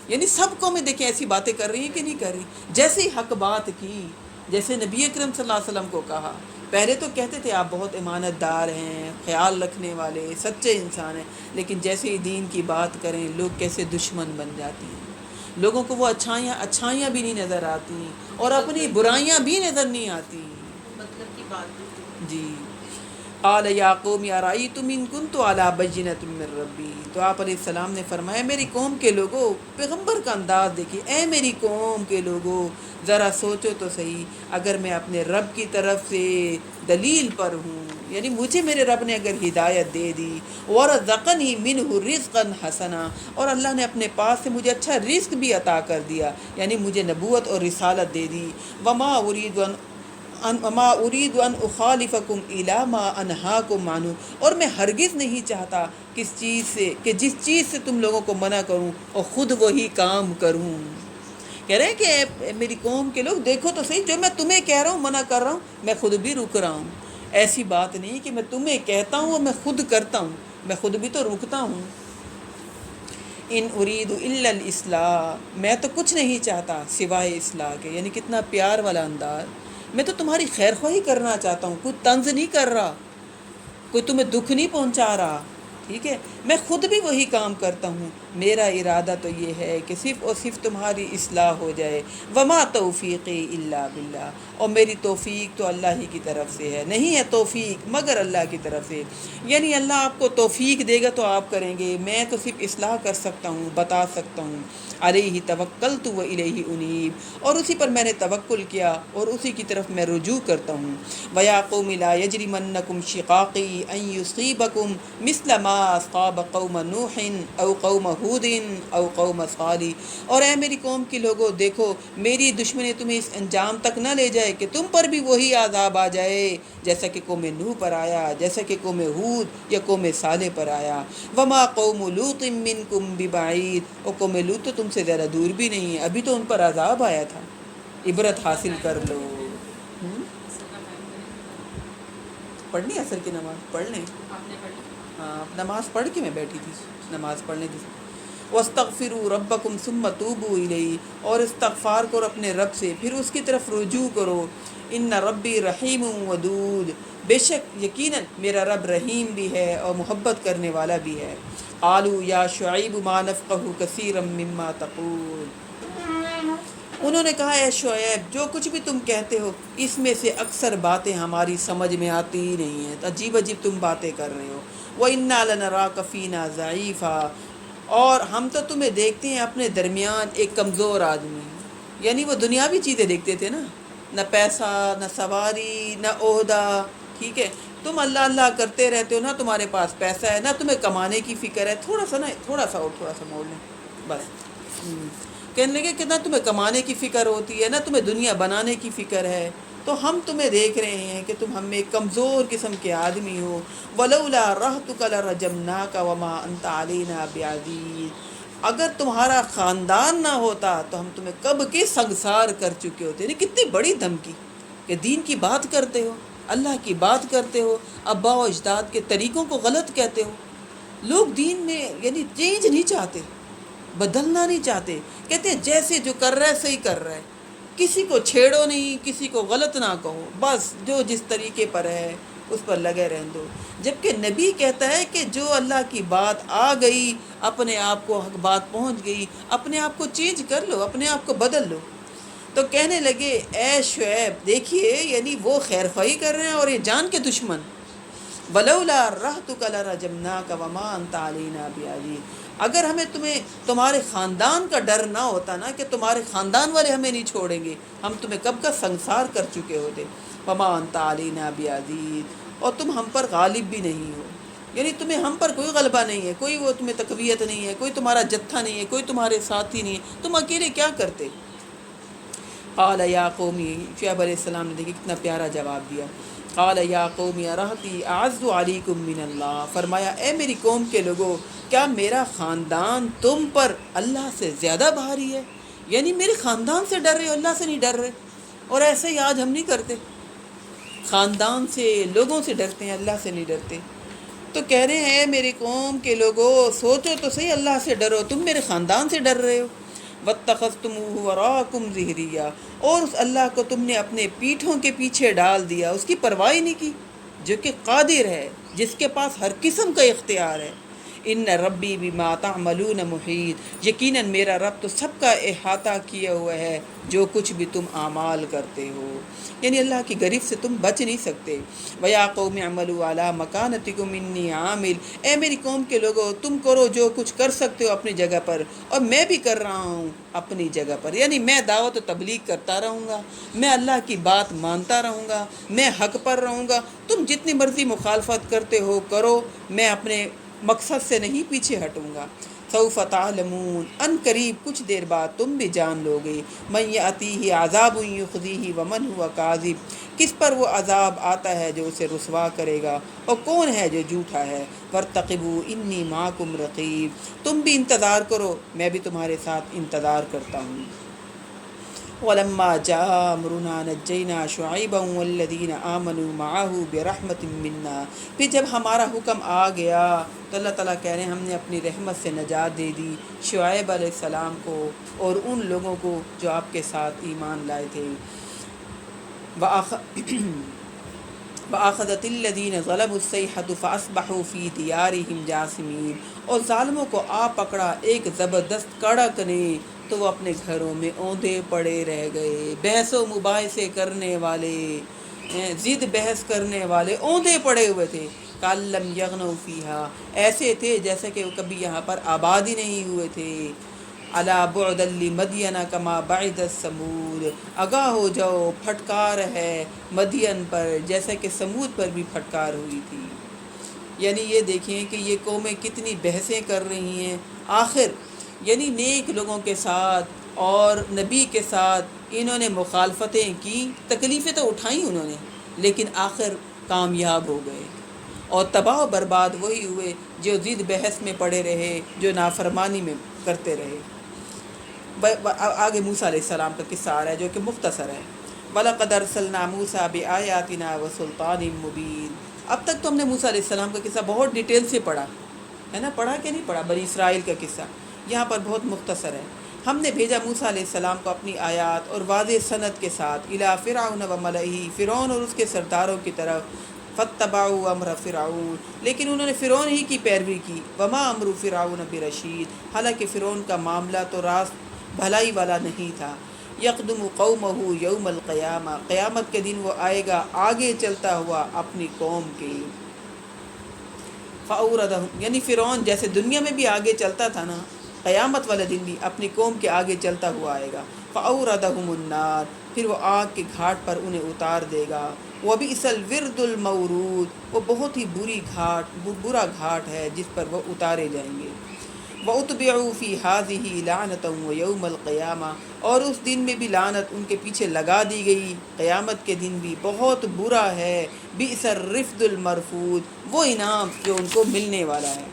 یعنی سب کو میں دیکھیں ایسی باتیں کر رہی ہیں کہ نہیں کر رہی، جیسے ہی حق بات کی، جیسے نبی اکرم صلی اللہ علیہ وسلم کو کہا، پہلے تو کہتے تھے آپ بہت امانت دار ہیں، خیال رکھنے والے، سچے انسان ہیں، لیکن جیسے ہی دین کی بات کریں لوگ کیسے دشمن بن جاتی ہیں، لوگوں کو وہ اچھائیاں بھی نہیں نظر آتی اور اپنی برائیاں بھی نظر نہیں آتی۔ مطلب کی بات جی، قال یا قوم ارأیتم ان کنت علی بینۃ من ربی، تو آپ علیہ السلام نے فرمایا میری قوم کے لوگوں، پیغمبر کا انداز دیکھیے، اے میری قوم کے لوگوں ذرا سوچو تو صحیح، اگر میں اپنے رب کی طرف سے دلیل پر ہوں، یعنی مجھے میرے رب نے اگر ہدایت دے دی، ورزقنی منہ رزقا حسنا، اور اللہ نے اپنے پاس سے مجھے اچھا رزق بھی عطا کر دیا، یعنی مجھے نبوت اور رسالت دے دی، وما اريد ان اخالفكم الى ما انهاكم عنه، اور میں ہرگز نہیں چاہتا کس چیز سے کہ جس چیز سے تم لوگوں کو منع کروں اور خود وہی کام کروں۔ کہہ رہے ہیں کہ اے میری قوم کے لوگ دیکھو تو صحیح، جو میں تمہیں کہہ رہا ہوں، منع کر رہا ہوں، میں خود بھی رک رہا ہوں، ایسی بات نہیں کہ میں تمہیں کہتا ہوں اور میں خود کرتا ہوں، میں خود بھی تو رکتا ہوں۔ ان اريد الا الاصلاح، میں تو کچھ نہیں چاہتا سوائے اصلاح کے، یعنی کتنا پیار والا انداز، میں تو تمہاری خیر خواہی کرنا چاہتا ہوں، کوئی طنز نہیں کر رہا، کوئی تمہیں دکھ نہیں پہنچا رہا، ٹھیک ہے، میں خود بھی وہی کام کرتا ہوں، میرا ارادہ تو یہ ہے کہ صرف اور صرف تمہاری اصلاح ہو جائے۔ وما توفیقی الا باللہ، اور میری توفیق تو اللہ ہی کی طرف سے ہے، نہیں ہے توفیق مگر اللہ کی طرف سے۔ یعنی اللہ آپ کو توفیق دے گا تو آپ کریں گے، میں تو صرف اصلاح کر سکتا ہوں، بتا سکتا ہوں۔ علیہ توکلت و الیہ انیب، اور اسی پر میں نے توکل کیا اور اسی کی طرف میں رجوع کرتا ہوں۔ وَيَا قَوْمِ لَا يَجْرِمَنَّكُمْ شِقَاقِي أَن يُصِيبَكُمْ مِثْلَ مَا أَصَابَ قَوْمَ نُوحٍ أَوْ قَوْمَ هُودٍ أَوْ قَوْمَ صَالِحٍ، اور اے میری قوم کے لوگوں دیکھو، میری دشمنی تمہیں اس انجام تک نہ لے جائے کہ تم پر بھی وہی عذاب آ جائے جیسا کہ قوم نوح پر آیا، جیسا کہ قوم ہود یا قوم صالح پر آیا۔ وَمَا قَوْمُ لُوطٍ مِّنكُمْ بِبَعِيدٍ، اور قوم لوط تو تم سے زیادہ دور بھی نہیں ہے، ابھی تو ان پر عذاب آیا تھا۔ عبرت حاصل کر لو۔ پڑھنی عصر کی نماز پڑھ لیں؟ ہاں، نماز پڑھ کے میں بیٹھی تھی، نماز پڑھنے تھی۔ وَاسْتَغْفِرُوا رَبَّكُمْ ثُمَّ تُوبُوا إِلَيْهِ، اور استغفار کرو اپنے رب سے پھر اس کی طرف رجوع کرو۔ إِنَّ رَبِّي رَحِيمٌ وَدُودٌ، بے شک یقیناً میرا رب رحیم بھی ہے اور محبت کرنے والا بھی ہے۔ قالوا یا شعیب ما نفقہ کثیرا مما تقول، انہوں نے کہا اے شعیب جو کچھ بھی تم کہتے ہو اس میں سے اکثر باتیں ہماری سمجھ میں آتی ہی نہیں ہیں، عجیب عجیب تم باتیں کر رہے ہو۔ وَإِنَّا لَنَرَاكَ فِينَا ضَعِيفًا، اور ہم تو تمہیں دیکھتے ہیں اپنے درمیان ایک کمزور آدمی، یعنی وہ دنیاوی چیزیں دیکھتے تھے نا، نہ پیسہ، نہ سواری، نہ عہدہ، ٹھیک ہے، تم اللہ اللہ کرتے رہتے ہو، نہ تمہارے پاس پیسہ ہے، نہ تمہیں کمانے کی فکر ہے، تھوڑا سا موڑ لیں بس۔ کہنے لگے کہ نہ تمہیں کمانے کی فکر ہوتی ہے، نہ تمہیں دنیا بنانے کی فکر ہے، تو ہم تمہیں دیکھ رہے ہیں کہ تم ہم میں ایک کمزور قسم کے آدمی ہو۔ وَلَوْلَا رَحْتُكَ لَرَجَمْنَاكَ وَمَا أَنْتَ عَلَيْنَا بِعَزِيزٍ، اگر تمہارا خاندان نہ ہوتا تو ہم تمہیں کب کے سنگسار کر چکے ہوتے۔ یعنی کتنی بڑی دھمکی کہ دین کی بات کرتے ہو، اللہ کی بات کرتے ہو، ابا و اجداد کے طریقوں کو غلط کہتے ہو۔ لوگ دین میں یعنی چینج نہیں چاہتے، بدلنا نہیں چاہتے، کہتے ہیں جیسے جو کر رہا ہے صحیح کر رہا ہے، کسی کو چھیڑو نہیں، کسی کو غلط نہ کہو، بس جو جس طریقے پر ہے اس پر لگے رہن دو۔ جبکہ نبی کہتا ہے کہ جو اللہ کی بات آ گئی، اپنے آپ کو بات پہنچ گئی، اپنے آپ کو چینج کر لو، اپنے آپ کو بدل لو۔ تو کہنے لگے اے شعیب دیکھیے، یعنی وہ خیر خواہی کر رہے ہیں اور یہ جان کے دشمن۔ وَلَوْلَا رَحْتُكَ لَرَجَمْنَاكَ وَمَا أَنْتَ عَلَيْنَا بِعَزِيزٍ، اگر ہمیں تمہارے خاندان کا ڈر نہ ہوتا نا کہ تمہارے خاندان والے ہمیں نہیں چھوڑیں گے، ہم تمہیں کب کا سنسار کر چکے ہوتے۔ وَمَا أَنْتَ عَلَيْنَا بِعَزِيزٍ، اور تم ہم پر غالب بھی نہیں ہو، یعنی تمہیں ہم پر کوئی غلبہ نہیں ہے، کوئی وہ تمہیں تقویت نہیں ہے، کوئی تمہارا جتھا نہیں ہے، کوئی تمہارے ساتھی نہیں ہے، تم اکیلے کیا کرتے۔ قال یا قومی، شعیب علیہ السلام نے دیکھیں کتنا پیارا جواب دیا۔ قال یا قومی ارہتی اعز علیکم من اللہ، فرمایا اے میری قوم کے لوگوں کیا میرا خاندان تم پر اللہ سے زیادہ بھاری ہے؟ یعنی میرے خاندان سے ڈر رہے ہو، اللہ سے نہیں ڈر رہے؟ اور ایسے ہی آج ہم نہیں کرتے، خاندان سے لوگوں سے ڈرتے ہیں، اللہ سے نہیں ڈرتے۔ تو کہہ رہے ہیں میری قوم کے لوگوں سوچو تو صحیح، اللہ سے ڈرو، تم میرے خاندان سے ڈر رہے ہو۔ وَاتَّخَذْتُمُوهُ وَرَاءَكُمْ ظِهْرِيًّا، اور اس اللہ کو تم نے اپنے پیٹھوں کے پیچھے ڈال دیا، اس کی پرواہ نہیں کی، جو کہ قادر ہے، جس کے پاس ہر قسم کا اختیار ہے۔ ان ربی بما تعملون محیط، یقیناً میرا رب تو سب کا احاطہ کیا ہوا ہے جو کچھ بھی تم اعمال کرتے ہو، یعنی اللہ کی گرفت سے تم بچ نہیں سکتے۔ وَيَا قَوْمِ اعْمَلُوا عَلَىٰ مَكَانَتِكُمْ إِنِّي عَامِلٌ، اے میری قوم کے لوگوں تم کرو جو کچھ کر سکتے ہو اپنی جگہ پر، اور میں بھی کر رہا ہوں اپنی جگہ پر، یعنی میں دعوت و تبلیغ کرتا رہوں گا، میں اللہ کی بات مانتا رہوں گا، میں حق پر رہوں گا، تم جتنی مرضی مخالفت کرتے ہو کرو، میں اپنے مقصد سے نہیں پیچھے ہٹوں گا۔ سوف تعلمون، ان قریب کچھ دیر بعد تم بھی جان لو گے، من یاتیہ عذاب یخزیہ ومن ہوا کاذب، کس پر وہ عذاب آتا ہے جو اسے رسوا کرے گا، اور کون ہے جو جھوٹا ہے۔ وارتقبوا انی معکم رقیب، تم بھی انتظار کرو، میں بھی تمہارے ساتھ انتظار کرتا ہوں۔ وَلَمَّا جَاءَ أَمْرُنَا نَجَّيْنَا شُعَيْبًا وَالَّذِينَ آمَنُوا مَعَهُ بِرَحْمَةٍ مِّنَّا، پھر جب ہمارا حکم آ گیا تو اللہ تعالیٰ کہہ رہے ہیں ہم نے اپنی رحمت سے نجات دے دی شعیب علیہ السلام کو اور ان لوگوں کو جو آپ کے ساتھ ایمان لائے تھے۔ وَأَخَذَتِ الَّذِينَ ظَلَمُوا الصَّيْحَةُ فَأَصْبَحُوا فِي دِيَارِهِمْ جَاثِمِينَ، اور ظالموں کو آ پکڑا ایک زبردست کڑک نے تو وہ اپنے گھروں میں اوندے پڑے رہ گئے۔ بحث و مباحثے کرنے والے، ضد بحث کرنے والے اوندے پڑے ہوئے تھے۔ کَأَن لَّمْ يَغْنَوْا فِيهَا، ایسے تھے جیسے کہ وہ کبھی یہاں پر آباد ہی نہیں ہوئے تھے۔ الا بعدا لمدین کما بعدت ثمود، آگاہ ہو جاؤ پھٹکار ہے مدین پر جیسے کہ سمود پر بھی پھٹکار ہوئی تھی۔ یعنی یہ دیکھیں کہ یہ قومیں کتنی بحثیں کر رہی ہیں، آخر یعنی نیک لوگوں کے ساتھ اور نبی کے ساتھ انہوں نے مخالفتیں کی، تکلیفیں تو اٹھائیں انہوں نے، لیکن آخر کامیاب ہو گئے، اور تباہ و برباد وہی ہوئے جو ضد بحث میں پڑے رہے، جو نافرمانی میں کرتے رہے۔ آگے موسیٰ علیہ السلام کا قصہ آ رہا ہے جو کہ مختصر ہے۔ وَلَقَدْ أَرْسَلْنَا مُوسَىٰ بِآيَاتِنَا وَسُلْطَانٍ مُّبِينٍ، اب تک تو ہم نے موسیٰ علیہ السلام کا قصہ بہت ڈیٹیل سے پڑھا ہے نا، پڑھا کہ نہیں پڑھا؟ بنی اسرائیل کا قصہ یہاں پر بہت مختصر ہے۔ ہم نے بھیجا موسیٰ علیہ السلام کو اپنی آیات اور واضح سند کے ساتھ الی فرعون و ملئہ، فرعون اور اس کے سرداروں کی طرف، فاتبعوا امر فرعون، لیکن انہوں نے فرعون ہی کی پیروی کی، وما امر فرعون برشید، حالانکہ فرعون کا معاملہ تو راست بھلائی والا نہیں تھا۔ یقدم قومہ یوم القیامہ، قیامت کے دن وہ آئے گا آگے چلتا ہوا اپنی قوم کے۔ فاوردہم، یعنی فرعون جیسے دنیا میں بھی آگے چلتا تھا نا، قیامت والے دن بھی اپنی قوم کے آگے چلتا ہوا آئے گا۔ فاوردہم النار، پھر وہ آگ کے گھاٹ پر انہیں اتار دے گا۔ وبئس الورد المورود، وہ بہت ہی برا گھاٹ ہے جس پر وہ اتارے جائیں گے۔ وَأُتْبِعُوا فِي هَٰذِهِ لَعْنَةً وَيَوْمَ الْقِيَامَةِ، اور اس دن میں بھی لعنت ان کے پیچھے لگا دی گئی، قیامت کے دن بھی بہت برا ہے۔ بئس الرفد المرفود، وہ انعام جو ان کو ملنے والا ہے۔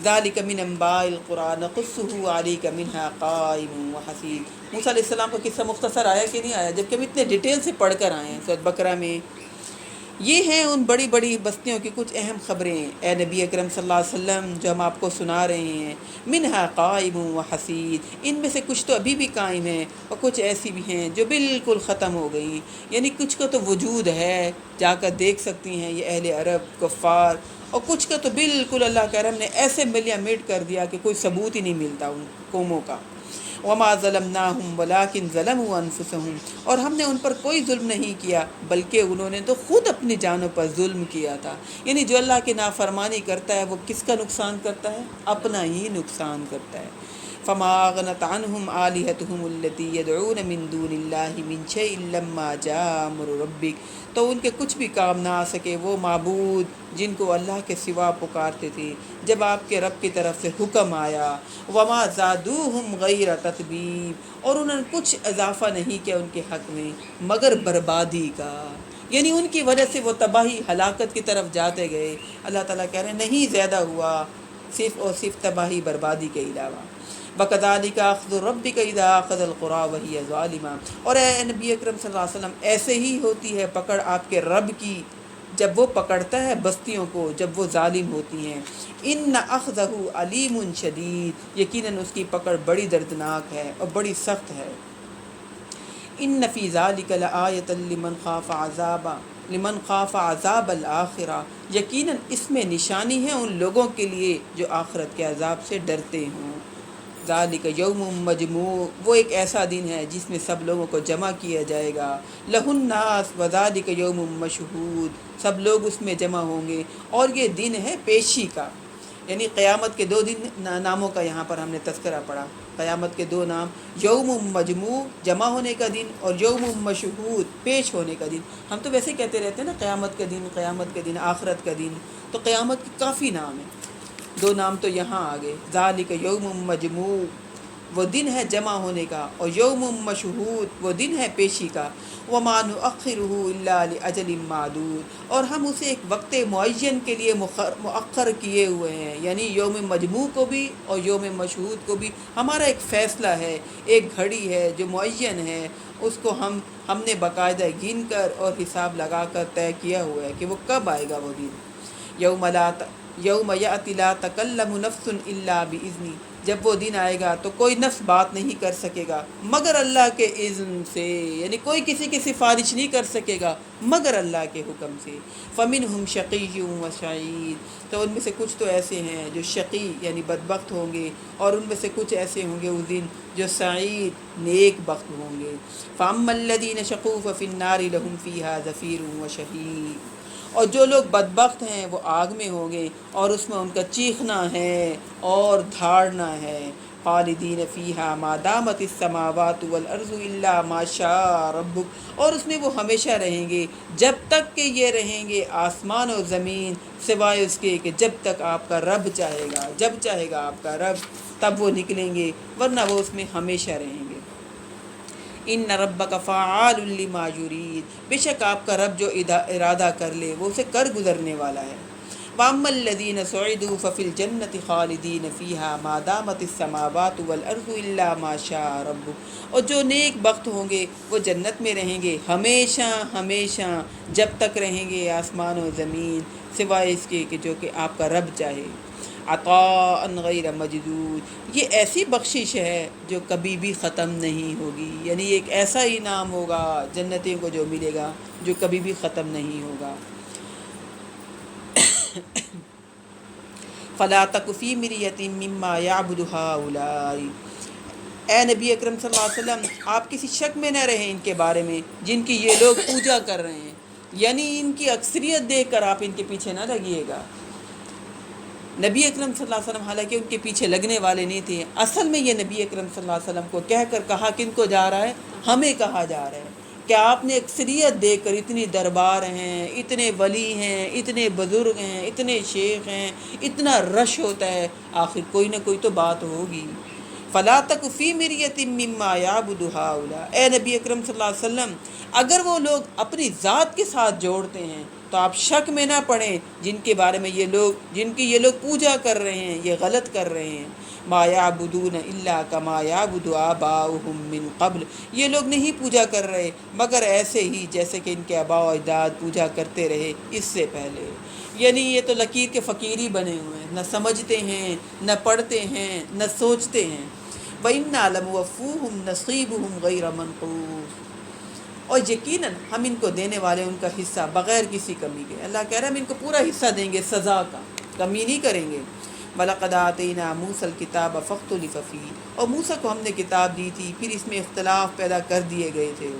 ذَلِكَ مِنْ أَنْبَاءِ الْقُرْآنِ نَقُصُّهُ عَلَيْكَ مِنْهَا قَائِمٌ وَحَصِيدٌ۔ موسیٰ علیہ السلام کا قصہ مختصر آیا کہ نہیں آیا؟ جبکہ ہم اتنے ڈیٹیل سے پڑھ کر آئے ہیں سورۃ بقرہ میں۔ یہ ہیں ان بڑی بڑی بستیوں کی کچھ اہم خبریں، اے نبی اکرم صلی اللہ علیہ وسلم، جو ہم آپ کو سنا رہے ہیں۔ منہا قائم و حسید، ان میں سے کچھ تو ابھی بھی قائم ہیں اور کچھ ایسی بھی ہیں جو بالکل ختم ہو گئی، یعنی کچھ کا تو وجود ہے، جا کر دیکھ سکتی ہیں یہ اہل عرب کفار، اور کچھ کا تو بالکل اللہ کے کرم نے ایسے ملیا میٹ کر دیا کہ کوئی ثبوت ہی نہیں ملتا ان قوموں کا۔ وما ظلمناہم ولکن ظلموا انفسہم، اور ہم نے ان پر کوئی ظلم نہیں کیا بلکہ انہوں نے تو خود اپنی جانوں پر ظلم کیا تھا۔ یعنی جو اللہ کی نافرمانی کرتا ہے وہ کس کا نقصان کرتا ہے؟ اپنا ہی نقصان کرتا ہے۔ فما اغنت عنہم آلہتہم التی یدعون من دون اللہ من شیء لما جاء امر ربک، تو ان کے کچھ بھی کام نہ آ سکے وہ معبود جن کو اللہ کے سوا پکارتے تھے جب آپ کے رب کی طرف سے حکم آیا۔ وما زادوہم غیر تتبیب، اور انہوں نے کچھ اضافہ نہیں کیا ان کے حق میں مگر بربادی کا، یعنی ان کی وجہ سے وہ تباہی ہلاکت کی طرف جاتے گئے۔ اللہ تعالیٰ کہہ رہے ہیں نہیں زیادہ ہوا، صرف اور صرف تباہی بربادی کے علاوہ۔ وَكَذَلِكَ أَخْذُ رَبِّكَ إِذَا أَخَذَ الْقُرَىٰ وَهِيَ ظَالِمَةٌ، اور اے نبی اکرم صلی اللہ علیہ وسلم ایسے ہی ہوتی ہے پکڑ آپ کے رب کی جب وہ پکڑتا ہے بستیوں کو جب وہ ظالم ہوتی ہیں۔ إِنَّ أَخْذَهُ عَلِيمٌ شَدِيدٌ، یقیناً اس کی پکڑ بڑی دردناک ہے اور بڑی سخت ہے۔ إِنَّ فِي ذَلِكَ لَآیَةً لمن خاف عذاب الآخرہ، یقیناً اس میں نشانی ہے ان لوگوں کے لیے جو آخرت کے عذاب سے ڈرتے ہوں۔ ذالک یوم مجموع، وہ ایک ایسا دن ہے جس میں سب لوگوں کو جمع کیا جائے گا۔ لہ الناس وذالک یوم مشہود، سب لوگ اس میں جمع ہوں گے اور یہ دن ہے پیشی کا، یعنی قیامت کے دو دن ناموں کا یہاں پر ہم نے تذکرہ پڑھا۔ قیامت کے دو نام، یوم مجموع جمع ہونے کا دن اور یوم مشہود پیش ہونے کا دن۔ ہم تو ویسے کہتے رہتے ہیں نا قیامت کا دن، قیامت کے دن، آخرت کا دن، تو قیامت کے کافی نام ہیں، دو نام تو یہاں آگے۔ ذالک یوم مجموع، وہ دن ہے جمع ہونے کا، اور یوم مشہود، وہ دن ہے پیشی کا۔ وما نؤخرہ الا لاجل معدود، اور ہم اسے ایک وقت معین کے لیے مؤخر کیے ہوئے ہیں، یعنی یوم مجموع کو بھی اور یوم مشہود کو بھی ہمارا ایک فیصلہ ہے، ایک گھڑی ہے جو معین ہے، اس کو ہم نے باقاعدہ گن کر اور حساب لگا کر طے کیا ہوا ہے کہ وہ کب آئے گا وہ دن۔ یوم یأتی لا تکلم نفس الا بإذنہ، جب وہ دن آئے گا تو کوئی نفس بات نہیں کر سکے گا مگر اللہ کے اذن سے، یعنی کوئی کسی کی سفارش نہیں کر سکے گا مگر اللہ کے حکم سے۔ فَمِنْهُمْ شَقِيٌّ وَسَعِيدٌ، تو ان میں سے کچھ تو ایسے ہیں جو شقی یعنی بدبخت ہوں گے، اور ان میں سے کچھ ایسے ہوں گے اس دن جو سعید نیک بخت ہوں گے۔ فَأَمَّا الَّذِينَ شَقُوا فَفِي النَّارِ لَهُمْ فِيهَا زَفِيرٌ وَشَهِيقٌ، اور جو لوگ بدبخت ہیں وہ آگ میں ہوں گے اور اس میں ان کا چیخنا ہے اور دھاڑنا ہے۔ خالدین فیہا ما دامت السماوات والارض الا ما شاء ربک، اور اس میں وہ ہمیشہ رہیں گے جب تک کہ یہ رہیں گے آسمان و زمین، سوائے اس کے کہ جب تک آپ کا رب چاہے گا، جب چاہے گا آپ کا رب تب وہ نکلیں گے، ورنہ وہ اس میں ہمیشہ رہیں گے۔ ان ربک فعال لما یرید، بے شک آپ کا رب جو ارادہ کر لے وہ اسے کر گزرنے والا ہے۔ واما الذین سعدوا ففی الجنۃ خالدین فیہا ما دامت السماوات والارض الا ما شاء ربک، اور جو نیک بخت ہوں گے وہ جنت میں رہیں گے ہمیشہ ہمیشہ، جب تک رہیں گے آسمان و زمین، سوائے اس کے کہ جو کہ آپ کا رب چاہے۔ عطاء غیر مجدود، یہ ایسی بخشش ہے جو کبھی بھی ختم نہیں ہوگی، یعنی ایک ایسا انعام ہوگا جنتوں کو جو ملے گا جو کبھی بھی ختم نہیں ہوگا۔ فلا تک فی مریۃ مما یعبد ہؤلاء، اے نبی اکرم صلی اللہ علیہ وسلم آپ کسی شک میں نہ رہیں ان کے بارے میں جن کی یہ لوگ پوجا کر رہے ہیں، یعنی ان کی اکثریت دیکھ کر آپ ان کے پیچھے نہ لگیے گا۔ نبی اکرم صلی اللہ علیہ وسلم حالانکہ ان کے پیچھے لگنے والے نہیں تھے، اصل میں یہ نبی اکرم صلی اللہ علیہ وسلم کو کہہ کر کہا کن کو جا رہا ہے، ہمیں کہا جا رہا ہے کہ آپ نے اکثریت دیکھ کر، اتنی دربار ہیں، اتنے ولی ہیں، اتنے بزرگ ہیں، اتنے شیخ ہیں، اتنا رش ہوتا ہے، آخر کوئی نہ کوئی تو بات ہوگی۔ فلا تک فی مریۃ مما یعبد ہؤلاء، اے نبی اکرم صلی اللہ علیہ وسلم اگر وہ لوگ اپنی ذات کے ساتھ جوڑتے ہیں تو آپ شک میں نہ پڑیں جن کے بارے میں جن کی یہ لوگ پوجا کر رہے ہیں، یہ غلط کر رہے ہیں۔ ما یعبدون الا کما یعبد آباؤہم من قبل، یہ لوگ نہیں پوجا کر رہے مگر ایسے ہی جیسے کہ ان کے آباء و اجداد پوجا کرتے رہے اس سے پہلے، یعنی یہ تو لکیر کے فقیر ہی بنے ہوئے ہیں، نہ سمجھتے ہیں، نہ پڑھتے ہیں، نہ سوچتے ہیں۔ وَإِنَّا لَمُوَفُّوهُمْ نَصِيبُهُمْ غَيْرَ مَنْقُوصٍ، اور یقیناً ہم ان کو دینے والے ان کا حصہ بغیر کسی کمی کے، اللہ کہہ رہا ہے ہم ان کو پورا حصہ دیں گے، سزا کا، کمی نہیں کریں گے۔ وَلَقَدْ آتَيْنَا مُوسَى الْكِتَابَ فَاخْتُلِفَ فِيهِ، اور موسیٰ کو ہم نے کتاب دی تھی پھر اس میں اختلاف پیدا کر دیے گئے تھے۔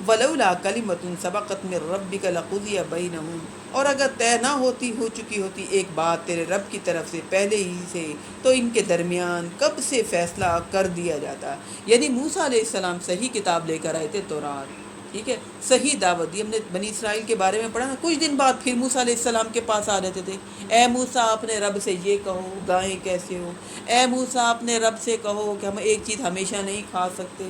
وَلَوْلَا كَلِمَةٌ سَبَقَتْ مِنْ رَبِّكَ لَقُضِيَ بَيْنَهُمْ، اور اگر طے نہ ہو چکی ہوتی ایک بات تیرے رب کی طرف سے پہلے ہی سے تو ان کے درمیان کب سے فیصلہ کر دیا جاتا۔ یعنی موسیٰ علیہ السلام صحیح کتاب لے کر آئے تھے تورات، ٹھیک ہے، صحیح دعوت دی، ہم نے بنی اسرائیل کے بارے میں پڑھا نا، کچھ دن بعد پھر موسیٰ علیہ السلام کے پاس آ رہتے تھے، اے موسیٰ اپنے رب سے یہ کہو گائیں کیسے ہو، اے موسیٰ اپنے رب سے کہو کہ ہم ایک چیز ہمیشہ نہیں کھا سکتے،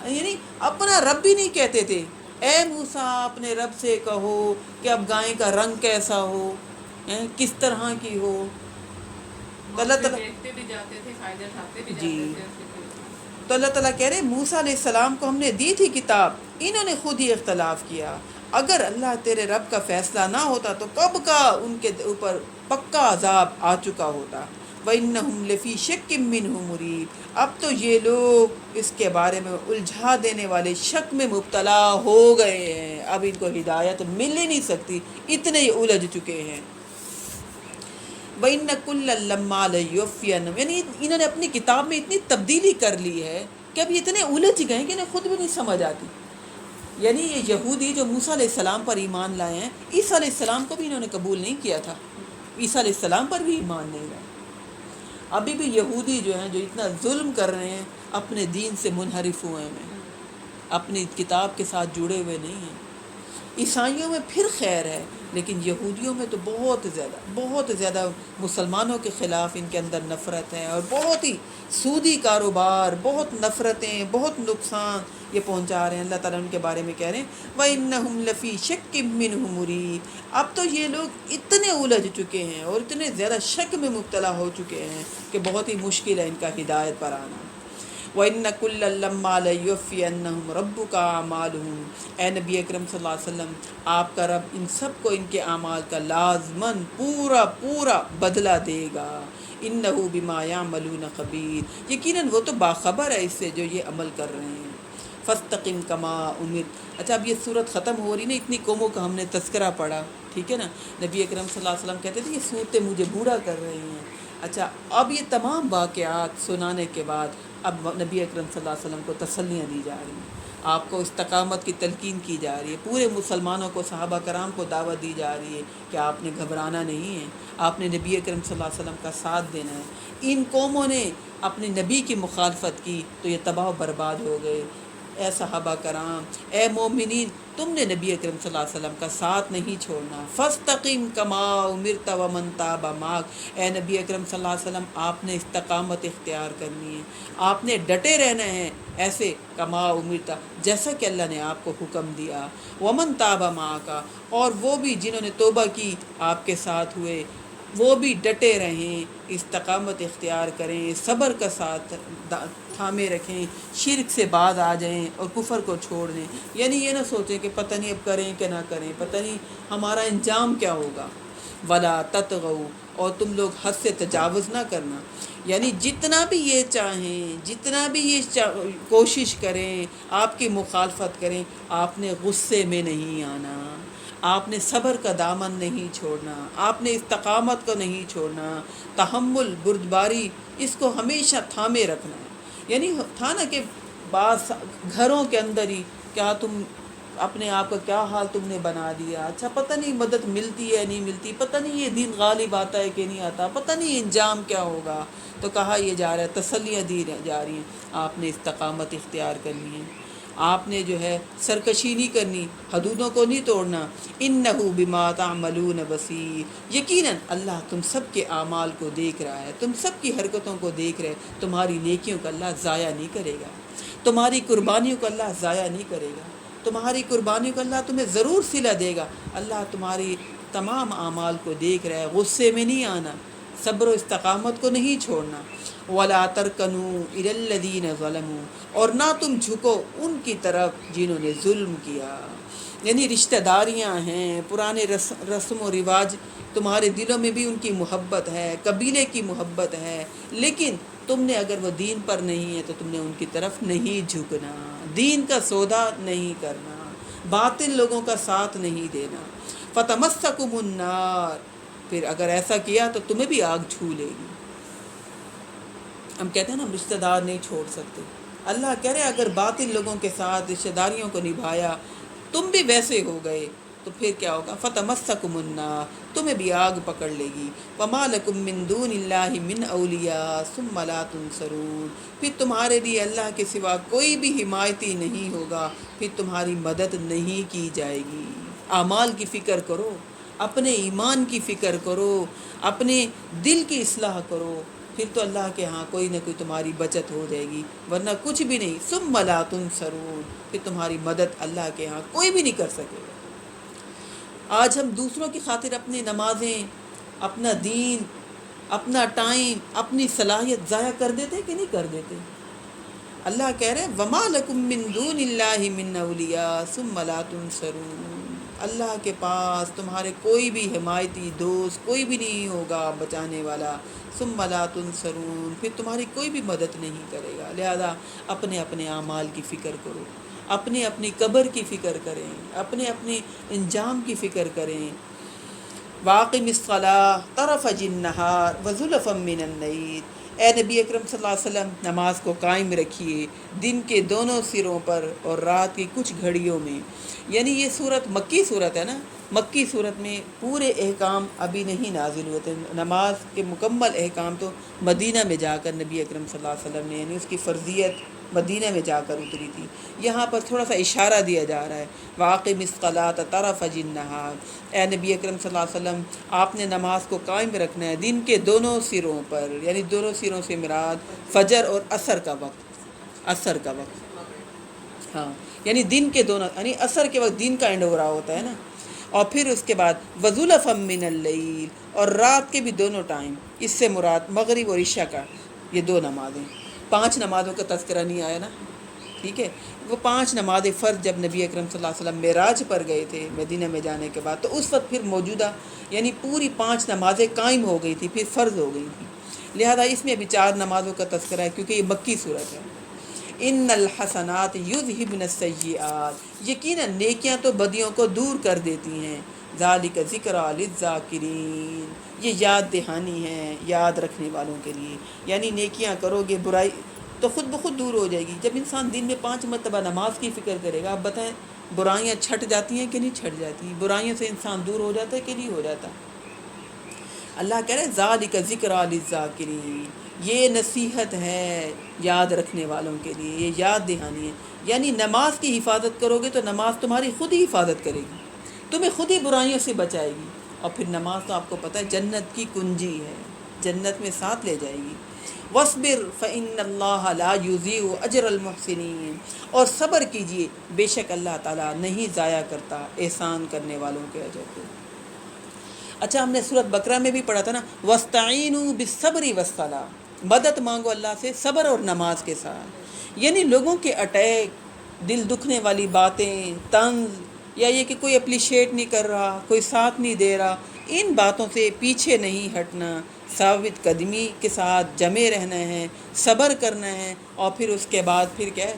یعنی اپنا رب بھی نہیں کہتے تھے، اے موسیٰ اپنے رب سے کہو کہ اب گائے کا رنگ کیسا ہو، کس طرح کی ہو، تو اللہ تعالیٰ دیکھتے بھی جاتے تھے، فائدہ اٹھاتے بھی جی جاتے تھے۔ تو اللہ تعالیٰ کہہ رہے موسیٰ علیہ السلام کو ہم نے دی تھی کتاب، انہوں نے خود ہی اختلاف کیا، اگر اللہ تیرے رب کا فیصلہ نہ ہوتا تو کب کا ان کے اوپر پکا عذاب آ چکا ہوتا۔ وَإِنَّهُمْ لَفِي شَكٍّ مِّنْهُ مُرِيبٍ، اب تو یہ لوگ اس کے بارے میں الجھا دینے والے شک میں مبتلا ہو گئے ہیں، اب ان کو ہدایت مل ہی نہیں سکتی، اتنے ہی الجھ چکے ہیں۔ وَإِنَّ كُلًّا لَمَّا لَيُوَفِّيَنَّهُمْ، یعنی انہوں نے اپنی کتاب میں اتنی تبدیلی کر لی ہے کہ اب اتنے الجھ گئے کہ انہیں خود بھی نہیں سمجھ آتی۔ یعنی یہ یہودی جو موسیٰ علیہ السلام پر ایمان لائے ہیں، عیسیٰ علیہ السلام کو بھی انہوں نے قبول نہیں کیا تھا، عیسیٰ علیہ السلام پر بھی ایمان نہیں لائے۔ ابھی بھی یہودی جو ہیں جو اتنا ظلم کر رہے ہیں، اپنے دین سے منحرف ہوئے ہیں، اپنی کتاب کے ساتھ جڑے ہوئے نہیں ہیں۔ عیسائیوں میں پھر خیر ہے، لیکن یہودیوں میں تو بہت زیادہ مسلمانوں کے خلاف ان کے اندر نفرت ہے، اور بہت ہی سودی کاروبار، بہت نفرتیں، بہت نقصان یہ پہنچا رہے ہیں۔ اللہ تعالیٰ ان کے بارے میں کہہ رہے ہیں وَإِنَّهُمْ لَفِي شَكٍّ مِّنْهُ مُرِيبٍ، اب تو یہ لوگ اتنے الجھ چکے ہیں اور اتنے زیادہ شک میں مبتلا ہو چکے ہیں کہ بہت ہی مشکل ہے ان کا ہدایت پر آنا۔ وَإِنَّ كُلًّا لَمَّا لَيُوَفِّيَنَّهُمْ رَبُّكَ أَعْمَالَهُمْ، اے نبی اکرم صلی اللہ علیہ وسلم آپ کا رب ان سب کو ان کے اعمال کا لازماً پورا بدلہ دے گا۔ انہ بما یعملون خبیر، یقیناً وہ تو باخبر ہے اس سے جو یہ عمل کر رہے ہیں۔ فاستقم کما امرت۔ اچھا اب یہ صورت ختم ہو رہی نا، اتنی قوموں کا ہم نے تذکرہ پڑھا، ٹھیک ہے نا۔ نبی اکرم صلی اللہ علیہ وسلم کہتے تھے یہ صورتیں مجھے بوڑھا کر رہی ہیں۔ اچھا اب یہ تمام واقعات سنانے کے بعد اب نبی اکرم صلی اللہ علیہ وسلم کو تسلیاں دی جا رہی ہیں، آپ کو استقامت کی تلقین کی جا رہی ہے، پورے مسلمانوں کو، صحابہ کرام کو دعوت دی جا رہی ہے کہ آپ نے گھبرانا نہیں ہے، آپ نے نبی اکرم صلی اللہ علیہ وسلم کا ساتھ دینا ہے۔ ان قوموں نے اپنے نبی کی مخالفت کی تو یہ تباہ و برباد ہو گئے۔ اے صحابہ کرام، اے مومنین، تم نے نبی اکرم صلی اللہ علیہ وسلم کا ساتھ نہیں چھوڑنا۔ فاستقم کما امرت ومن تاب معک۔ اے نبی اکرم صلی اللہ علیہ وسلم، آپ نے استقامت اختیار کرنی ہے، آپ نے ڈٹے رہنا ہے ایسے کما امرتا، جیسا کہ اللہ نے آپ کو حکم دیا۔ ومن تاب معک، اور وہ بھی جنہوں نے توبہ کی آپ کے ساتھ ہوئے، وہ بھی ڈٹے رہیں، استقامت اختیار کریں، صبر کا ساتھ تھامے رکھیں، شرک سے باز آ جائیں اور کفر کو چھوڑ دیں۔ یعنی یہ نہ سوچیں کہ پتہ نہیں اب کریں کہ نہ کریں، پتہ نہیں ہمارا انجام کیا ہوگا۔ ولا تطغوا، اور تم لوگ حد سے تجاوز نہ کرنا، یعنی جتنا بھی یہ چاہیں، جتنا بھی یہ کوشش کریں، آپ کی مخالفت کریں، آپ نے غصے میں نہیں آنا، آپ نے صبر کا دامن نہیں چھوڑنا، آپ نے استقامت کو نہیں چھوڑنا، تحمل، بردباری، اس کو ہمیشہ تھامے رکھنا ہے۔ یعنی تھا نا کہ بعض گھروں کے اندر ہی کیا تم اپنے آپ کا کیا حال تم نے بنا دیا، اچھا پتہ نہیں مدد ملتی ہے نہیں ملتی، پتہ نہیں یہ دین غالب آتا ہے کہ نہیں آتا، پتہ نہیں انجام کیا ہوگا، تو کہا یہ جا رہا ہے، تسلیاں دی جا رہی ہیں، آپ نے استقامت اختیار کرنی ہے، آپ نے جو ہے سرکشی نہیں کرنی، حدودوں کو نہیں توڑنا۔ انہ بما تعملون بصیر، یقیناً اللہ تم سب کے اعمال کو دیکھ رہا ہے، تم سب کی حرکتوں کو دیکھ رہے، تمہاری نیکیوں کو اللہ ضائع نہیں کرے گا، تمہاری قربانیوں کو اللہ ضائع نہیں کرے گا، تمہاری قربانیوں کو اللہ تمہیں ضرور صلہ دے گا۔ اللہ تمہاری تمام اعمال کو دیکھ رہا ہے، غصے میں نہیں آنا، صبر و استقامت کو نہیں چھوڑنا۔ وَلَا تَرْكَنُوا إِلَى الَّذِينَ ظَلَمُوا، اور نہ تم جھکو ان کی طرف جنہوں نے ظلم کیا۔ یعنی رشتہ داریاں ہیں، پرانے رسم و رواج، تمہارے دلوں میں بھی ان کی محبت ہے، قبیلے کی محبت ہے، لیکن تم نے اگر وہ دین پر نہیں ہے تو تم نے ان کی طرف نہیں جھکنا، دین کا سودا نہیں کرنا، باطل لوگوں کا ساتھ نہیں دینا۔ فَتَمَسَّكُمُ النَّارُ، پھر اگر ایسا کیا تو تمہیں بھی آگ چھو لے گی۔ ہم کہتے ہیں نا ہم رشتہ دار نہیں چھوڑ سکتے، اللہ کہہ رہے اگر باطل لوگوں کے ساتھ رشتہ داریوں کو نبھایا، تم بھی ویسے ہو گئے تو پھر کیا ہوگا؟ فَتَمَسَّكُمُ النَّارُ، تمہیں بھی آگ پکڑ لے گی۔ وَمَا لَكُم مِّن دُونِ اللَّهِ مِنْ أَوْلِيَاءَ ثُمَّ لَا تُنصَرُونَ، پھر تمہارے لیے اللہ کے سوا کوئی بھی حمایتی نہیں ہوگا، پھر تمہاری مدد نہیں کی جائے گی۔ اعمال کی فکر کرو، اپنے ایمان کی فکر کرو، اپنے دل کی اصلاح کرو، پھر تو اللہ کے ہاں کوئی نہ کوئی تمہاری بچت ہو جائے گی، ورنہ کچھ بھی نہیں۔ ثُمَّ لَا تُنصَرُونَ، پھر تمہاری مدد اللہ کے ہاں کوئی بھی نہیں کر سکے گا۔ آج ہم دوسروں کی خاطر اپنی نمازیں، اپنا دین، اپنا ٹائم، اپنی صلاحیت ضائع کر دیتے کہ نہیں کر دیتے؟ اللہ کہہ رہے ہیں وَمَا لَكُم مِّن دُونِ اللَّهِ مِنْ أَوْلِيَاءَ ثُمَّ لَا تُنصَرُونَ، اللہ کے پاس تمہارے کوئی بھی حمایتی دوست کوئی بھی نہیں ہوگا، بچانے والا۔ ثُمَّ لَا تُنصَرُونَ، پھر تمہاری کوئی بھی مدد نہیں کرے گا۔ لہذا اپنے اپنے اعمال کی فکر کرو، اپنی اپنی قبر کی فکر کریں، اپنے اپنے انجام کی فکر کریں۔ وَأَقِمِ الصَّلَاةَ طَرَفَيِ النَّهَارِ وَزُلَفًا مِّنَ اللَّيْلِ، اے نبی اکرم صلی اللہ علیہ وسلم نماز کو قائم رکھیے دن کے دونوں سروں پر اور رات کی کچھ گھڑیوں میں۔ یعنی یہ صورت مکی صورت ہے نا، مکی صورت میں پورے احکام ابھی نہیں نازل ہوتے، نماز کے مکمل احکام تو مدینہ میں جا کر نبی اکرم صلی اللہ علیہ وسلم نے، یعنی اس کی فرضیت مدینہ میں جا کر اتری تھی۔ یہاں پر تھوڑا سا اشارہ دیا جا رہا ہے وَأَقِمِ الصَّلَاةَ طَرَفَيِ النَّهَارِ، اے نبی اکرم صلی اللہ علیہ وسلم آپ نے نماز کو قائم رکھنا ہے دن کے دونوں سروں پر، یعنی دونوں سروں سے مراد فجر اور عصر کا وقت، عصر کا وقت، ہاں یعنی دن کے دونوں، یعنی عصر کے وقت دن کا اینڈ ہو رہا ہوتا ہے نا، اور پھر اس کے بعد وَزُلَفًا مِّنَ اللَّيْلِ، اور رات کے بھی دونوں ٹائم، اس سے مراد مغرب اور عشاء کا، یہ دو نمازیں، 5 نمازوں کا تذکرہ نہیں آیا نا، ٹھیک ہے، وہ 5 نماز فرض جب نبی اکرم صلی اللہ علیہ وسلم معراج پر گئے تھے مدینہ میں جانے کے بعد، تو اس وقت پھر موجودہ یعنی پوری 5 نمازیں قائم ہو گئی تھی، پھر فرض ہو گئی تھیں، لہذا اس میں ابھی 4 نمازوں کا تذکرہ ہے کیونکہ یہ مکی صورت ہے۔ ان الحسنات یذہبن السیئات، یقیناً نیکیاں تو بدیوں کو دور کر دیتی ہیں، ذالک ذکریٰ للذاکرین، یہ یاد دہانی ہے یاد رکھنے والوں کے لیے، یعنی نیکیاں کرو گے برائی تو خود بخود دور ہو جائے گی۔ جب انسان دن میں 5 مرتبہ نماز کی فکر کرے گا، آپ بتائیں برائیاں چھٹ جاتی ہیں کہ نہیں چھٹ جاتی؟ برائیوں سے انسان دور ہو جاتا ہے کہ نہیں ہو جاتا؟ اللہ کہہ رہے ہیں ذالک ذکریٰ للذاکرین، یہ نصیحت ہے یاد رکھنے والوں کے لیے، یہ یاد دہانی ہے، یعنی نماز کی حفاظت کرو گے تو نماز تمہاری خود ہی حفاظت کرے گی، تمہیں خود ہی برائیوں سے بچائے گی، اور پھر نماز تو آپ کو پتہ ہے جنت کی کنجی ہے، جنت میں ساتھ لے جائے گی۔ وَاصْبِرْ فَإِنَّ اللَّهَ لَا يُضِيعُ أَجْرَ الْمُحْسِنِينَ، اور صبر کیجئے، بے شک اللہ تعالیٰ نہیں ضائع کرتا احسان کرنے والوں کے اجر کو۔ اچھا، ہم نے سورۃ بقرہ میں بھی پڑھا تھا نا، وَاسْتَعِینُوا بِالصَّبْرِ وَالصَّلَاةِ، مدد مانگو اللہ سے صبر اور نماز کے ساتھ، یعنی لوگوں کے اٹیک، دل دکھنے والی باتیں، طنز، یا یہ کہ کوئی اپریشیٹ نہیں کر رہا، کوئی ساتھ نہیں دے رہا، ان باتوں سے پیچھے نہیں ہٹنا، ثابت قدمی کے ساتھ جمے رہنا ہے، صبر کرنا ہے، اور پھر اس کے بعد پھر کیا ہے،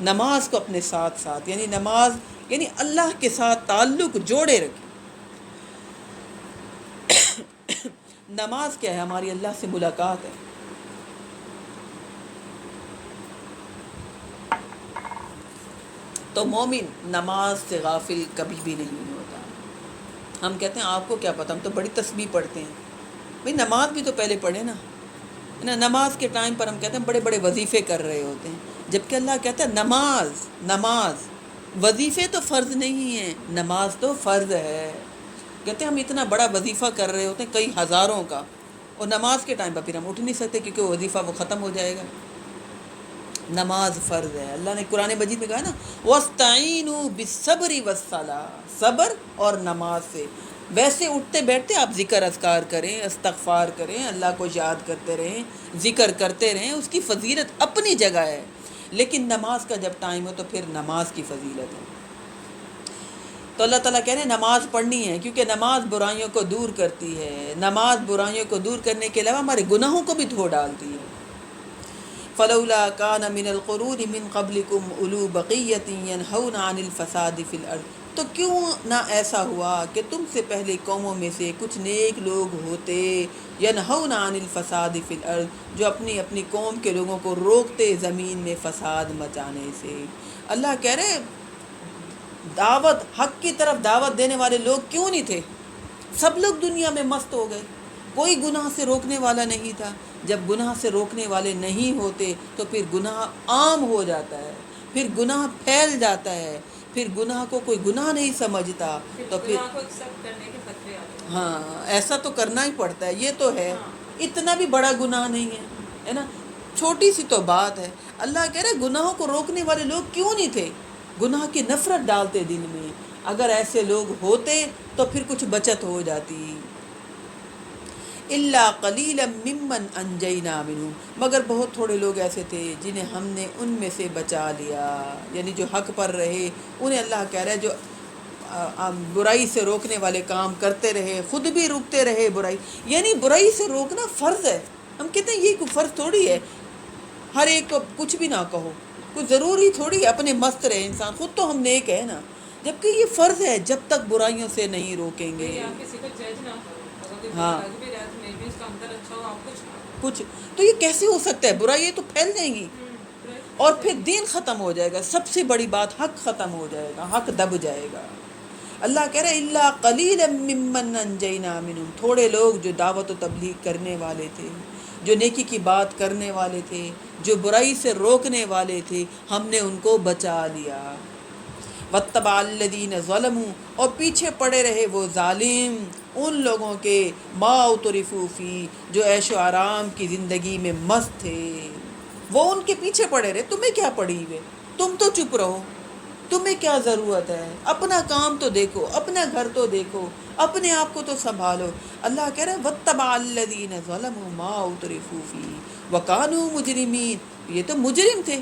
نماز کو اپنے ساتھ ساتھ، یعنی نماز یعنی اللہ کے ساتھ تعلق جوڑے رکھیں۔ نماز کیا ہے؟ ہماری اللہ سے ملاقات ہے۔ تو مومن نماز سے غافل کبھی بھی نہیں ہوتا۔ ہم کہتے ہیں آپ کو کیا پتہ، ہم تو بڑی تسبیح پڑھتے ہیں، بھئی نماز بھی تو پہلے پڑھیں نا، نماز کے ٹائم پر ہم کہتے ہیں بڑے بڑے وظیفے کر رہے ہوتے ہیں، جبکہ اللہ کہتا ہے نماز، وظیفے تو فرض نہیں ہیں، نماز تو فرض ہے۔ کہتے ہیں ہم اتنا بڑا وظیفہ کر رہے ہوتے ہیں کئی ہزاروں کا، اور نماز کے ٹائم پر پھر ہم اٹھ نہیں سکتے کیونکہ وہ وظیفہ وہ ختم ہو جائے گا۔ نماز فرض ہے، اللہ نے قرآن مجید میں کہا نا وَاسْتَعِینُوا بِالصَّبْرِ وَالصَّلَاةِ، صبر اور نماز سے۔ ویسے اٹھتے بیٹھتے آپ ذکر اذکار کریں، استغفار کریں، اللہ کو یاد کرتے رہیں، ذکر کرتے رہیں، اس کی فضیلت اپنی جگہ ہے، لیکن نماز کا جب ٹائم ہو تو پھر نماز کی فضیلت ہے۔ تو اللہ تعالیٰ کہہ رہے ہیں نماز پڑھنی ہے، کیونکہ نماز برائیوں کو دور کرتی ہے، نماز برائیوں کو دور کرنے کے علاوہ ہمارے گناہوں کو بھی دھو ڈالتی ہے۔ فلولا کان من القرون من قبلکم اولو بقیۃ ینہون عن الفساد فی الارض، تو کیوں نہ ایسا ہوا کہ تم سے پہلے قوموں میں سے کچھ نیک لوگ ہوتے، ینہون عن الفساد فی الارض، جو اپنی اپنی قوم کے لوگوں کو روکتے زمین میں فساد مچانے سے۔ اللہ کہہ رہے دعوت، حق کی طرف دعوت دینے والے لوگ کیوں نہیں تھے؟ سب لوگ دنیا میں مست ہو گئے، کوئی گناہ سے روکنے والا نہیں تھا۔ جب گناہ سے روکنے والے نہیں ہوتے تو پھر گناہ عام ہو جاتا ہے، پھر گناہ پھیل جاتا ہے، پھر گناہ کو کوئی گناہ نہیں سمجھتا، تو پھر گناہ کو ایکسیپٹ کرنے کے فتوے آتے ہیں۔ ہاں ایسا تو کرنا ہی پڑتا ہے، یہ تو ہے، اتنا بھی بڑا گناہ نہیں ہے نا، چھوٹی سی تو بات ہے۔ اللہ کہہ رہے گناہوں کو روکنے والے لوگ کیوں نہیں تھے؟ گناہ کی نفرت ڈالتے دل میں، اگر ایسے لوگ ہوتے تو پھر کچھ بچت ہو جاتی۔ الا قلیلا ممن انجینا منہم، مگر بہت تھوڑے لوگ ایسے تھے جنہیں ہم نے ان میں سے بچا لیا، یعنی جو حق پر رہے، انہیں اللہ کہہ رہا ہے جو برائی سے روکنے والے کام کرتے رہے، خود بھی رکتے رہے برائی، یعنی برائی سے روکنا فرض ہے۔ ہم کہتے ہیں یہ کوئی فرض تھوڑی ہے ہر ایک کو کچھ بھی نہ کہو، کوئی ضروری تھوڑی ہے اپنے مست رہے انسان، خود تو ہم نیک ہے نا، جبکہ یہ فرض ہے جب تک برائیوں سے نہیں روکیں گے۔ آپ کسی کو جج نہ کرو، اگر کوئی ہاں برا لگ بھی رہا ہے تو میں بھی اس کا اندر اچھا ہو، آپ کچھ تو یہ کیسے ہو سکتا ہے؟ برائیاں تو پھیل جائیں گی اور پھر دین ختم ہو جائے گا، سب سے بڑی بات حق ختم ہو جائے گا، حق دب جائے گا۔ اللہ کہہ رہے الا قلیلا ممن انجینا منہم، تھوڑے لوگ جو دعوت و تبلیغ کرنے والے تھے، جو نیکی کی بات کرنے والے تھے، جو برائی سے روکنے والے تھے، ہم نے ان کو بچا لیا۔ واتبع الذین ظلموا، اور پیچھے پڑے رہے وہ ظالم ان لوگوں کے، ما اترفوا فی، جو عیش و آرام کی زندگی میں مست تھے، وہ ان کے پیچھے پڑے رہے۔ تمہیں کیا پڑی ہوئے، تم تو چپ رہو، تمہیں کیا ضرورت ہے، اپنا کام تو دیکھو، اپنا گھر تو دیکھو، اپنے آپ کو تو سنبھالو۔ اللہ کہہ رہا ہے واتبع الذین ظلموا ما اترفوا فی وکانوا مجرمین، یہ تو مجرم تھے،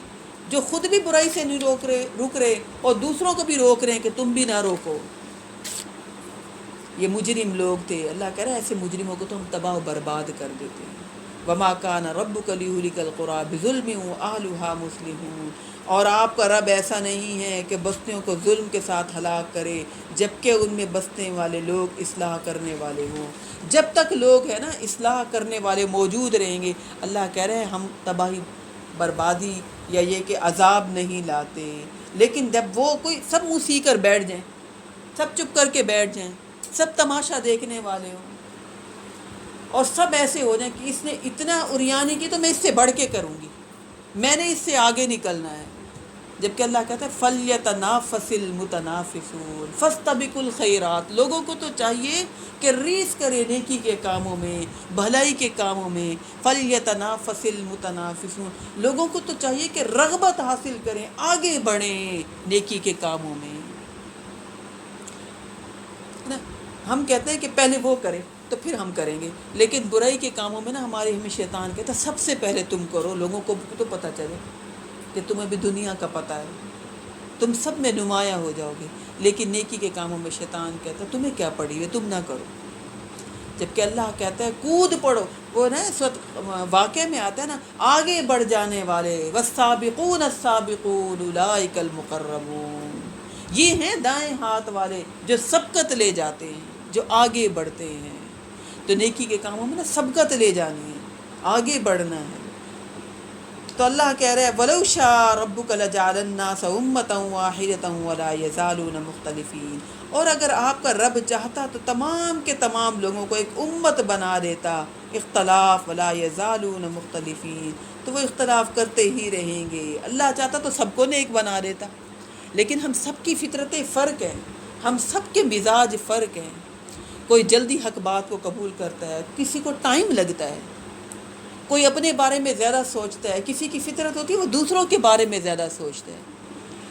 جو خود بھی برائی سے نہیں رک رہے اور دوسروں کو بھی روک رہے ہیں کہ تم بھی نہ روکو. یہ مجرم لوگ تھے. اللہ کہہ رہا ہے ایسے مجرموں کو تو ہم تباہ و برباد کر دیتے ہیں. وما کان ربک لیہلک القری بظلم واہلھا مصلحون. اور آپ کا رب ایسا نہیں ہے کہ بستیوں کو ظلم کے ساتھ ہلاک کرے جبکہ ان میں بسنے والے لوگ اصلاح کرنے والے ہوں. جب تک لوگ ہیں نا اصلاح کرنے والے موجود رہیں گے، اللہ کہہ رہے ہیں ہم تباہی بربادی یا یہ کہ عذاب نہیں لاتے. لیکن جب وہ کوئی سب منہ سی کر بیٹھ جائیں، سب چپ کر کے بیٹھ جائیں، سب تماشا دیکھنے والے ہوں اور سب ایسے ہو جائیں کہ اس نے اتنا عریانی کی تو میں اس سے بڑھ کے کروں گی، میں نے اس سے آگے نکلنا ہے. جبکہ اللہ کہتا ہے فَلْيَتَنَافَسِ الْمُتَنَافِسُونَ فَاسْتَبِقُوا الْخَيْرَاتِ. لوگوں کو تو چاہیے کہ ریس کرے نیکی کے کاموں میں، بھلائی کے کاموں میں. فَلْيَتَنَافَسِ الْمُتَنَافِسُونَ. لوگوں کو تو چاہیے کہ رغبت حاصل کریں، آگے بڑھیں نیکی کے کاموں میں. نا ہم کہتے ہیں کہ پہلے وہ کرے تو پھر ہم کریں گے، لیکن برائی کے کاموں میں نا ہمارے ہمیں شیطان کہتا ہے سب سے پہلے تم کرو، لوگوں کو تو پتہ چلے کہ تمہیں بھی دنیا کا پتہ ہے، تم سب میں نمایاں ہو جاؤ گے. لیکن نیکی کے کاموں میں شیطان کہتا ہے تمہیں کیا پڑی ہے، تم نہ کرو. جبکہ اللہ کہتا ہے کود پڑو. وہ نا اس وقت واقعے میں آتا ہے نا آگے بڑھ جانے والے والسابقون السابقون اولئک المقربون. یہ ہیں دائیں ہاتھ والے جو سبقت لے جاتے ہیں، جو آگے بڑھتے ہیں. تو نیکی کے کاموں میں نا سبقت لے جانی ہے، آگے بڑھنا ہے. تو اللہ کہہ رہے ہیں وَلَوْ شَاءَ رَبُّكَ لَجَعَلَ النَّاسَ أُمَّةً وَاحِدَةً وَلَا يَزَالُونَ مُخْتَلِفِينَ. اور اگر آپ کا رب چاہتا تو تمام کے تمام لوگوں کو ایک امت بنا دیتا. اختلاف وَلَا يَزَالُونَ مُخْتَلِفِينَ. تو وہ اختلاف کرتے ہی رہیں گے. اللہ چاہتا تو سب کو نیک بنا دیتا، لیکن ہم سب کی فطرتیں فرق ہیں، ہم سب کے مزاج فرق ہیں. کوئی جلدی حق بات کو قبول کرتا ہے، کسی کو ٹائم لگتا ہے. کوئی اپنے بارے میں زیادہ سوچتا ہے، کسی کی فطرت ہوتی ہے وہ دوسروں کے بارے میں زیادہ سوچتا ہے.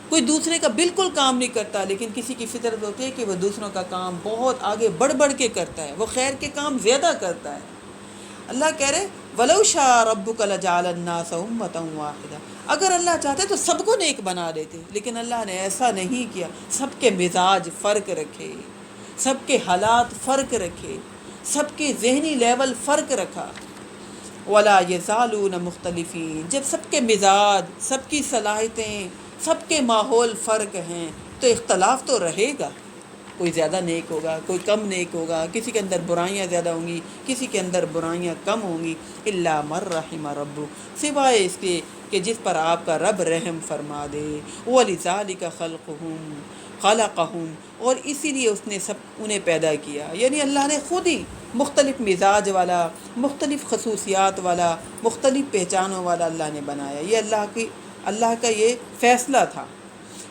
کوئی دوسرے کا بالکل کام نہیں کرتا، لیکن کسی کی فطرت ہوتی ہے کہ وہ دوسروں کا کام بہت آگے بڑھ بڑھ کے کرتا ہے، وہ خیر کے کام زیادہ کرتا ہے. اللہ کہہ رہے وَلَوْ شَاءَ رَبُّكَ لَجَعَلَ النَّاسَ أُمَّةً وَاحِدَةً. اگر اللہ چاہتے تو سب کو نیک بنا دیتے، لیکن اللہ نے ایسا نہیں کیا. سب کے مزاج فرق رکھے، سب کے حالات فرق رکھے، سب کے ذہنی لیول فرق رکھا. وَلَا يَزَالُونَ مُخْتَلِفِينَ. جب سب کے مزاج، سب کی صلاحیتیں، سب کے ماحول فرق ہیں تو اختلاف تو رہے گا. کوئی زیادہ نیک ہوگا، کوئی کم نیک ہوگا، کسی کے اندر برائیاں زیادہ ہوں گی، کسی کے اندر برائیاں کم ہوں گی. إِلَّا مَن رَحِمَ رَبُّكَ. سوائے اس کے کہ جس پر آپ کا رب رحم فرما دے. وَلِذَلِكَ خَلَقَهُمْ. اور اسی لیے اس نے انہیں پیدا کیا. یعنی اللہ نے خود ہی مختلف مزاج والا، مختلف خصوصیات والا، مختلف پہچانوں والا اللہ نے بنایا. یہ اللہ کا یہ فیصلہ تھا.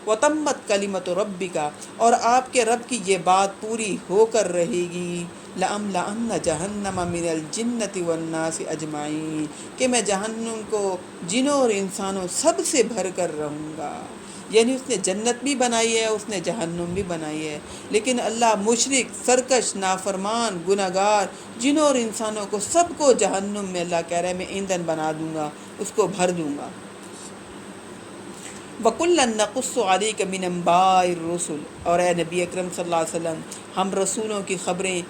وَتَمَّتْ كَلِمَةُ رَبِّكَ. اور آپ کے رب کی یہ بات پوری ہو کر رہے گی. لَأَمْلَأَنَّ جَهَنَّمَ مِنَ الْجِنَّةِ وَالنَّاسِ أَجْمَعِينَ. کہ میں جہنم کو جنوں اور انسانوں سب سے بھر کر رہوں گا. یعنی اس نے جنت بھی بنائی ہے، اس نے جہنم بھی بنائی ہے، لیکن اللہ مشرک، سرکش، نافرمان، گناہگار جنوں اور انسانوں کو سب کو جہنم میں اللہ کہہ رہا ہے میں ایندھن بنا دوں گا، اس کو بھر دوں گا. وَكُلًّا نَقُصُّ عَلَيْكَ مِنْ أَنْبَاءِ الرُّسُلِ. اور اے نبی اکرم صلی اللہ علیہ وسلم ہم رسولوں کی خبریں،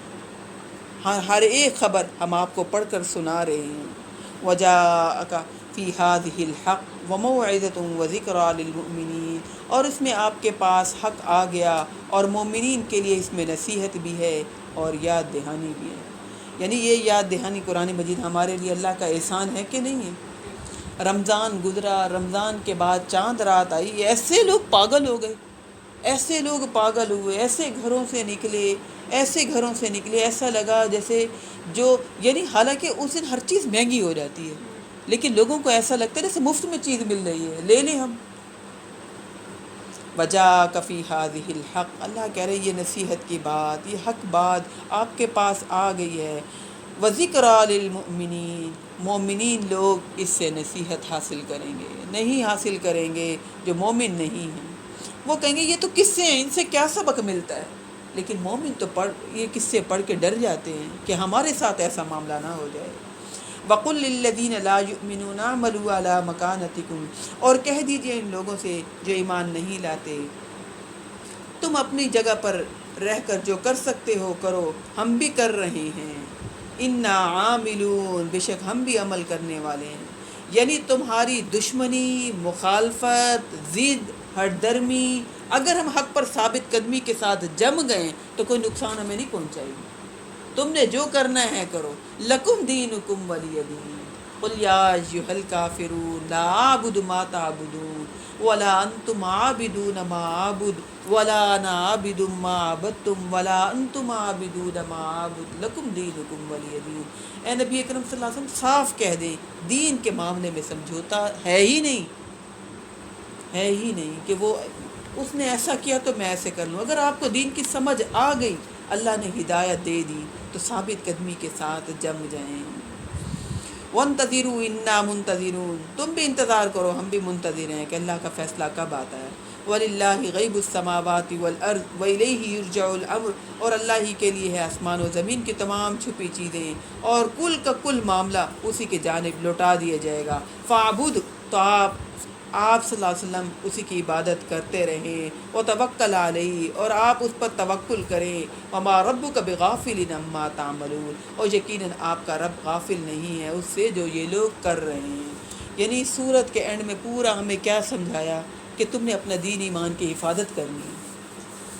ہر ایک خبر ہم آپ کو پڑھ کر سنا رہے ہیں. وَجَاءَكَ فِي هَذِهِ الْحَقُّ وَمَوْعِظَةٌ وَذِكْرَىٰ لِلْمُؤْمِنِينَ. اور اس میں آپ کے پاس حق آ گیا اور مومنین کے لیے اس میں نصیحت بھی ہے اور یاد دہانی بھی ہے. یعنی یہ یاد دہانی قرآن مجید ہمارے لیے اللہ کا احسان ہے کہ نہیں ہے. رمضان گزرا، رمضان کے بعد چاند رات آئی، ایسے لوگ پاگل ہو گئے، ایسے لوگ پاگل ہوئے، ایسے گھروں سے نکلے، ایسا لگا جیسے یعنی حالانکہ اس دن ہر چیز مہنگی ہو جاتی ہے، لیکن لوگوں کو ایسا لگتا ہے جیسے مفت میں چیز مل رہی ہے، لے لیں ہم. وَجَاءَكَ فِي هَذِهِ الْحَقُّ. اللہ کہہ رہے یہ نصیحت کی بات، یہ حق بات آپ کے پاس آ گئی ہے. وَذِكْرَىٰ لِلْمُؤْمِنِينَ. مومنین لوگ اس سے نصیحت حاصل کریں گے، نہیں حاصل کریں گے جو مومن نہیں ہیں. وہ کہیں گے یہ تو قصے ہیں، ان سے کیا سبق ملتا ہے. لیکن مومن تو یہ قصے پڑھ کے ڈر جاتے ہیں کہ ہمارے ساتھ ایسا معاملہ نہ ہو جائے. وَقُلْ لِلَّذِينَ لَا يُؤْمِنُونَ اعْمَلُوا عَلَى مَكَانَتِكُمْ، اور کہہ دیجئے ان لوگوں سے جو ایمان نہیں لاتے، تم اپنی جگہ پر رہ کر جو کر سکتے ہو کرو، ہم بھی کر رہے ہیں، اِنَّا عَامِلُونَ، بے شک ہم بھی عمل کرنے والے ہیں۔ یعنی تمہاری دشمنی، مخالفت، ضد، ہٹ درمی، اگر ہم حق پر ثابت قدمی کے ساتھ جم گئے تو کوئی نقصان ہمیں نہیں پہنچائے گی، تم نے جو کرنا ہے کرو، لکم دینکم ولی دین، قل یا ایھا الکافرون لا اعبد ما تعبدون ولا انتم عابدون ما اعبد ولا انا عابد ما عبدتم ولا انتم عابدون ما اعبد لکم دینکم ولی دین۔ اے نبی اکرم صلی اللہ علیہ وسلم صاف کہہ دیں، دین کے معاملے میں سمجھوتا ہے ہی نہیں، ہے ہی نہیں کہ وہ اس نے ایسا کیا تو میں ایسے کر لوں۔ اگر آپ کو دین کی سمجھ آ گئی، اللہ نے ہدایت دے دی، تو ثابت قدمی کے ساتھ جم جائیں۔ وَانتَظِرُوا إِنَّا مُنتَظِرُونَ، تم بھی انتظار کرو، ہم بھی منتظر ہیں کہ اللہ کا فیصلہ کب آتا ہے۔ وَلِلَّهِ غَيْبُ السَّمَاوَاتِ وَالْأَرْضِ وَإِلَيْهِ يُرْجَعُ الْأَمْرُ، اور اللہ ہی کے لیے ہے آسمان و زمین کی تمام چھپی چیزیں، اور کل کا کل معاملہ اسی کی جانب لوٹا دیا جائے گا۔ فَاعْبُدْ، تو آپ صلی اللہ علیہ وسلم اسی کی عبادت کرتے رہیں، وَتَوَكَّلْ عَلَيْهِ، اور آپ اس پر توکل کریں، وَمَا رَبُّكَ بِغَافِلٍ عَمَّا تَعْمَلُونَ، اور یقیناً آپ کا رب غافل نہیں ہے اس سے جو یہ لوگ کر رہے ہیں۔ یعنی سورت کے اینڈ میں پورا ہمیں کیا سمجھایا کہ تم نے اپنا دین ایمان کی حفاظت کرنی ہے،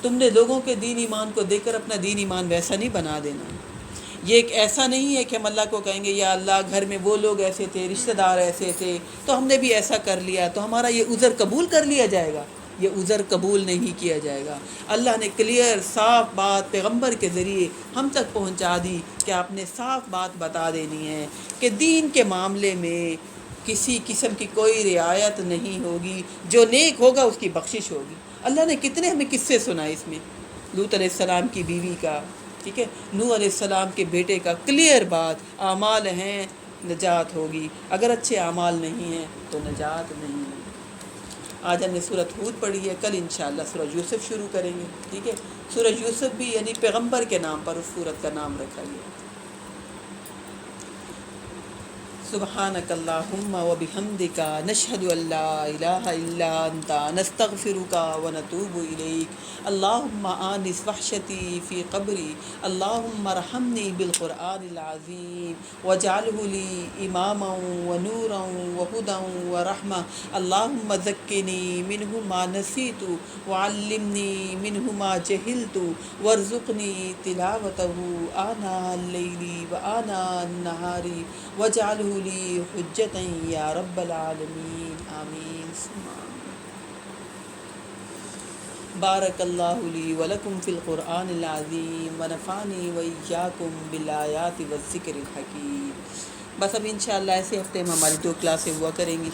تم نے لوگوں کے دین ایمان کو دیکھ کر اپنا دین ایمان ویسا نہیں بنا دینا۔ یہ ایک ایسا نہیں ہے کہ ہم اللہ کو کہیں گے یا اللہ گھر میں وہ لوگ ایسے تھے، رشتہ دار ایسے تھے، تو ہم نے بھی ایسا کر لیا تو ہمارا یہ عذر قبول کر لیا جائے گا۔ یہ عذر قبول نہیں کیا جائے گا۔ اللہ نے کلیئر صاف بات پیغمبر کے ذریعے ہم تک پہنچا دی کہ آپ نے صاف بات بتا دینی ہے کہ دین کے معاملے میں کسی قسم کی کوئی رعایت نہیں ہوگی، جو نیک ہوگا اس کی بخشش ہوگی۔ اللہ نے کتنے ہمیں قصے سنائے اس میں، لوط علیہ السلام کی بیوی کا، ٹھیک ہے، نوح علیہ السلام کے بیٹے کا، کلیئر بات، اعمال ہیں نجات ہوگی، اگر اچھے اعمال نہیں ہیں تو نجات نہیں ہے۔ آج ہم نے سورۃ ہود پڑھی ہے، کل انشاءاللہ سورۃ یوسف شروع کریں گے، ٹھیک ہے۔ سورۃ یوسف بھی یعنی پیغمبر کے نام پر اس سورت کا نام رکھا گیا۔ سبحانک اللہم و بحمدک نشہد ان لا الہ الا انت نستغفرک و نتوب الیک۔ اللہم آنس وحشتی فی قبری، اللہم ارحمنی بالقرآن العظیم واجعلہ لی اماما و نورا و ہدی و رحمہ، اللہم ذکرنی منہ ما نسیت وعلمنی منہ ما جہلت وارزقنی تلاوتہ آناء اللیل و آناء النہار واجعلہ لی حجتا یا رب العالمین، آمین ثم آمین۔ بارک اللہ لی ولکم فی القرآن العظیم ونفعنی وإیاکم بالآیات والذکر الحکیم۔ بس اب انشاءاللہ ایسے ہفتے میں ہماری 2 کلاسیں ہوا کریں گی۔